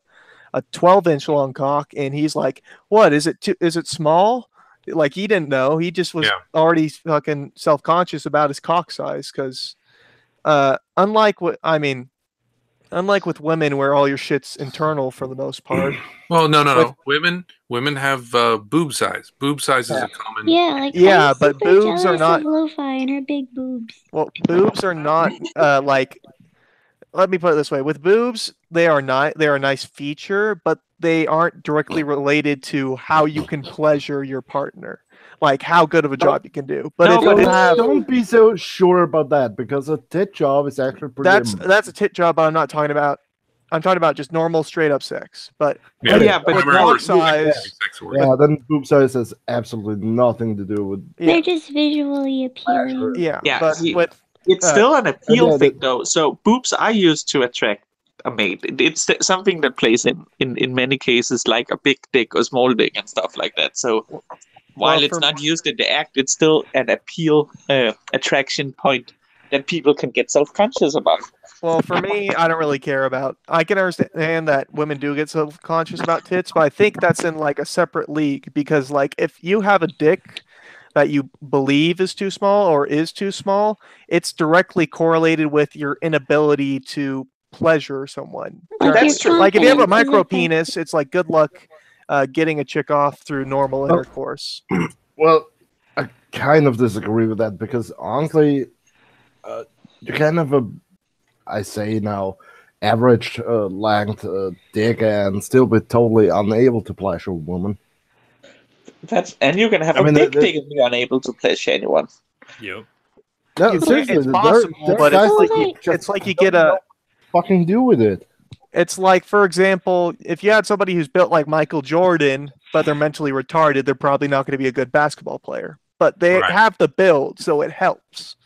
12-inch long cock, and he's like, "What is it? Is it small?" Like he didn't know. He just was already fucking self-conscious about his cock size because, unlike with women where all your shit's internal for the most part. Well, no. Women have boob size. Boob size is a common. Yeah, but boobs are not. Lo-Fi and her big boobs. Well, boobs are not like. Let me put it this way: with boobs, they are a nice feature, but they aren't directly related to how you can pleasure your partner, like how good of a job you can do. But don't be so sure about that because a tit job is actually pretty. That's a tit job, but I'm not talking about. I'm talking about just normal, straight up sex. But but cock size. Yeah, then boob size has absolutely nothing to do with. They're just visually appealing. Yeah. But it's still an appeal thing, though. So boobs are used to attract a mate. It's something that plays in many cases, like a big dick or small dick and stuff like that. So while it's not used in the act, it's still an appeal attraction point that people can get self-conscious about. Well, for me, I don't really care about. I can understand that women do get self-conscious about tits, but I think that's in like a separate league because, like, if you have a dick that you believe is too small or is too small, it's directly correlated with your inability to pleasure someone. That's true. Like if you have a micro penis, it's like good luck getting a chick off through normal intercourse. Well, I kind of disagree with that because honestly, you can have average length dick and still be totally unable to pleasure a woman. And you can have a big dick and be unable to pleasure anyone. Yep. No, seriously, it's possible, but it's like you get a fucking do with it. It's like, for example, if you had somebody who's built like Michael Jordan, but they're mentally retarded, they're probably not going to be a good basketball player. But they have the build, so it helps.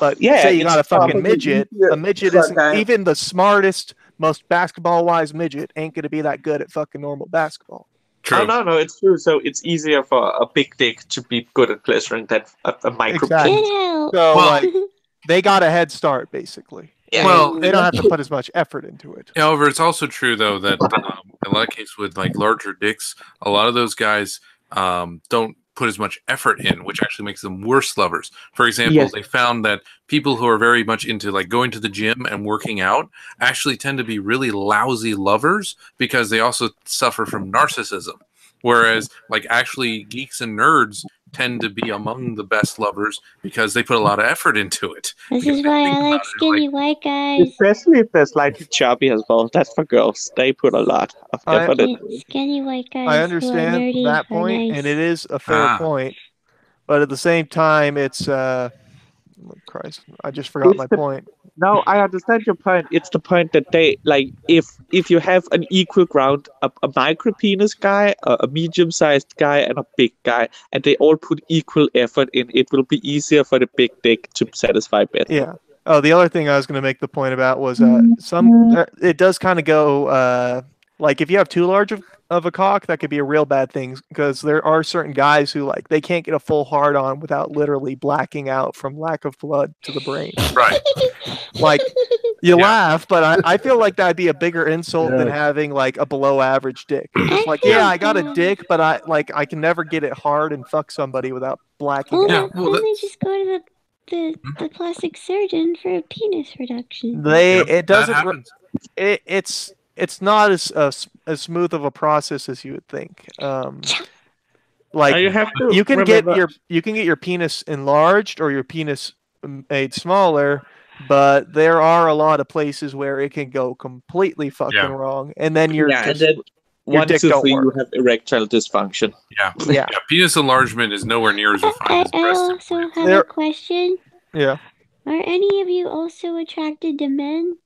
But say you got a fucking midget, a midget isn't even the smartest, most basketball-wise midget ain't going to be that good at fucking normal basketball. True. No, it's true. So it's easier for a big dick to be good at pleasuring than a micro penis. So like, they got a head start, basically. Yeah. Well, they don't have to put as much effort into it. However, it's also true though that in a lot of cases with like larger dicks, a lot of those guys don't put as much effort in, which actually makes them worse lovers. For example, they found that people who are very much into like going to the gym and working out actually tend to be really lousy lovers because they also suffer from narcissism. Whereas like actually geeks and nerds tend to be among the best lovers because they put a lot of effort into it. This is why I like skinny white guys. Especially if they're slightly chubby as well. That's for girls. They put a lot of effort into it. Skinny white guys. I understand who are nerdy that are point, nice. and it is a fair point. But at the same time, it's Christ, I just forgot my point. No, I understand your point. It's the point that they like if you have an equal ground, a micro penis guy, a medium sized guy, and a big guy, and they all put equal effort in, it will be easier for the big dick to satisfy better. Yeah. Oh, the other thing I was going to make the point about was it does kind of go like if you have too large of a cock, that could be a real bad thing because there are certain guys who like they can't get a full hard on without literally blacking out from lack of blood to the brain. Right. Like you laugh, but I feel like that'd be a bigger insult than having like a below average dick. It's like, yeah, I got a dick, but I can never get it hard and fuck somebody without blacking out. Then they just go to the plastic surgeon for a penis reduction. It doesn't. It's not as smooth of a process as you would think. Like you can get your penis enlarged or your penis made smaller, but there are a lot of places where it can go completely fucking wrong, and then your dick don't you work. have erectile dysfunction. Yeah. Penis enlargement is nowhere near as refined as I breast. also have a question. Yeah. Are any of you also attracted to men?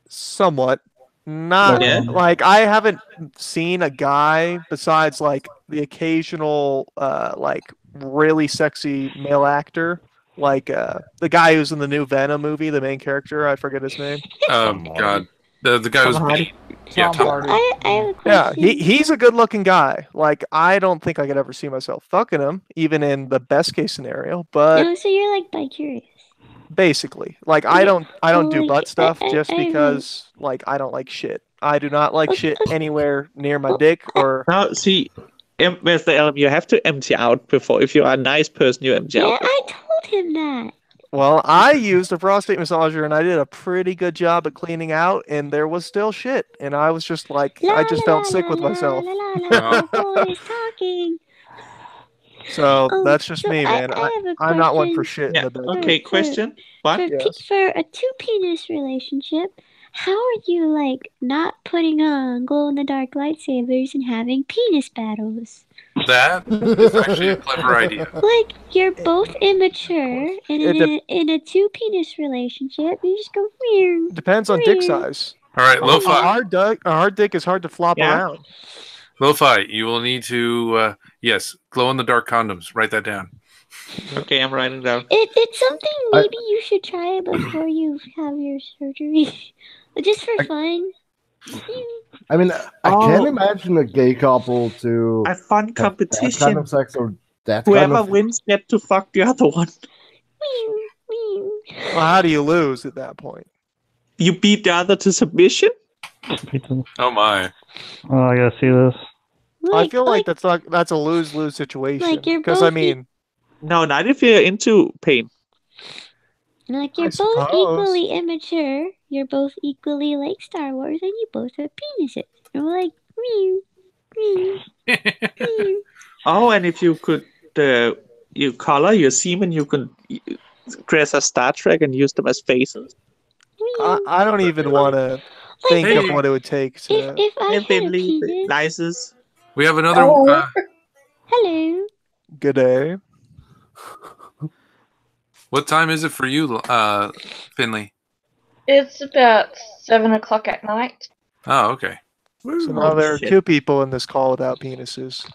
Somewhat. Not like I haven't seen a guy besides like the occasional like really sexy male actor, like the guy who's in the new Venom movie, the main character, I forget his name. God, the guy who's Tom Hardy. I have a question. Yeah, he's a good looking guy. Like I don't think I could ever see myself fucking him, even in the best case scenario. But No, so you're like bi-curious. basically, like I don't do butt stuff just because like I don't like shit. I do not like shit anywhere near my dick or. Now, see, Mr. Elm, you have to empty out before. If you are a nice person, you empty out. I told him that. Well, I used a prostate massager and I did a pretty good job at cleaning out, and there was still shit. And I was just like, I just felt sick with myself. Boys talking. So that's just me, man. I'm not one for shit. In the bed. Okay, question. What? For a two-penis relationship, how are you like not putting on glow-in-the-dark lightsabers and having penis battles? That is actually a clever idea. Like you're both immature, and in a two-penis relationship, you just go weird. Depends on dick size. All right, Lo-Fi. A hard dick is hard to flop around. Lo-Fi, you will need to glow-in-the-dark condoms. Write that down. Okay, I'm writing down. It's something maybe you should try before you have your surgery, just for fun. I mean, I can't imagine a gay couple to a fun competition. That kind of sex or that whoever kind of... wins get to fuck the other one. Well, how do you lose at that point? You beat the other to submission. Oh my! Oh, I gotta see this. I feel like that's a lose-lose situation. Like you're because both I mean, no, not if you're into pain. Like you're both equally immature. You're both equally like Star Wars, and you both have penises. And we're like, meow, meow, meow. Oh, and if you could, you color your semen, you can dress as Star Trek and use them as faces. I don't even want to think of what it would take to. If I had a penis, Lices. We have another. hello. Good day. What time is it for you, Finley? It's about 7 o'clock at night. Oh, okay. So now there are two people in this call without penises.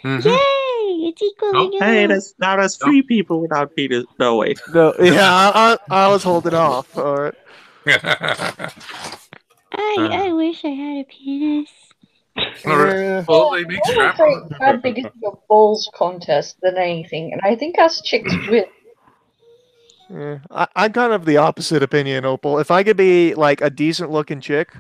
Mm-hmm. Yay! It's equaling out. Hey, there's 3 people without penis. No, wait. No, yeah, I was holding off. All right. I wish I had a penis. Well, they make strap on. How big is your balls contest than anything, and I think us chicks win. Yeah, I'm kind of the opposite opinion, Opal. If I could be like a decent looking chick,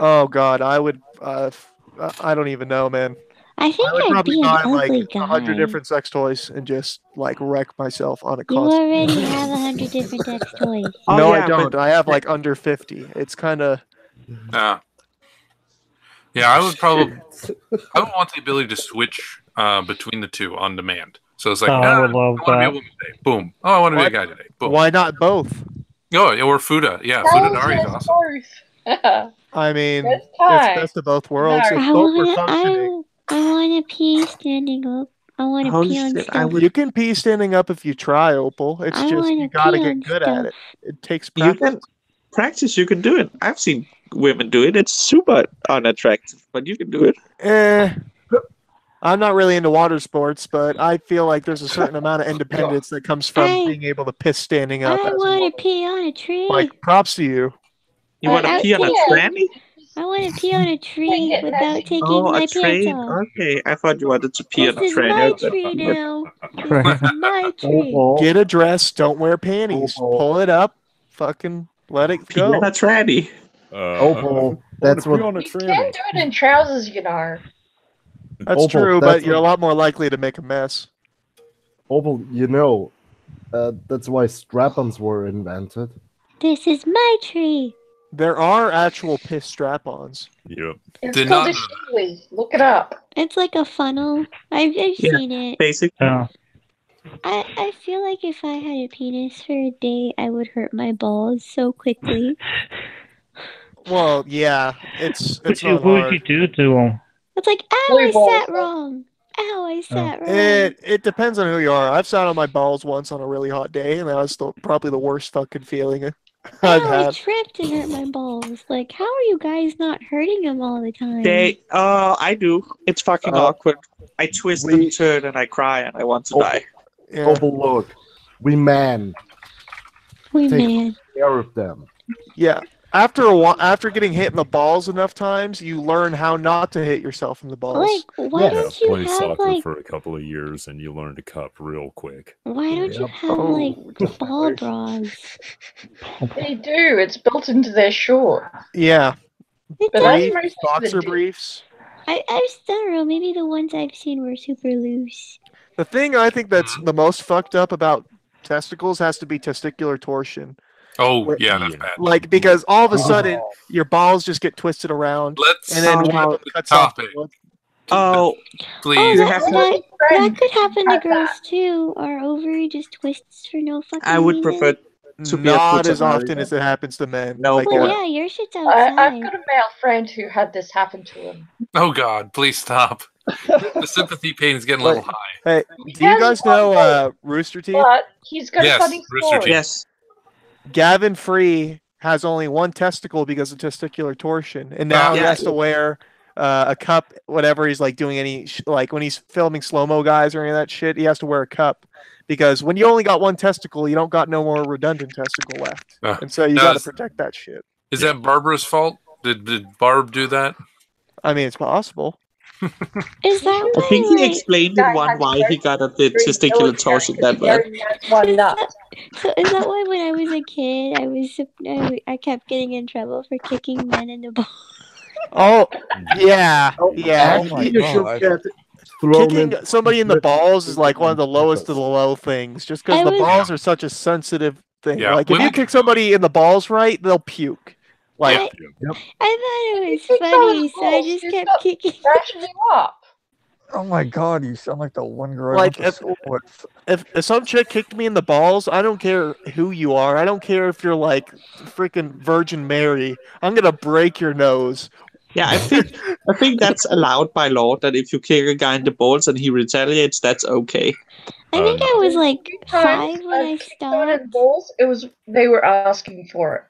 Oh God, I would. I don't even know, man. I think I would I'd probably be an buy like ugly 100 guy. different sex toys and just like wreck myself on a You constant. already have 100 different sex toys. Oh, No, yeah, I don't. but- I have like under 50. It's kind of. Yeah, I would probably. I would want the ability to switch between the two on demand. So it's like, I would love I want to be a that. woman today. Boom. Oh, I want to be a guy today. Boom. Why not both? Oh, or Fuda. Yeah, Fudanari is awesome. I mean, Best it's time. best of both worlds. No. If I both were wanna, functioning, I wanna pee standing up. I wanna Holy pee on shit, stuff. you can pee standing up if you try, Opal. It's I just wanna you gotta pee get on good at stuff. it. It takes You practice. can practice. You can do it. I've seen women do it. It's super unattractive, but you can do it. I'm not really into water sports, but I feel like there's a certain amount of independence that comes from being able to piss standing up. I as a wanna woman. pee on a tree. Like, props to you. You want to pee on a tranny? I wanna pee on a tree without taking Oh, my a pants train. off. Okay, I thought you wanted to pee This on a is train. my Okay. tree now. This is my tree. Get a dress. Don't wear panties. Pull it up. Fucking let it Pee on go. a tranny. Opal, that's what. You can do it in trousers, you know. That's Opal, true, that's but you're a what- lot more likely to make a mess. Opal, you know, that's why strap-ons were invented. This is my tree. There are actual piss strap-ons. Yep. It's Did called not a shiwi. Look it up. It's like a funnel. I've Yeah, seen it. basic. Yeah. I feel like if I had a penis for a day, I would hurt my balls so quickly. Well, yeah, it's What not would hard. you do to them? It's like, ow, Blue I balls, sat wrong. Ow, I sat wrong. It depends on who you are. I've sat on my balls once on a really hot day, and that was probably the worst fucking feeling I've Ow, I had. tripped and hurt my balls. Like, how are you guys not hurting them all the time? I do. It's fucking awkward. I twist and turn and I cry and I want to die. Opal, look, we man We take man. care of them. Yeah. After a while, after getting hit in the balls enough times, you learn how not to hit yourself in the balls. Like, why don't you play have soccer like? for a couple of years and you learn to cup real quick. Why don't you have like ball bras? They do. It's built into their short. Yeah. It But does. that's mostly the Boxer dick. briefs. I don't know. Maybe the ones I've seen were super loose. The thing I think that's the most fucked up about testicles has to be testicular torsion. Oh, yeah, that's bad. Like, because all of a sudden your balls just get twisted around, Let's and then move one on of them to cuts off. topic. Oh, Please. That could happen to girls too. Our ovary just twists for no fucking I would reason. prefer to be Not a as often Futanari. as it happens to men. No, Like, boy. Yeah, your shit's outside. I've got a male friend who had this happen to him. Oh God, please stop. The sympathy pain is getting a little high. Hey, do you guys know Rooster Teeth? But he's got Yes, a funny Rooster story. Teeth. Yes. Gavin Free has only one testicle because of testicular torsion, and now he Yeah. has to wear a cup whenever he's like doing any like when he's filming slow mo guys or any of that shit. He has to wear a cup because when you only got one testicle, you don't got no more redundant testicle left, and so you got to does- protect that shit. Is that Barbara's fault? Did Barb do that? I mean, it's possible. Is that I think why, he like, explained in one why he got a bit testicular torsion that bad. One nut. so is that why when I was a kid, I kept getting in trouble for kicking men in the balls? Oh, yeah, yeah. Actually, you should get thrown Kicking in. somebody in the balls is like one of the lowest of the low things, just because I the was- balls are such a sensitive thing. Yeah, Like if you women- kick somebody in the balls right, they'll puke. Like I thought it was Kick funny, those so I balls, just you kept stop kicking. Crashing you up. Oh my god, you sound like the one girl Like, I went to school with. if some chick kicked me in the balls, I don't care who you are. I don't care if you're like freaking Virgin Mary. I'm gonna break your nose. Yeah, I think that's allowed by law that if you kick a guy in the balls and he retaliates, that's okay. I think I was like Times 5 when I kicked someone in stopped. balls, they were asking for it.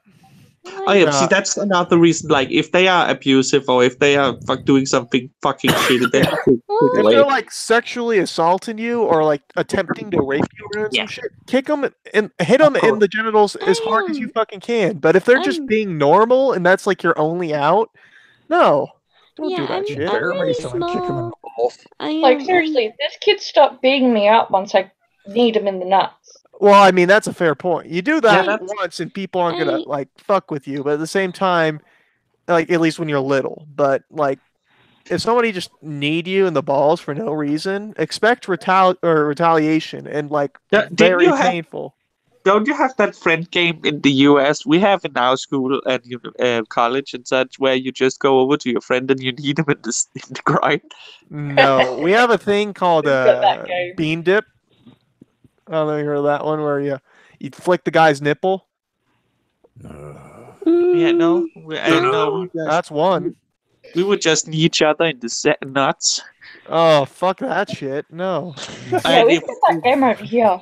Oh yeah, see that's another reason. Like if they are abusive or if they are doing something fucking shitty, then If they're like sexually assaulting you or like attempting to rape you or some shit, kick them and hit them in the genitals as hard as you fucking can. But if they're just being normal and that's like your only out, no, don't do that shit. I'm really small. Like seriously, if this kid stopped beating me up once I kneed him in the nuts. Well, I mean that's a fair point. You do that Yeah, once and people aren't gonna like fuck with you, but at the same time, like at least when you're little. But like, if somebody just need you in the balls for no reason, expect retaliation and like Didn't very you have? painful. Don't you have that friend game in the US? We have in our school and college and such, where you just go over to your friend and you need him in the groin. No, we have a thing called We've got that game. bean dip. I don't know if you heard of that one where you flick the guy's nipple. Yeah, no, That's one. We would just knee each other in the nuts. Oh, fuck that shit. No. Yeah, we've got that game over here.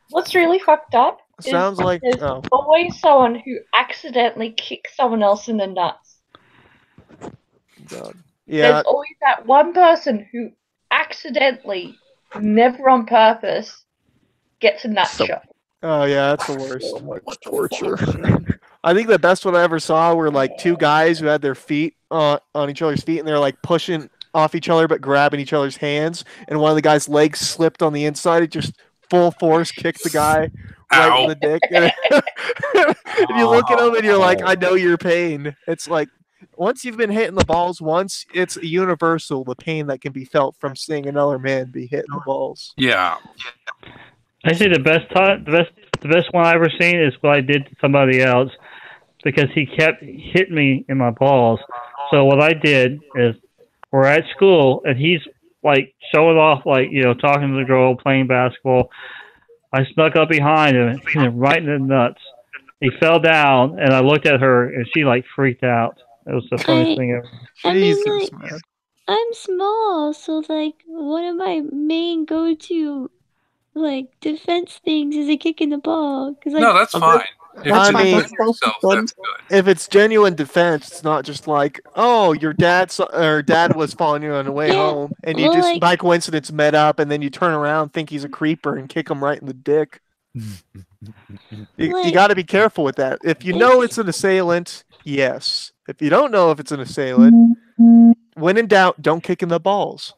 What's really fucked up is Sounds like there's always someone who accidentally kicks someone else in the nuts. God. Yeah. There's always that one person who accidentally, never on purpose, gets a nut shot. Oh yeah, that's the worst. Torture. I think the best one I ever saw were like two guys who had their feet on each other's feet and they're like pushing off each other but grabbing each other's hands, and one of the guy's legs slipped on the inside. It just full force kicked the guy right in the dick. And you look at him and you're like, I know your pain. It's like once you've been hit in the balls once, it's universal, the pain that can be felt from seeing another man be hit in the balls. Yeah. I say the best one I ever seen is what I did to somebody else, because he kept hitting me in my balls. So what I did is, we're at school and he's like showing off, like, you know, talking to the girl, playing basketball. I snuck up behind him and hit him right in the nuts. He fell down and I looked at her and she like freaked out. It was the funniest thing ever. I mean, like, I'm small, so like one of my main go-to like defense things is a kick in the ball. Cause, like, No, that's fine. I mean, if it's genuine defense, it's not just like, oh, your dad was following you on the way home, and you just by coincidence met up, and then you turn around, think he's a creeper, and kick him right in the dick. You got to be careful with that. If you know it's an assailant, yes. If you don't know if it's an assailant, when in doubt, don't kick in the balls.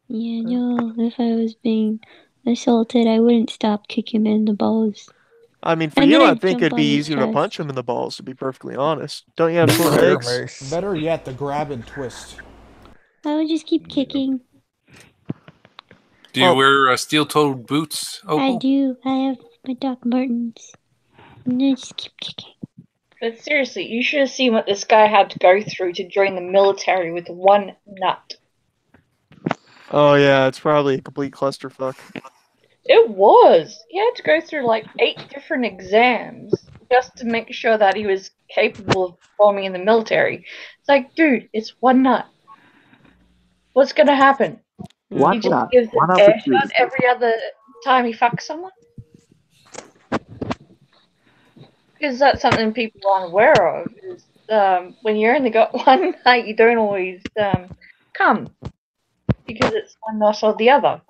Yeah, no. If I was being assaulted, I wouldn't stop kicking him in the balls. I mean, for you, I think it'd be easier to punch him in the balls, to be perfectly honest. Don't you have short legs? Better yet, the grab and twist. I would just keep kicking. Do you wear steel-toed boots, Opal? I do. I have my Doc Martens. And I just keep kicking. But seriously, you should have seen what this guy had to go through to join the military with one nut. Oh yeah, it's probably a complete clusterfuck. It was. He had to go through like 8 different exams just to make sure that he was capable of performing in the military. It's like, dude, it's one nut. What's gonna happen? One he just nut. gives One an air opportunity. shot every other time he fucks someone? Because that's something people aren't aware of. Is when you're only got one nut, you don't always come. Because it's one nut or the other.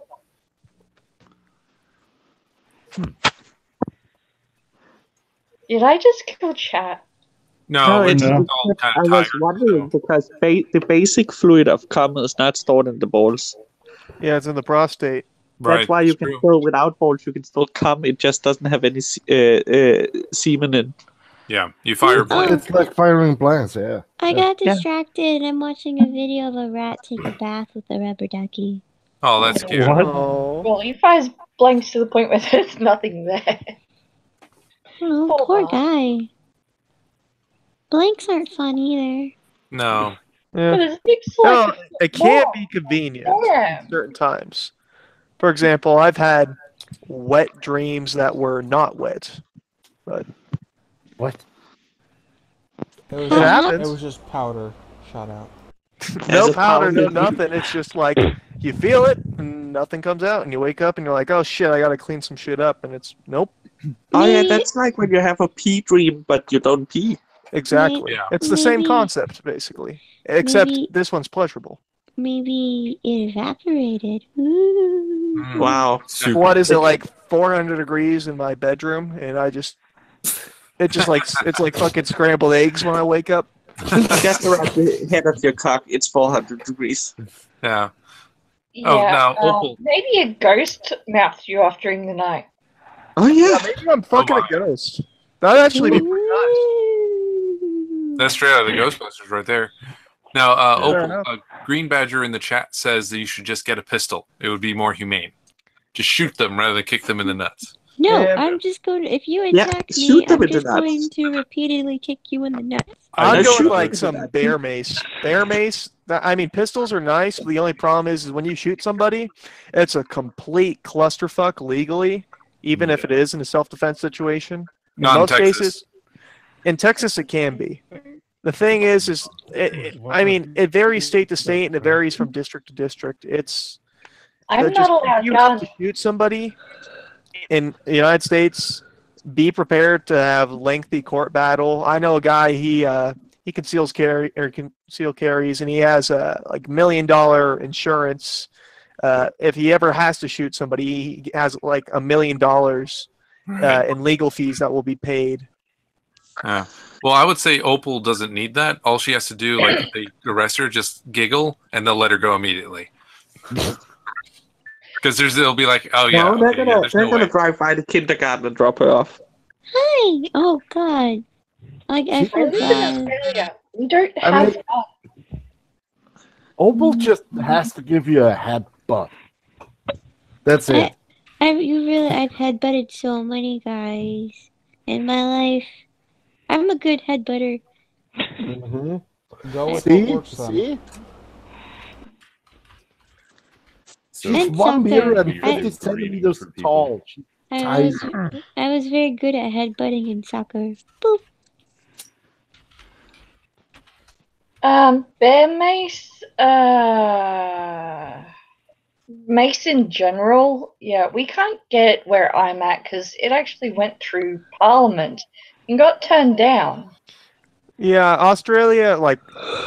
Did I just kill chat? No, it's all kind I of was tired. wondering because the basic fluid of cum is not stored in the balls. Yeah, it's in the prostate. That's why you can still, without balls, you can still cum. It just doesn't have any semen in. Yeah, you fire blanks. It's like firing blanks, yeah. I got distracted. I'm watching a video of a rat take a bath with a rubber ducky. Oh, that's cute. Well, he fires blanks to the point where there's nothing there. Oh, poor guy. Blanks aren't fun either. No. Yeah. But it's big No, it can't be convenient at certain times. For example, I've had wet dreams that were not wet. But what? It happens. was just powder shot out. No powder, no nothing. It's just like you feel it and nothing comes out, and you wake up and you're like, oh shit, I gotta clean some shit up, and it's nope. Oh yeah, that's like when you have a pee dream, but you don't pee. Exactly. Yeah. It's the same concept, basically. Except this one's pleasurable. Maybe it evaporated. Ooh. Wow. What is it, like 400 degrees in my bedroom, and it's like fucking scrambled eggs when I wake up. Just around the head of your cock, it's 400 degrees. Yeah. Yeah, now, Opal. maybe a ghost mouthed you off during the night. Oh yeah. Maybe I'm fucking a ghost. That'd actually be pretty nice. That's straight out of the Ghostbusters right there. Now, Fair Opal, enough. Green Badger in the chat says that you should just get a pistol. It would be more humane. Just shoot them rather than kick them in the nuts. No, Yeah, I'm just going to, if you Yeah, attack shoot me, them I'm in the just going nuts. to repeatedly kick you in the nuts. I'd go with shoot like them some in the bear mace. Bear mace. I mean, pistols are nice, but the only problem is when you shoot somebody, it's a complete clusterfuck legally, even if it is in a self-defense situation. In Not in most Texas. cases, in Texas it can be. The thing is I mean, it varies state to state and it varies from district to district. It's I'm just not if allowed you have guns. to shoot somebody in the United States, be prepared to have lengthy court battle. I know a guy, he conceals carry or conceal carries, and he has like $1 million insurance. If he ever has to shoot somebody, he has like $1 million in legal fees that will be paid. Yeah. Well, I would say Opal doesn't need that. All she has to do, like, if they arrest her, just giggle, and they'll let her go immediately. Because they'll be like, oh yeah, No, they're okay, gonna yeah, there's they're no gonna way. drive by the kindergarten and drop her off. Hi! Oh, God. Like, I I live in forgot. Australia. We don't I have mean- Opal just has to give you a headbutt. That's it. I've headbutted so many guys in my life. I'm a good headbutter. Mm-hmm. Go with See? what works then. See? So She's And 1 meter soccer. and 50 centimeters for people. tall. She's I tiny. was very good at headbutting in soccer. Boop. bear mace. Mace in general. Yeah, we can't get where I'm at because it actually went through Parliament and got turned down. Yeah, Australia, like,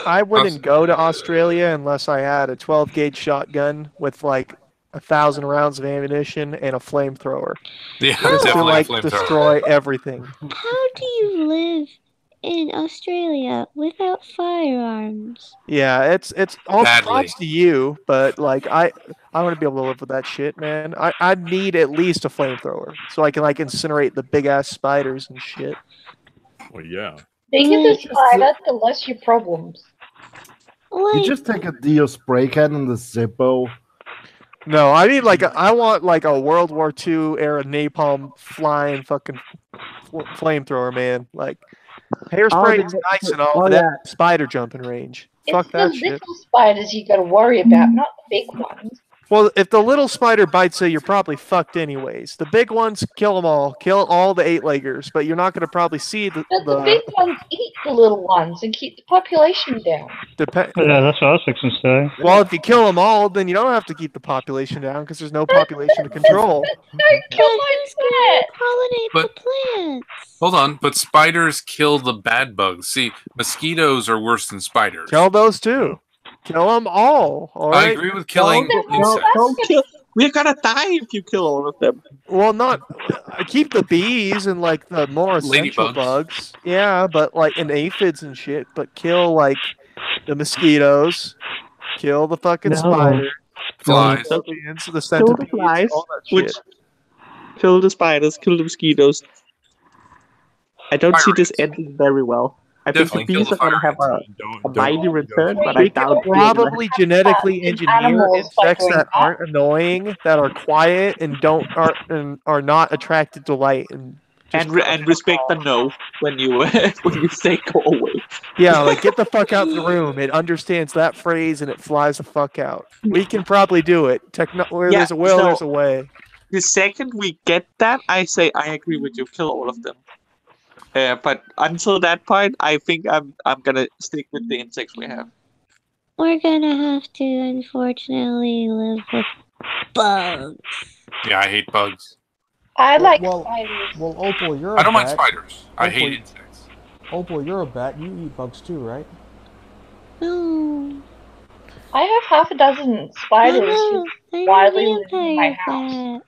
I wouldn't go to Australia unless I had a 12 gauge shotgun with like 1,000 rounds of ammunition and a flamethrower. Yeah, Just to definitely like a flamethrower. destroy everything. How do you live in Australia without firearms? Yeah, it's all Badly. props to you, but like I want to be able to live with that shit, man. I need at least a flamethrower so I can like incinerate the big ass spiders and shit. Well, yeah. Bigger the spider, the less your problems. You Like, just take a Dio spray can and the Zippo. No, I mean like I want like a World War II era napalm flying fucking flamethrower, man. Like hairspray is nice and all, but that spider jumping range. Fuck It's that the shit. little spiders you gotta worry about, not the big ones. Well, if the little spider bites you, you're probably fucked anyways. The big ones, kill them all. Kill all the 8-leggers, but you're not going to probably see the... But the big ones eat the little ones and keep the population down. Yeah, that's what I was fixing to say. Well, if you kill them all, then you don't have to keep the population down because there's no population to control. Don't kill my pet! Pollinate But- the plants. Hold on, but spiders kill the bad bugs. See, mosquitoes are worse than spiders. Kill those too. Kill them all. All I right? agree with killing insects. Don't kill. We're gonna die if you kill all of them. Well, not keep the bees and like the more essential Ladybugs. bugs. Yeah, but like and aphids and shit. But kill like the mosquitoes. Kill the fucking No. spider. Flies. The Kill the centipedes, flies, all that shit. which kill the spiders, kill the mosquitoes. I don't see this ending very well. I Definitely think the kill bees the are gonna have a mighty return, but I We doubt could probably genetically engineer animals by insects doing that that. aren't annoying, that are quiet and are not attracted to light and just and respect the no when you when you say go away. yeah, like get the fuck out of the room. It understands that phrase and it flies the fuck out. We can probably do it. Where Yeah, there's a will, so- there's a way. The second we get that, I say I agree with you. Kill all of them. But until that point, I think I'm gonna stick with the insects we have. We're gonna have to, unfortunately, live with bugs. Yeah, I hate bugs. I like well, spiders. Well, Opal, you're I a don't mind bat. spiders. I Opal, hate insects. Opal, you're a bat. You eat bugs too, right? No. I have half a dozen spiders No, who I'm widely a live in my vampire house. bat.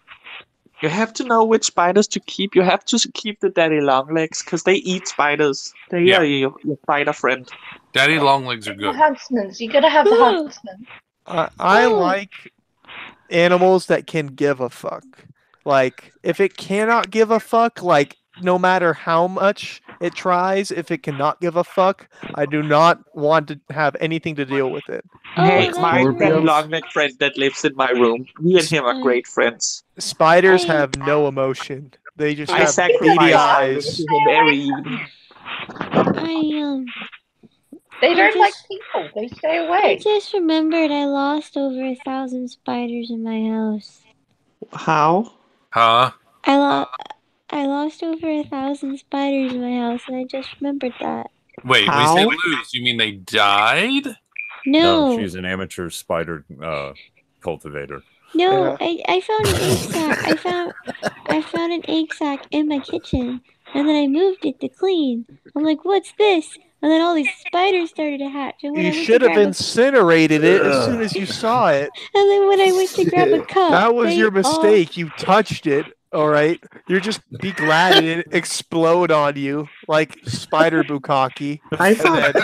You have to know which spiders to keep. You have to keep the daddy long legs because they eat spiders. They Yeah. are your spider friend. Daddy long legs are The good. huntsmans. You gotta have the huntsman. I like animals that can give a fuck. Like, if it cannot give a fuck, like, no matter how much it tries, if it cannot give a fuck, I do not want to have anything to deal with it. Hey, that's my great. long neck friend that lives in my room. Me and him are great friends. Spiders have no emotion. They just I have sacrifice beady spiders eyes. to him every evening. They don't like just- people. They stay I away. just remembered I lost over 1,000 spiders in my house. How? Huh? I lost over 1,000 spiders in my house, and I just remembered that. Wait, when you say lose, you mean they died? No. she's an amateur spider cultivator. No, I found an egg sac. I found an egg sac in my kitchen, and then I moved it to clean. I'm like, what's this? And then all these spiders started to hatch. And when You I went should to have grab incinerated it as soon as you saw it. And then when I went to grab a cup, That was they your mistake. You touched it. All right. You're just be glad it didn't explode on you like Spider Bukkake. I thought.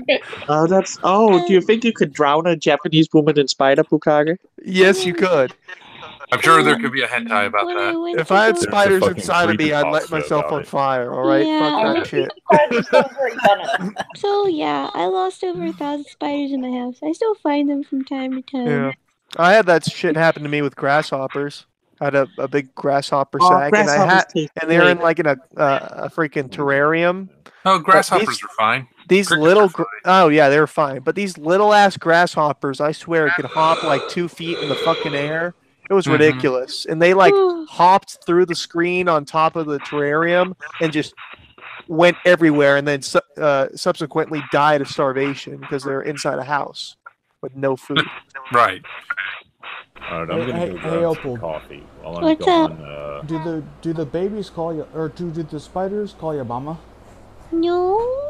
Do you think you could drown a Japanese woman in spider bukkake? Yes, you could. I'm sure there could be a hentai about that. If I had There's a spiders fucking inside of me, I'd light creepypasta myself about on it. fire. All right. Yeah. Fuck that shit. So yeah, I lost over 1,000 spiders in my house. I still find them from time to time. Yeah. I had that shit happen to me with grasshoppers. I had a big grasshopper Oh, sack, and grasshoppers they're in taste like in a freaking terrarium. Oh, grasshoppers are fine. These Crickets little, are oh yeah, they're fine. But these little ass grasshoppers, I swear, could hop like 2 feet in the fucking air. It was ridiculous, and they like hopped through the screen on top of the terrarium and just went everywhere, and then subsequently died of starvation because they're inside a house with no food. Right. All right, I'm gonna go grab Opal. some coffee while I'm What's gone. Do the babies call you, or do the spiders call you mama? No.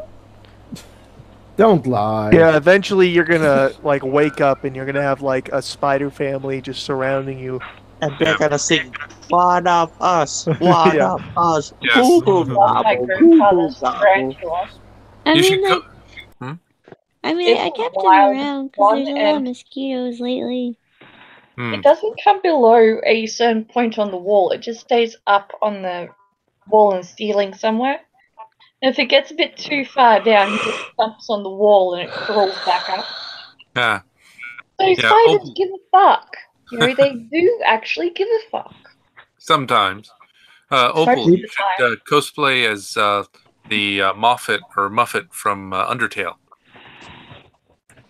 Don't lie. Yeah, eventually you're gonna like wake up and you're gonna have like a spider family just surrounding you. And they're gonna sing, "One of us, one Yeah. of us." Yes. Boo boo My gobble, boo boo grandfather's gobble. tarantula. I You mean, should like, go. I kept them wild around because one, there's a lot of and mosquitoes lately. Hmm. it doesn't come below a certain point on the wall. It just stays up on the wall and ceiling somewhere. And if it gets a bit too far down, he just thumps on the wall and it crawls back up. Yeah. So Yeah, spiders give a fuck. You know, they do actually give a fuck. Sometimes. Opal, Especially you should cosplay as the Moffat or Muffet from Undertale.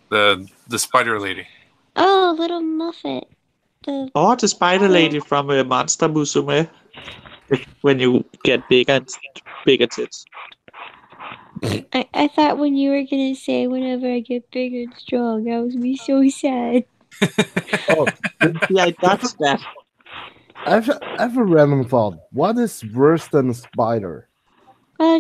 The spider lady. Oh, little Muffet. Or the spider lady from Monster Musume. When you get bigger tits. I thought when you were gonna say whenever I get big and strong, I was be so sad. Yeah, that's that. I have a random thought. What is worse than a spider?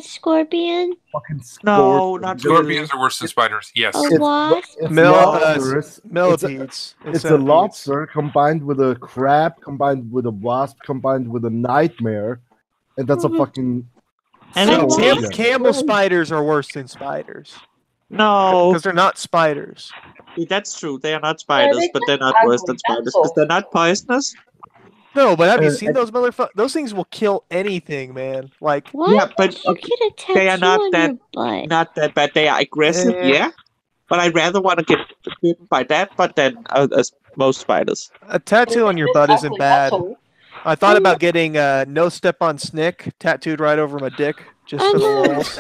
Scorpion. Fucking No, not Scorpions are worse than spiders. Yes. A wasp. It's Millipedes. It's a lobster combined with a crab, combined with a wasp, combined with a nightmare, and that's a fucking. And So camel spiders are worse than spiders. No, because they're not spiders. That's true. They are not spiders, they but they're not ugly, worse than that's spiders all. because they're not poisonous. No, but have you seen those motherfuckers? Those things will kill anything, man. Like Why Yeah, but did you get a tattoo they are not on that your butt? not that bad. They are aggressive, yeah. But I'd rather want to get bitten by that, but than as most spiders. a tattoo on your butt isn't bad. I thought about getting "No Step on Snick" tattooed right over my dick, just for the lulz,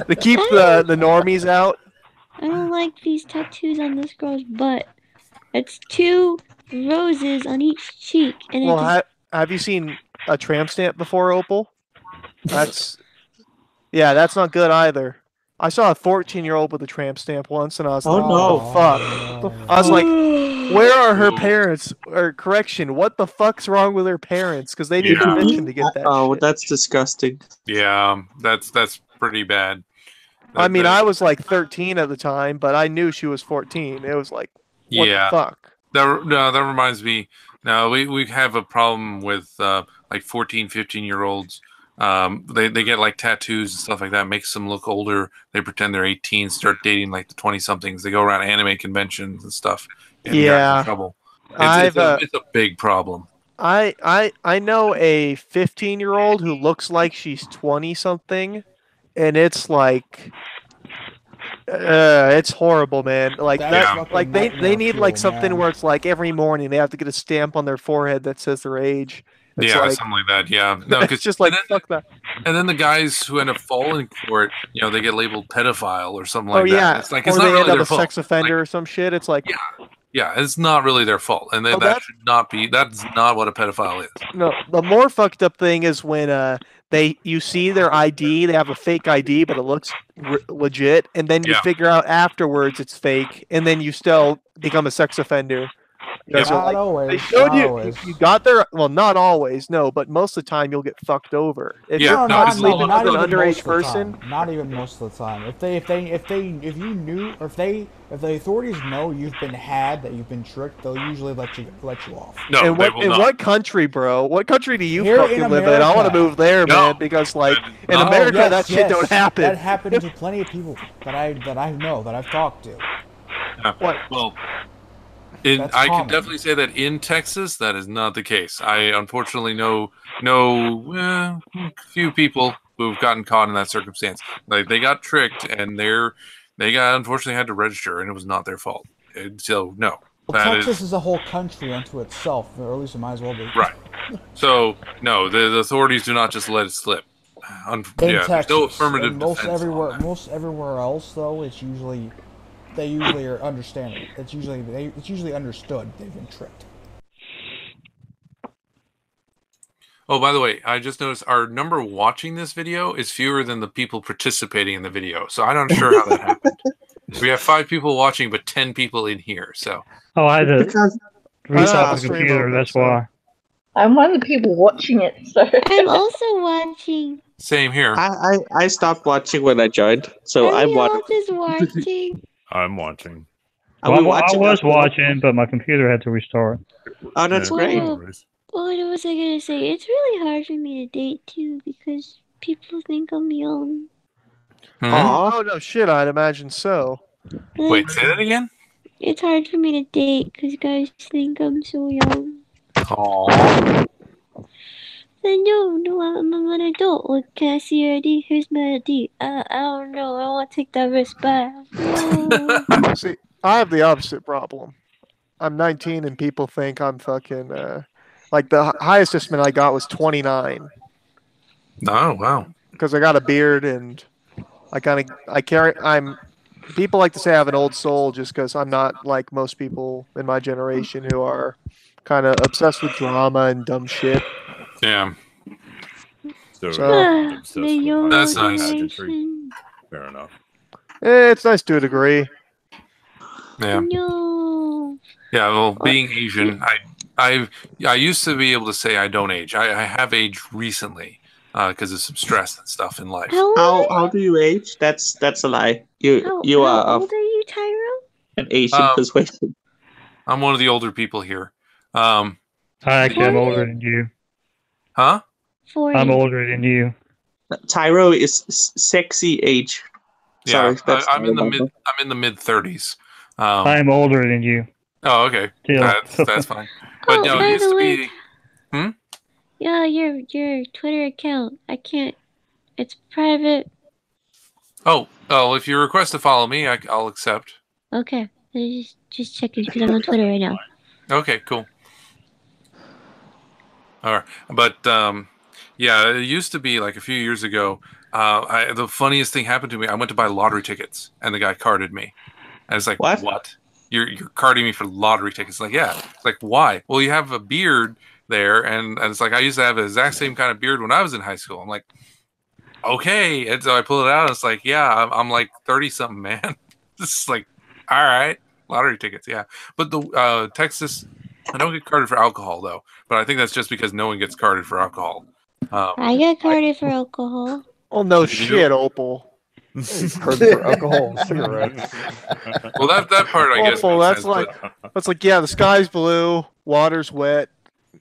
to keep the normies out. I don't like these tattoos on this girl's butt. It's 2 roses on each cheek, and Well, it just, have you seen a tramp stamp before, Opal? That's that's not good either. I saw a 14-year-old with a tramp stamp once, and I was Oh, like, no. "Oh fuck!" I was like, "Where are her parents?" Or correction, what the fuck's wrong with her parents? Because they need permission to get that. Oh, shit. that's disgusting. Yeah, that's pretty bad. I mean, I was like 13 at the time, but I knew she was 14. It was like, what the fuck? That reminds me. Now we have a problem with like 14, 15-year-olds. They get like tattoos and stuff like that. Makes them look older. They pretend they're 18. Start dating like the 20-somethings. They go around anime conventions and stuff. And Yeah. in trouble. It's a big problem. I know a 15-year-old who looks like she's 20 something, and it's like it's horrible, man. Like That's that, fucking like they nightmare need like fuel, something man. where it's like every morning they have to get a stamp on their forehead that says their age. It's yeah, like something like that. Yeah, no, it's because just like fuck that. and then the guys who end up falling for it, you know, they get labeled pedophile or something Oh like yeah, that. It's like or it's they not end really up their a fault. sex offender or some shit. It's like Yeah, it's not really their fault, and Oh, that should not be. That's not what a pedophile is. no. The more fucked up thing is when you see their ID, they have a fake ID, but it looks legit, and then you Yeah. figure out afterwards it's fake, and then you still become a sex offender. You know, so, Not like, always. They showed not you, always. you got there. Well, not always, no, but most of the time you'll get fucked over. If Yeah, you're no, not it's sleeping not with an even underage most of the person, time. Not even most of the time. If you knew, or if the authorities know you've been had, that you've been tricked, they'll usually let you off. No, in they what will in not. what country, bro? What country do you Here fucking in live in? I want to America. move there, No. man, because like in No. America yes, that shit yes, don't happen. That happened to plenty of people that I know, that I've talked to. What? Well, That's I can common. definitely say that in Texas, that is not the case. I unfortunately know a few people who've gotten caught in that circumstance. Like they got tricked, and they got unfortunately had to register, and it was not their fault. So no, Well, that Texas is a whole country unto itself, or at least it might as well be. right. So no, the authorities do not just let it slip. In There's Texas, no affirmative and most defense on that. everywhere else though, they usually are understanding. It's usually understood. They've been tricked. Oh, by the way, I just noticed our number watching this video is fewer than the people participating in the video. So I'm not sure how that happened. We have 5 people watching, but 10 people in here. So Oh, I had to Because restart the stream computer. over, That's so- why. I'm one of the people watching it, so I'm also watching. same here. I stopped watching when I joined, so Are I'm we all watching. just watching? I'm watching. Are Well, we watching? I was as well? watching, but my computer had to restart. Oh, that's Yeah, great. no worries. What was I gonna say? It's really hard for me to date too because people think I'm young. Mhm. Aw. Oh no, shit! I'd imagine so. Wait, say that again? It's hard for me to date because guys think I'm so young. Aww. No, I'm an adult. Look, can I see your ID? Here's my ID. I don't know. I want to take that risk back. No. See, I have the opposite problem. I'm 19 and people think I'm fucking like the highest estimate I got was 29 Oh, wow. because I got a beard and I'm people like to say I have an old soul just because I'm not like most people in my generation who are kind of obsessed with drama and dumb shit. Yeah. So, So- obsessed The with young That's high nice. pageantry. generation. Fair enough. It's nice to a degree. Yeah. No. Yeah, well, being Asian, I used to be able to say I don't age. I have aged recently because of some stress and stuff in life. How do you age? That's a lie. You How are of old are you, Tyro? an Asian Um, persuasion. I'm one of the older people here. I actually am older than you. Huh? 40. I'm older than you. Tyro is sexy age. Yeah, Sorry, that's I'm in the terrible. mid 30s. I am older than you. Oh, okay. Still. That's fine. But Oh, no, by it used the to way. be. Yeah, your Twitter account. I can't. It's private. Oh, if you request to follow me, I'll accept. Okay. Just checking because I'm on Twitter right now. Okay, cool. All right, but yeah, it used to be like a few years ago. The funniest thing happened to me. I went to buy lottery tickets, and the guy carded me. I was like, "What? You're carding me for lottery tickets?" Like, yeah. It's like, why? Well, you have a beard there, and it's like I used to have the exact same kind of beard when I was in high school. I'm like, okay, and so I pull it out. And it's like, yeah, I'm like 30 something, man. This is like, all right, lottery tickets, yeah. But the Texas, I don't get carded for alcohol though. But I think that's just because no one gets carded for alcohol. I get carded for alcohol. Oh no shit, Opal. Carded for alcohol and cigarettes. Well, that part I guess. Opal, makes that's sense, that's like yeah, the sky's blue, water's wet,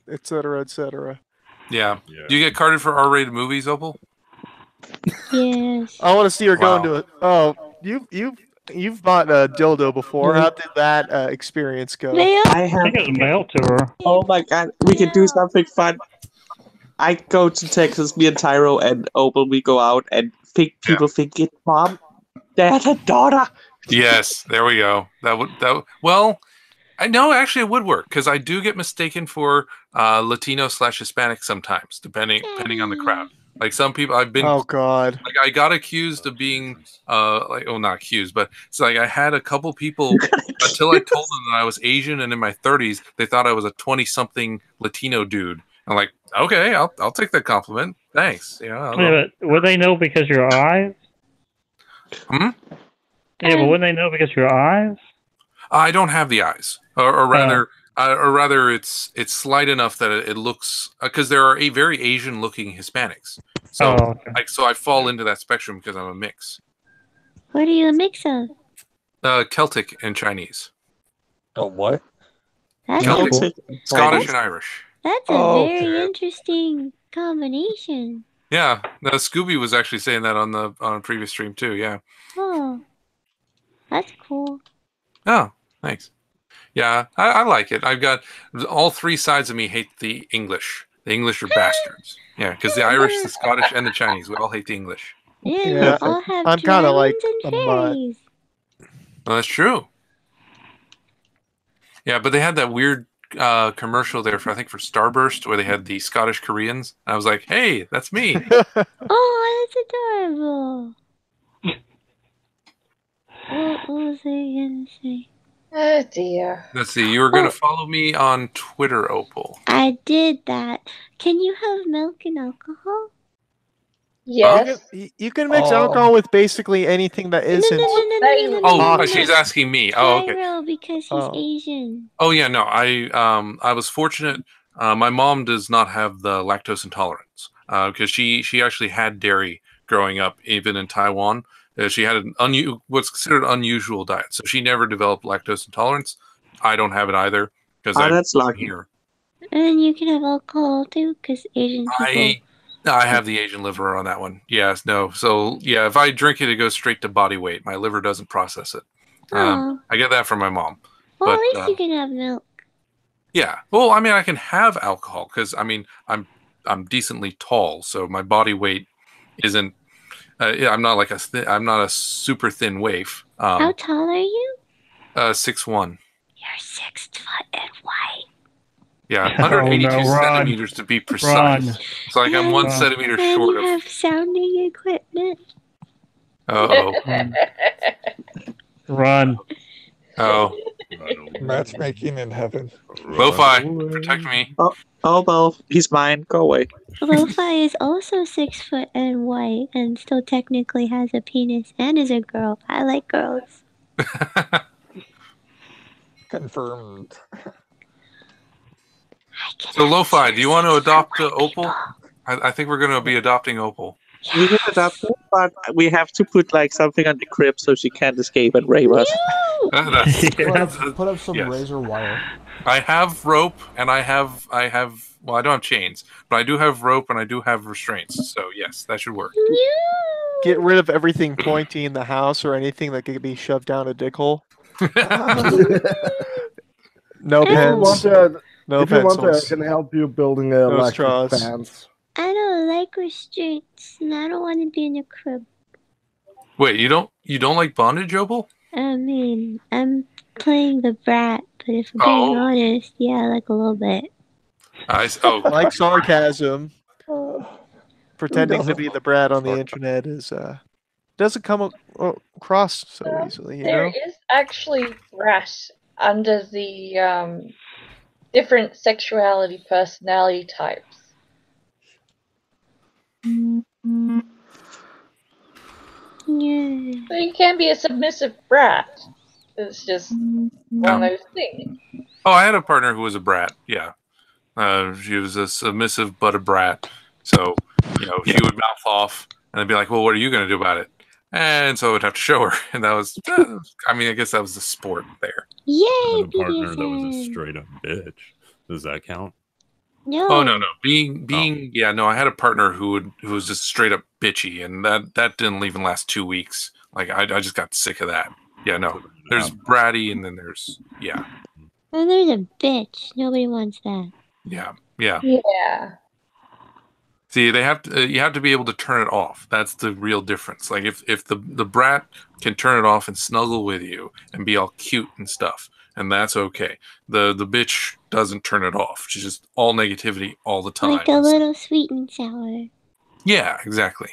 etc., etc. yeah. Do you get carded for R-rated movies, Opal? Yes. I want to see her go Wow. into it. Oh, you you've bought a dildo before. How did that experience go? I have. think it was mailed to her. Oh my god, we can do something fun. I go to Texas, me and Tyro and Opal, we go out and people think it's mom, dad, and daughter. Yes, there we go. Well, I know actually it would work because I do get mistaken for Latino/Hispanic sometimes, depending on the crowd. Like some people, I've been. Oh God! Like I got accused of being not accused, but it's like I had a couple people until I told them that I was Asian and in my 30s, they thought I was a 20-something Latino dude. I'm like, okay, I'll take that compliment. Thanks. Yeah, but would they know because your eyes? Hmm? Yeah, but wouldn't they know because your eyes? I don't have the eyes, or rather, it's slight enough that it looks because there are very Asian-looking Hispanics. So, okay. so I fall into that spectrum because I'm a mix. What are you a mix of? Celtic and Chinese. Oh, what? That's Celtic, Scottish, and Irish. That's a very interesting combination. Yeah, Scooby was actually saying that on a previous stream too. Yeah. Oh, that's cool. Oh, thanks. Yeah, I like it. I've got all three sides of me hate the English. The English are bastards. Yeah, because the Irish, the Scottish, and the Chinese, we all hate the English. Yeah, we all have I'm kind of like dragons and fairies. Well, that's true. Yeah, but they had that weird commercial there for Starburst where they had the Scottish Koreans. I was like, hey, that's me. Oh, that's adorable. What was I gonna say? Oh dear. Let's see. You were going to follow me on Twitter, Opal. I did that. Can you have milk and alcohol? Yes. You can mix alcohol with basically anything that isn't. Oh, she's asking me. Oh, okay. Tyro, because he's Asian. Oh yeah, no. I was fortunate. My mom does not have the lactose intolerance because she actually had dairy growing up, even in Taiwan. She had what's considered an unusual diet, so she never developed lactose intolerance. I don't have it either because that's lucky. Here. And you can have alcohol too, because Asian people. I have the Asian liver on that one. Yes, no. So yeah, if I drink it, it goes straight to body weight. My liver doesn't process it. I get that from my mom. Well, but, at least you can have milk. Yeah. Well, I mean, I can have alcohol because I mean, I'm decently tall, so my body weight isn't. I'm not like I'm not a super thin waif. How tall are you? 6'1". You're 6 foot and white. Yeah, 182 centimeters to be precise. It's like I'm 1 centimeter short of. You have sounding equipment. Run. Oh. Matchmaking in heaven. Lo-fi, protect me. Oh, well, he's mine. Go away. Lo-fi is also 6 foot and white, and still technically has a penis, and is a girl. I like girls. Confirmed. So, Lo-fi, do you want to adopt Opal? I think we're going to be adopting Opal. We can adopt her, but we have to put like something on the crib so she can't escape and rape us. Put up some razor wire. I have rope, and I have. Well, I don't have chains, but I do have rope, and I do have restraints. So yes, that should work. Get rid of everything pointy in the house or anything that could be shoved down a dick hole. No pens. If you want to, I can help you building a electric fence. I don't like restraints, and I don't want to be in a crib. Wait, you don't like bondage, Opal? I mean, I'm playing the brat, but if I'm being honest, yeah, I like a little bit. Like sarcasm. Pretending to be the brat on the internet is doesn't come across so easily. There is actually brat under the different sexuality personality types. Yeah. So you can be a submissive brat. It's just one of those things. Oh, I had a partner who was a brat. Yeah, she was a submissive but a brat. So she would mouth off, and I'd be like, "Well, what are you going to do about it?" And so I would have to show her, and that was. I mean, I guess that was the sport there. Yay! A partner that was a straight up bitch. Does that count? No. Oh no. Yeah, no. I had a partner who was just straight up bitchy, and that didn't even last 2 weeks. Like I just got sick of that. Yeah, no. There's bratty, and then there's And there's a bitch. Nobody wants that. yeah. Yeah. See, they have to. You have to be able to turn it off. That's the real difference. Like if the brat can turn it off and snuggle with you and be all cute and stuff, and that's okay. The bitch doesn't turn it off. She's just all negativity all the time. Like a little sweet and sour. Yeah, exactly.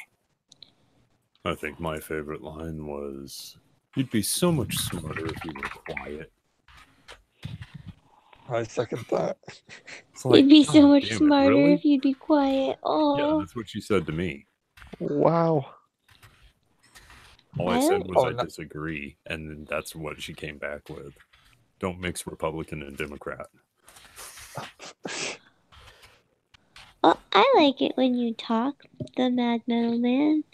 I think my favorite line was, "You'd be so much smarter if you were quiet." I second that. You'd be so much damn it, smarter really? if you'd be quiet. Oh. Yeah, that's what she said to me. Wow. All I said was Oh, I no. disagree, and then that's what she came back with. Don't mix Republican and Democrat. Oh, I like it when you talk, the Mad Metal Man.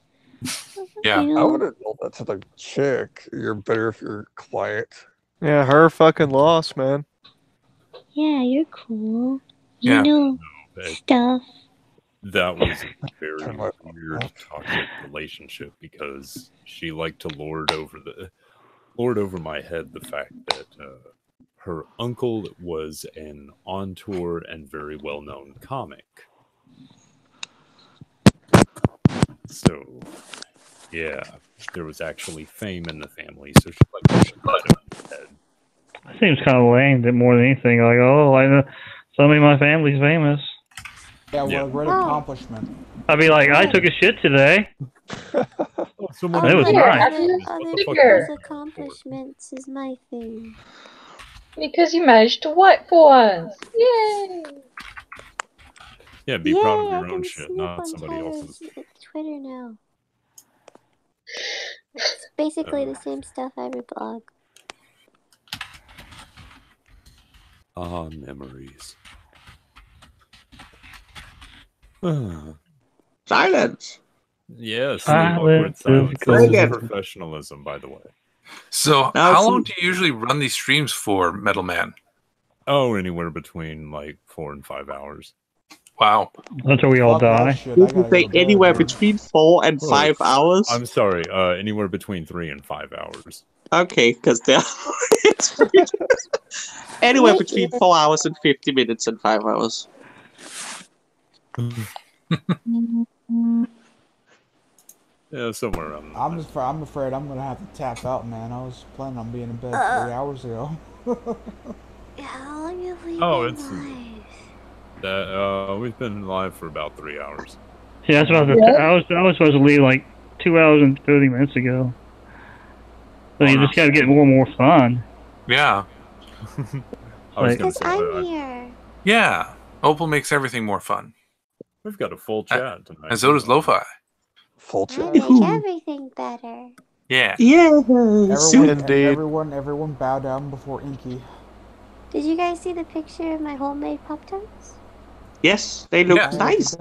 Yeah. You I know? would have told that to the chick. You're better if you're quiet. Yeah, her fucking loss, man. Yeah, you're cool. You Yeah. know But stuff. that was a very Turn my- weird toxic relationship because she liked to lord over my head the fact that her uncle was an on tour and very well known comic. So yeah, there was actually fame in the family, so she liked to put it on her head. It seems kind of lame that more than anything. Like, oh, I know somebody in my family's famous. Yeah, what Yeah. a great Oh. accomplishment. I'd be like, I took a shit today. Someone It was else- nice. Other What the fuck Figure. people's accomplishments is my thing. Because you managed to wipe for once. Yay! Yeah, be proud of Yay, I your own can shit, snoop not on somebody Tyro's else's. Twitter now. It's basically the same stuff every blog. Ah, memories. Silence. Yes, Silence awkward is silence. This golden. is professionalism, by the way. So, Now how it's- long do you usually run these streams for, Metal Man? Oh, anywhere between like 4 and 5 hours. Wow. Until we all Fuck that die. shit, I You gotta can go say to bed, anywhere dude. between 4 and Oh, 5 hours. I'm sorry, anywhere between 3 and 5 hours. Okay, because they're anywhere between 4 hours and 50 minutes and 5 hours. Yeah, somewhere around there. I'm afraid I'm gonna have to tap out, man. I was planning on being in bed 3 hours ago. How long have we Oh, been it's- live? That we've been live for about 3 hours. Yeah, that's what I was supposed to leave like 2 hours and 30 minutes ago. So you just gotta get more and more fun. Yeah. I was Like- gonna Because say, I'm here. Yeah. Opal makes everything more fun. we've got a full chat tonight. And so does Lo-Fi. Full I chat. make everything better. Yeah. Yeah, Indeed. Everyone bow down before Inky. Did you guys see the picture of my homemade Pop-Tarts? yes, they look Yeah. nice.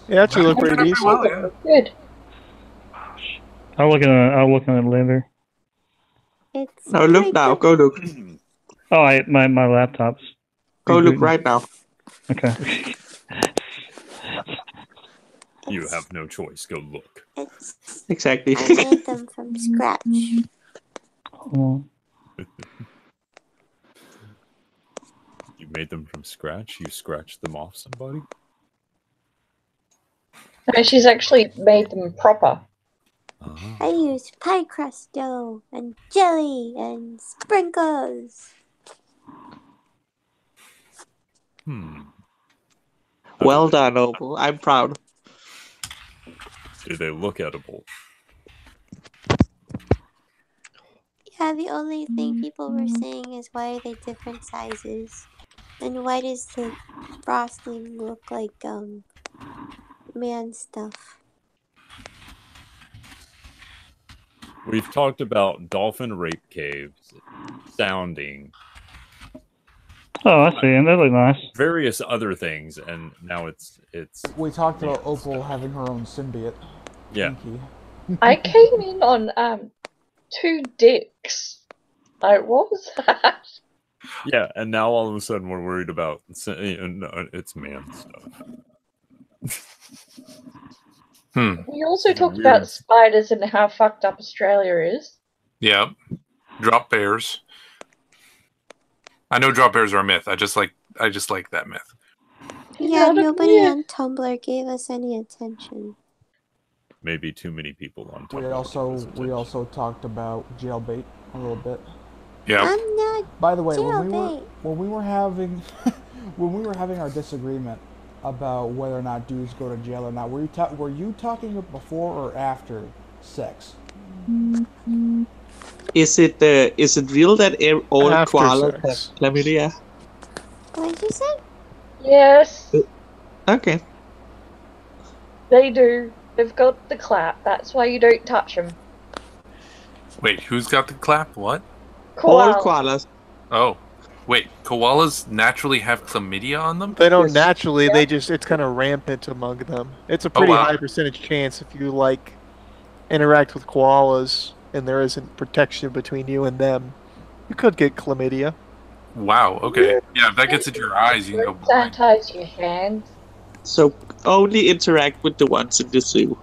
They actually look pretty decent. Well, yeah. Good. I'll look at it later. It's No, look like now. the- Go look. Oh, my laptop's. Go look rebooting. right now. Okay. You have no choice. Go look. It's Exactly. I made them from scratch. Oh. You made them from scratch. You scratched them off somebody. No, she's actually made them proper. I used pie crust dough and jelly and sprinkles. Well done, Opal. I'm proud. Do they look edible? Yeah, the only thing people were saying is why are they different sizes? And why does the frosting look like man stuff? We've talked about dolphin rape caves sounding Oh, I see. And they look nice. various other things, and now it's We talked about Opal having her own symbiote. yeah. Inky. I came in on 2 dicks. Like, what was that? Yeah, and now all of a sudden we're worried about it's man stuff. We also talked Weird. about spiders and how fucked up Australia is. Yeah. Drop bears. I know drop bears are a myth. I just like that myth. Yeah, nobody on Tumblr gave us any attention. Maybe too many people on Tumblr. We also talked about jailbait a little bit. Yeah. I'm not. By the way, jailbait. when we were having our disagreement about whether or not dudes go to jail or not, were you talking before or after sex? Is it real that all After koalas sex. have chlamydia? What did you say? Yes, Okay. they do. They've got the clap. That's why you don't touch them. Wait, who's got the clap? What? All koalas. Oh, wait. Koalas naturally have chlamydia on them? They don't naturally. They just it's kind of rampant among them. It's a pretty wow. high percentage chance if you like interact with koalas and there isn't protection between you and them, you could get chlamydia. Wow. Okay. Yeah, if that gets into your eyes, you can go blind. Sanitize your hands. So only interact with the ones in the zoo.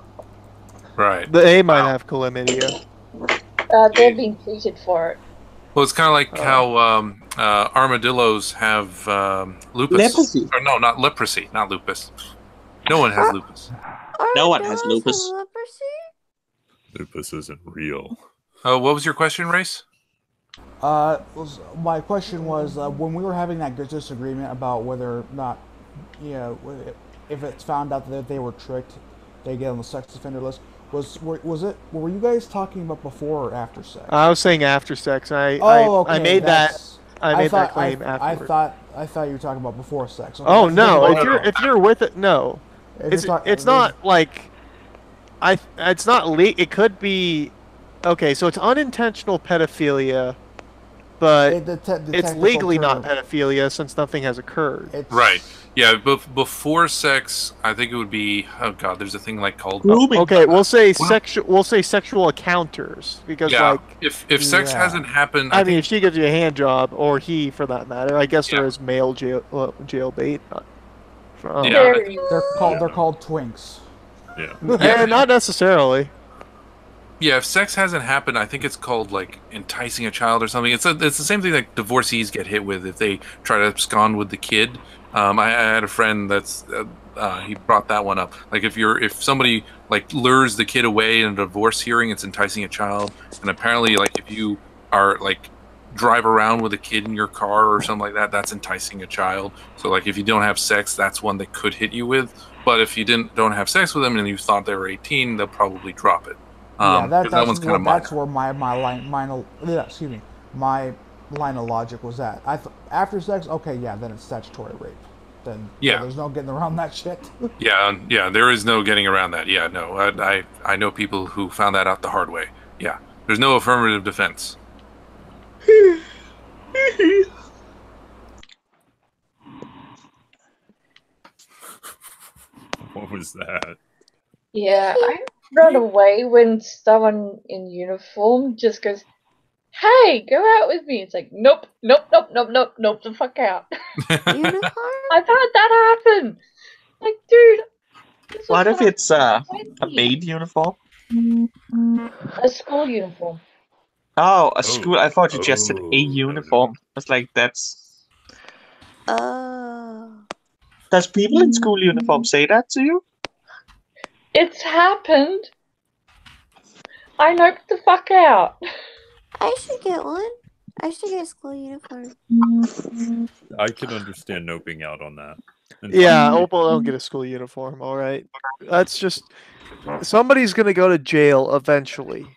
Right. They might have chlamydia. They're being treated for it. Well, it's kind of like how armadillos have lupus. Leprosy. Or no, not leprosy, not lupus. No one has lupus. No one has lupus. Lupus isn't real. Oh, what was your question, Rayce? My question was when we were having that disagreement about whether or not, if it's found out that they were tricked, they get on the sex offender list. Were you guys talking about before or after sex? I was saying after sex. I made that claim afterwards. I thought you were talking about before sex. Okay, oh no! If you're with it, no. It's not like it's not it could be okay. So it's unintentional pedophilia, but it's legally not pedophilia since nothing has occurred. Right. Yeah, but before sex, I think it would be. Oh God, there's a thing like called. Okay, we'll say sexual encounters because like if sex hasn't happened. I mean, if she gives you a hand job or he, for that matter, I guess there is male jailbait. They're called twinks. Yeah. Not necessarily. Yeah, if sex hasn't happened, I think it's called like enticing a child or something. It's the same thing that divorcees get hit with if they try to abscond with the kid. I had a friend that's he brought that one up. Like if somebody like lures the kid away in a divorce hearing, it's enticing a child. And apparently, like if you are like drive around with a kid in your car or something like that, that's enticing a child. So like if you don't have sex, that's one they could hit you with. But if you don't have sex with them and you thought they were 18, they'll probably drop it. That one's kind of that's where my line of logic was at. After sex, okay, yeah, then it's statutory rape. Then there's no getting around that shit. yeah, there is no getting around that. Yeah, no, I know people who found that out the hard way. Yeah, there's no affirmative defense. What was that? Yeah, I run away when someone in uniform just goes, "Hey, go out with me." It's like, nope, the fuck out. Uniform? I've had that happen. Like, dude. What if it's a maid uniform? A school uniform. Oh, a school. I thought you just said a uniform. I was like, that's. Oh. Does people in school uniform say that to you? It's happened. I noped the fuck out. I should get one. I should get a school uniform. I could understand noping out on that. Yeah, Opal don't get a school uniform, alright? That's just... Somebody's gonna go to jail eventually.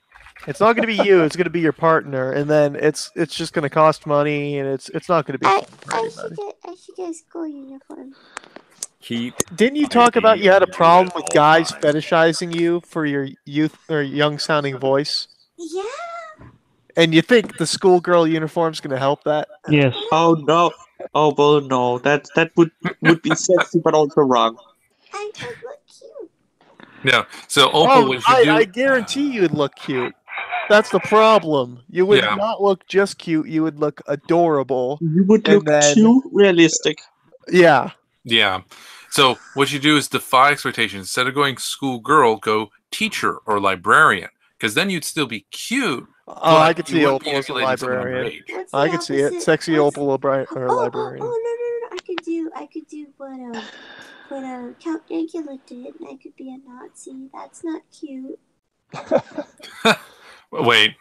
It's not gonna be you, it's gonna be your partner, and then it's just gonna cost money, and it's not gonna be fun for anybody. I should get a school uniform. Didn't you talk about you had a problem with guys fetishizing you for your youth or young sounding voice? Yeah. And you think the schoolgirl uniform's gonna help that? Yes. Oh no. Oh well, no. That would be sexy, but also wrong. I could look cute. Yeah. So Opal, I guarantee you'd look cute. That's the problem. You would not look just cute. You would look adorable. You would look too realistic. Yeah. Yeah. So what you do is defy expectations. Instead of going schoolgirl, go teacher or librarian. because then you'd still be cute. Oh, I but could you see wouldn't be Opal as a emulating someone librarian. underage. What's the I could see it. opposite? Sexy What's- Opal or librarian. Oh, no. I could do what Count Dankula did, and I could be a Nazi. That's not cute. Wait.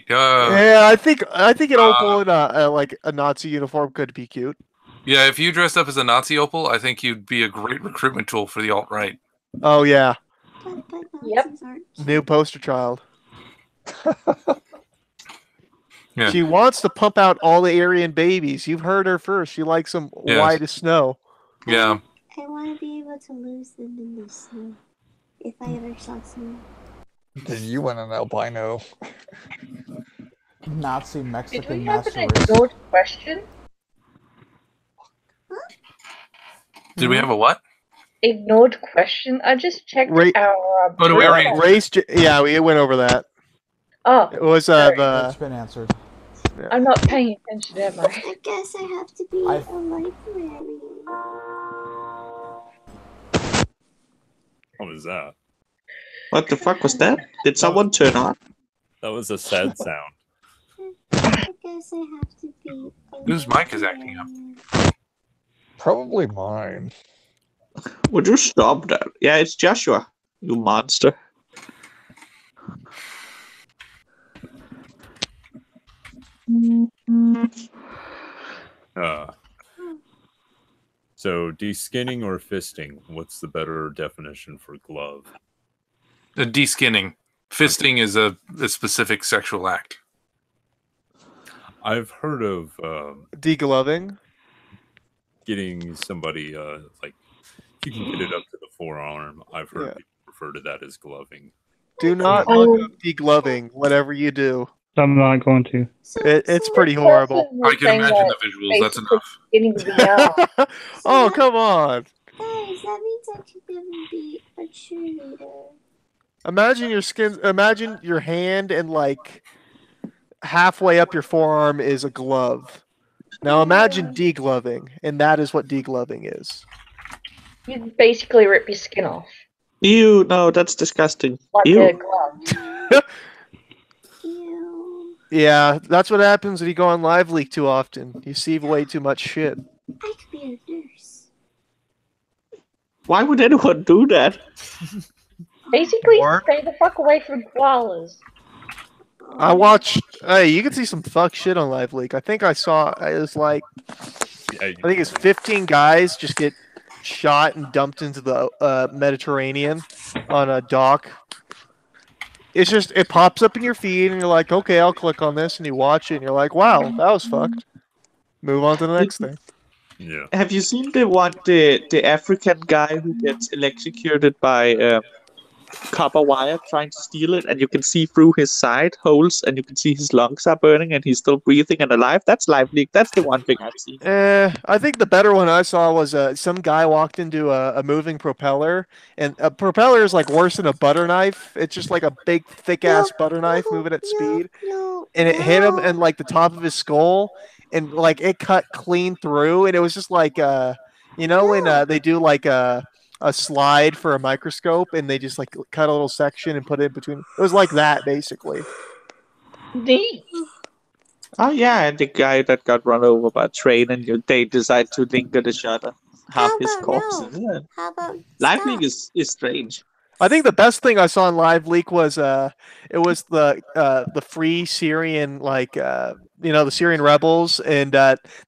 Yeah, I think an Opal in like a Nazi uniform could be cute. Yeah, if you dressed up as a Nazi Opal, I think you'd be a great recruitment tool for the alt-right. Oh yeah. But Nazis aren't cute. New poster child. Yeah. She wants to pump out all the Aryan babies. You've heard her first. She likes them Yes. white as snow. Yeah. I want to be able to lose them in the snow. If I ever saw snow. Then you want an albino. Nazi Did Mexican we have master an race. ignored question? Did we have a what? Ignored question? I just checked our. Oh, no, we already- Yeah, we went over that. Oh, It was sorry. It's been answered. I'm not paying attention, am I? I guess I have to be a librarian. What was that? What the fuck was that? Did someone turn on? That was a sad sound. I guess I have to be. Whose mic is acting up? Probably mine. Would you stop that? Yeah, it's Joshua, you monster. So de-skinning or fisting? What's the better definition for glove? De-skinning. Fisting is a specific sexual act. I've heard of degloving. Getting somebody like you can get it up to the forearm. I've heard people refer to that as gloving. Do not look up degloving, whatever you do. I'm not going to. It's pretty horrible. I can imagine the visuals. That's enough. Getting the Oh, come on. Guys, that means I could never be a cheerleader. Imagine your skin. Imagine your hand and like halfway up your forearm is a glove. Now imagine degloving, and that is what degloving is. You basically rip your skin off. Ew, no, that's disgusting. Like Ew. a glove. Yeah, that's what happens when you go on Live Leak too often. You see way too much shit. I could be a nurse. Why would anyone do that? Basically, stay the fuck away from koalas. I watched. Hey, you can see some fuck shit on Live Leak. I think I saw. It was like, I think it's 15 guys just get shot and dumped into the Mediterranean on a dock. It's just it pops up in your feed, and you're like, okay, I'll click on this, and you watch it, and you're like, wow, that was fucked. Move on to the next thing. Yeah. Have you seen the African guy who gets electrocuted by copper wire trying to steal it, and you can see through his side holes, and you can see his lungs are burning, and he's still breathing and alive? That's Live Leak. That's the one thing I've seen. I think the better one I saw was some guy walked into a moving propeller, and a propeller is like worse than a butter knife. It's just like a big, thick ass butter knife moving at speed, and it hit him in like the top of his skull, and like it cut clean through, and it was just like you know when they do like a slide for a microscope, and they just like cut a little section and put it in between. It was like that basically. Neat. Oh yeah, and the guy that got run over by a train, and they decide to linger the shot on half his corpse. Yeah. How about Live Leak is strange. I think the best thing I saw in Live Leak was it was the Free Syrian the Syrian rebels, and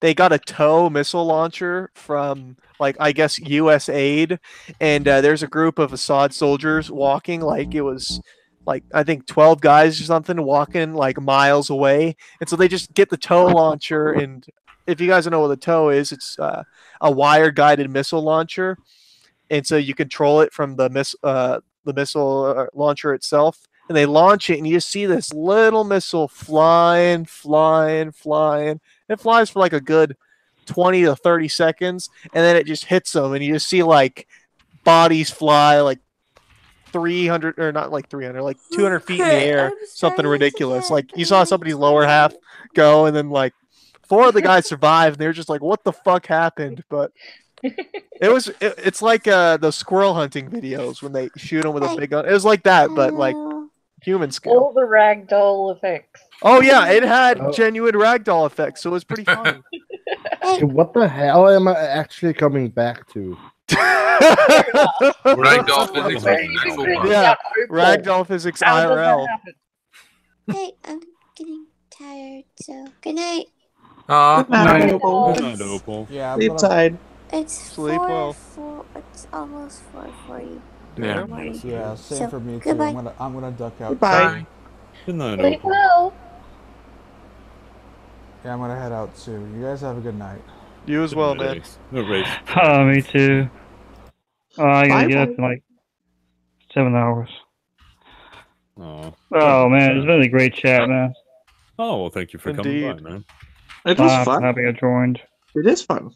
they got a TOW missile launcher from like I guess U.S. aid, and there's a group of Assad soldiers walking like it was like I think 12 guys or something walking like miles away, and so they just get the TOW launcher, and if you guys don't know what the TOW is, it's a wire guided missile launcher. And so you control it from the missile launcher itself, and they launch it, and you just see this little missile flying. It flies for like a good 20 to 30 seconds, and then it just hits them, and you just see like bodies fly like 300 or not like 300, like 200 feet in the air, something ridiculous. Like you saw somebody's lower half go, and then like 4 of the guys survived, and they're just like, "What the fuck happened?" But it's like the squirrel hunting videos when they shoot them with a big gun. It was like that, but like human scale. All the ragdoll effects. Oh yeah, it had Oh. genuine ragdoll effects, so it was pretty fun. What the hell am I actually coming back to? Ragdoll physics Where was you an can actual bring one. Yeah, out Opal. ragdoll physics How does that IRL. happen? Hey, I'm getting tired, so good night. Good night, Opal. Opal. Good night, Opal. Yeah, I'm Sleep gonna. tight. It's Sleep well. It's almost 4:40 in Yeah. the morning. Yeah, same So, for me too. goodbye. I'm gonna duck out. Goodbye. Good night, Sleep Opal. well. Yeah, I'm gonna head out too. You guys have a good night. You as well, man. Rayce. No, Rayce. Me too. I gotta get up Bye-bye. in like 7 hours. Oh. Oh man, it's been a great chat, man. Oh, well, thank you for coming by, Indeed. man. It was I'm fun. happy I joined. It is fun.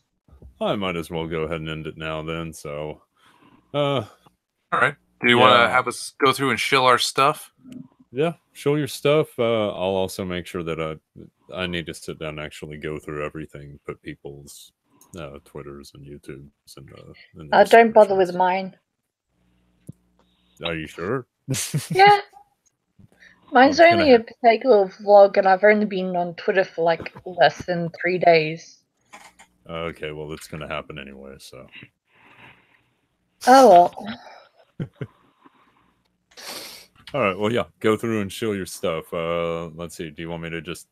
I might as well go ahead and end it now then, so... All right. Do you want Yeah. to have us go through and shill our stuff? Yeah, show your stuff. I'll also make sure that I need to sit down and actually go through everything, put people's Twitters and YouTubes and Don't bother with mine. Are you sure? Yeah. Mine's It's only a particular vlog, and I've only been on Twitter for like less than 3 days. Okay, well, it's going to happen anyway, so... Oh well. All right, well, yeah, go through and show your stuff. Let's see, do you want me to just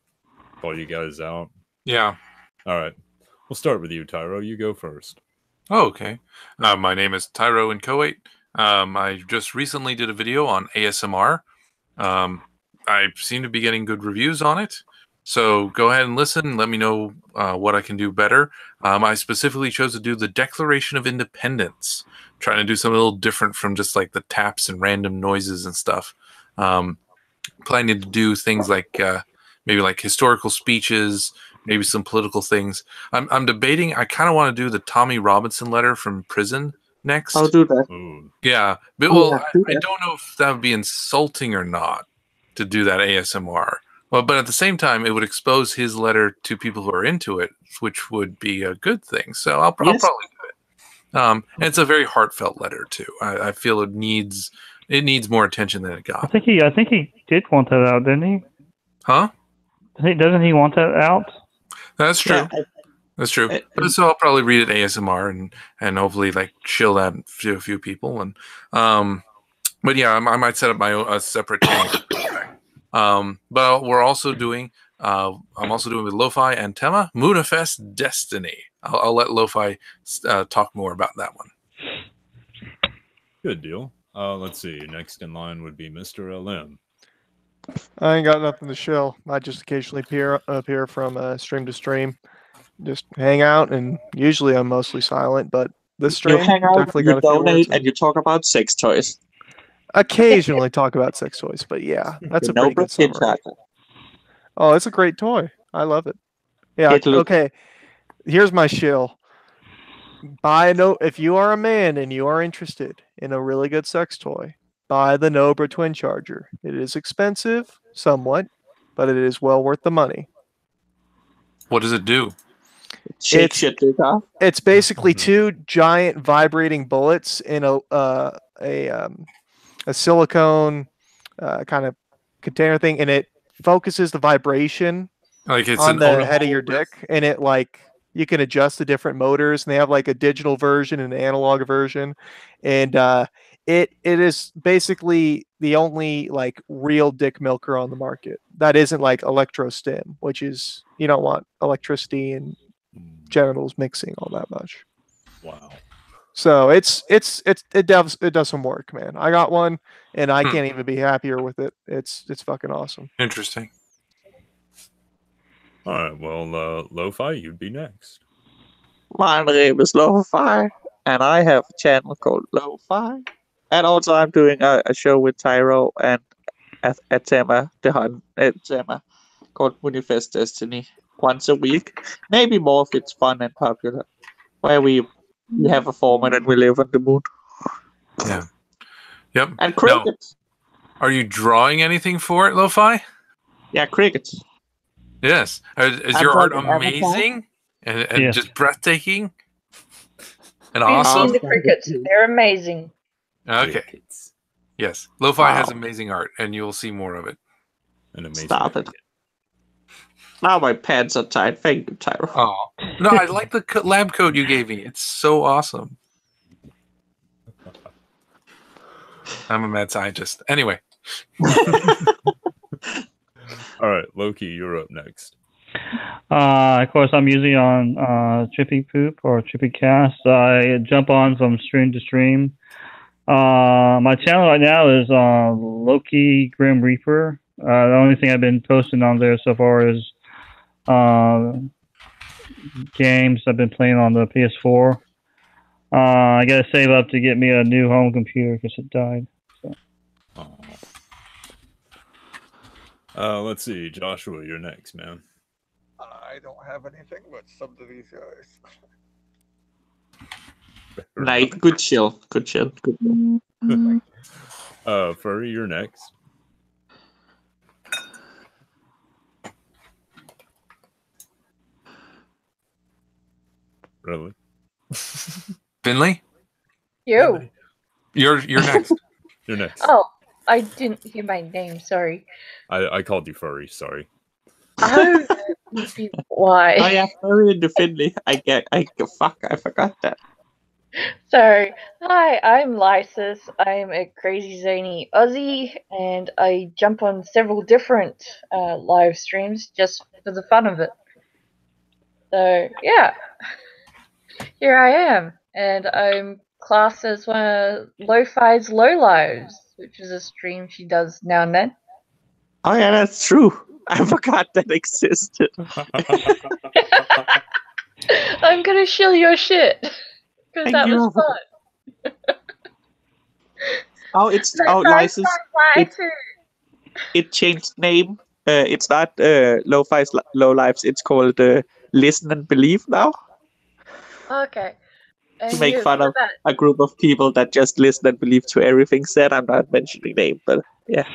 call you guys out? Yeah. All right, we'll start with you, Tyro. You go first. Oh, okay. My name is Tyro Inchoate. I just recently did a video on ASMR. I seem to be getting good reviews on it. So go ahead and listen. Let me know what I can do better. I specifically chose to do the Declaration of Independence, trying to do something a little different from just like the taps and random noises and stuff. Planning to do things like maybe like historical speeches, maybe some political things. I'm debating. I kind of want to do the Tommy Robinson letter from prison next. I'll do that. Ooh. Yeah, but Oh, well, yeah, do I that. don't know if that would be insulting or not to do that ASMR. Well, but at the same time, it would expose his letter to people who are into it, which would be a good thing. So I'll probably do it. And it's a very heartfelt letter too. I feel it needs more attention than it got. I think he did want that out, didn't he? Huh? Doesn't he want that out? That's true. Yeah, That's true. So I'll probably read it ASMR and hopefully like chill that to a few people and but yeah, I might set up my own a separate channel. But we're also doing I'm also doing with Lo-Fi and Tema Moonifest Destiny. I'll let Lo-Fi talk more about that one. Good deal. Let's see. Next in line would be Mr. LM. I ain't got nothing to shill. I just occasionally appear from stream to stream, just hang out, and usually I'm mostly silent. But this stream, You hang out, definitely you got a few words. donate, and you talk about sex toys. Occasionally talk about sex toys, but yeah, that's a pretty good summary. Oh, it's a great toy. I love it. Yeah. Okay. Here's my shill. If you are a man and you are interested in a really good sex toy, buy the Nobra Twin Charger. It is expensive, somewhat, but it is well worth the money. What does it do? It's basically two giant vibrating bullets in a silicone kind of container thing, and it focuses the vibration like it's on the head of your dick, and it like you can adjust the different motors, and they have like a digital version and an analog version, and it is basically the only like real dick milker on the market that isn't like electrostim, which is you don't want electricity and genitals mixing all that much. Wow. So it does some work, man. I got one, and I can't even be happier with it. It's fucking awesome. Interesting. All right. Well, Lo-Fi, you'd be next. My name is Lo-Fi, and I have a channel called Lo-Fi. And also, I'm doing a show with Tyro and at Tema, Tema, called Moonifest Destiny, once a week. Maybe more if it's fun and popular. Where we have a format and we live on the moon. Yeah. Yep. And crickets. Now, are you drawing anything for it, Lo-Fi? Yeah, crickets. Yes. Is your art amazing and Yes. just breathtaking and We've awesome? seen the crickets. They're amazing. Okay. Yes, Lo-Fi Wow. has amazing art, and you'll see more of it. An amazing. Stop it. Now my pants are tight. Thank you, Tyro. Oh no, I like the lab coat you gave me. It's so awesome. I'm a mad scientist. Anyway. All right, Loki, you're up next. Of course, I'm usually on Trippy Poop or Trippy Cast. I jump on from stream to stream. My channel right now is Loki Grim Reaper. The only thing I've been posting on there so far is games I've been playing on the PS4. I gotta save up to get me a new home computer because it died. So. Let's see, Joshua, you're next, man. I don't have anything but some of these guys. Nice, good chill, good chill, good chill. Furry, you're next. Really? Finley? You. You're next. You're next. Oh, I didn't hear my name. Sorry. I called you Furry. Sorry. Oh, why? Oh yeah, Furry into Finley. I forgot that. So, hi, I'm Lysis. I'm a crazy zany Aussie, and I jump on several different live streams just for the fun of it. So, yeah, here I am, and I'm classed as one of Lo-Fi's Low Lives, which is a stream she does now and then. Oh yeah, that's true. I forgot that existed. I'm gonna shill your shit. Because that was fun. Oh, it's license. It changed name. It's not Lo-Fi's Low Lives. It's called Listen and Believe now. Okay. And To make fun of a group of people that just listen and believe to everything said. I'm not mentioning name, but yeah.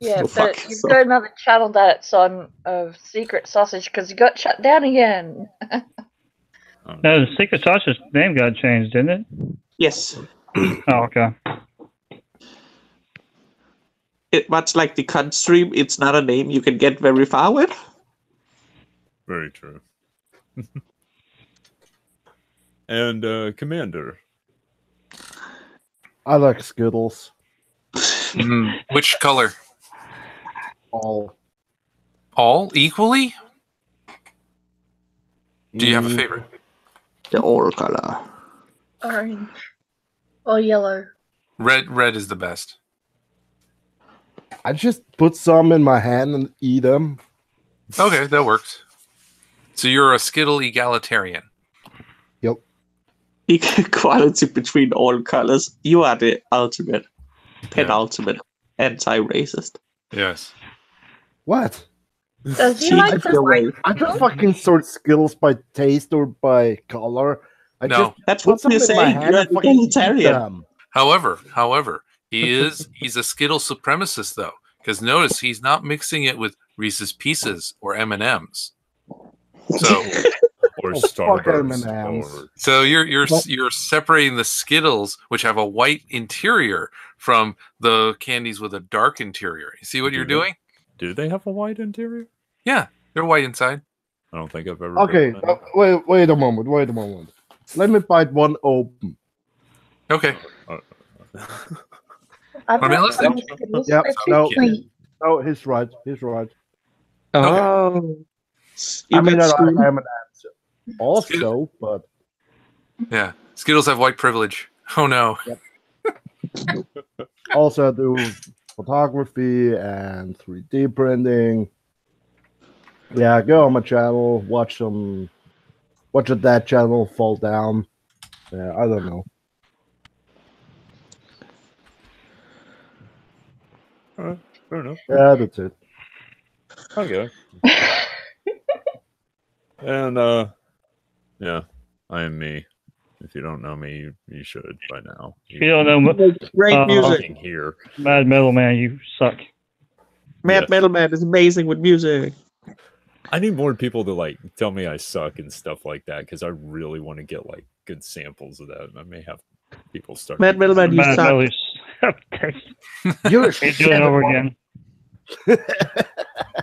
Yeah, Oh, but fuck, you've so- got another channel that's on of Secret Sausage because you got shut down again. No, the Secret Sausage name got changed, didn't it? Yes. Oh, okay. Much like the cunt stream, it's not a name you can get very far with. Very true. And Commander. I like Skittles. Which color? All. All equally? Do you have a favorite? The all color. Orange. Or yellow. Red is the best. I just put some in my hand and eat them. Okay, that works. So you're a Skittle egalitarian. Yep. Equality between all colors. You are the ultimate, penultimate anti-racist. Yes. What? Does he like the I don't fucking sort Skittles by taste or by color. I No. just That's put what some you're in my saying. hand You're and fucking eat egalitarian. them. However, he's a Skittle supremacist though, because notice he's not mixing it with Reese's Pieces or M&Ms. So Or fuck Starburst. M&Ms. Or... So you're separating the Skittles, which have a white interior, from the candies with a dark interior. You see what you're doing? Do they have a white interior? Yeah, they're white inside. I don't think I've ever. Okay, wait a moment. Let me bite one open. Okay. I've I mean, got listen. Yep. No, Wait. no, he's right. He's right. Oh. I mean, I school. am an answer. Also, but Yeah, Skittles have white privilege. Oh no. also I do photography and 3D printing. Yeah, go on my channel, watch that channel fall down. Yeah, I don't know. Alright, fair enough. Yeah, that's it. Okay. And yeah, I am me. If you don't know me, you should by now. If you don't know, Great music. Fucking here. Mad Metal Man, you suck. Mad Metal Man is amazing with music. I need more people to like tell me I suck and stuff like that because I really want to get like good samples of that. And I may have people start. Mad Metal Man, you Mad suck. Metal, You're do it over again.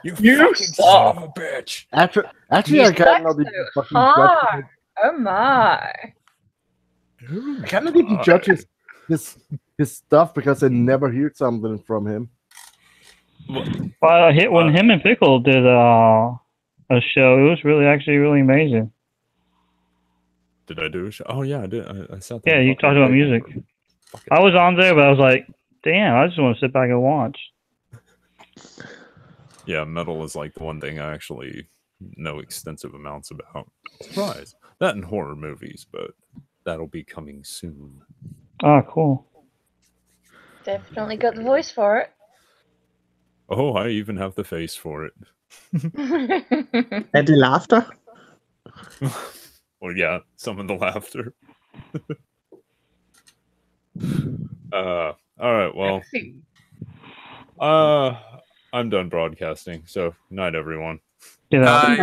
You You fucking son of a bitch. Actually, You I kind suck of even so fucking hard. judge. Oh my. I kind of even judge his stuff because I never heard something from him. Well, when him and Pickle did a show, it was actually really amazing. Did I do a show? Oh yeah, I did. I sat there. Yeah, and you fucking talked about played music. for I was on there, but I was like, damn, I just want to sit back and watch. Yeah, metal is like the one thing I actually know extensive amounts about. Surprise. That and horror movies, but that'll be coming soon. Oh, cool. Definitely got the voice for it. Oh, I even have the face for it. And the laughter? Well, yeah, some of the laughter. All right, well. I'm done broadcasting, so night everyone. You know.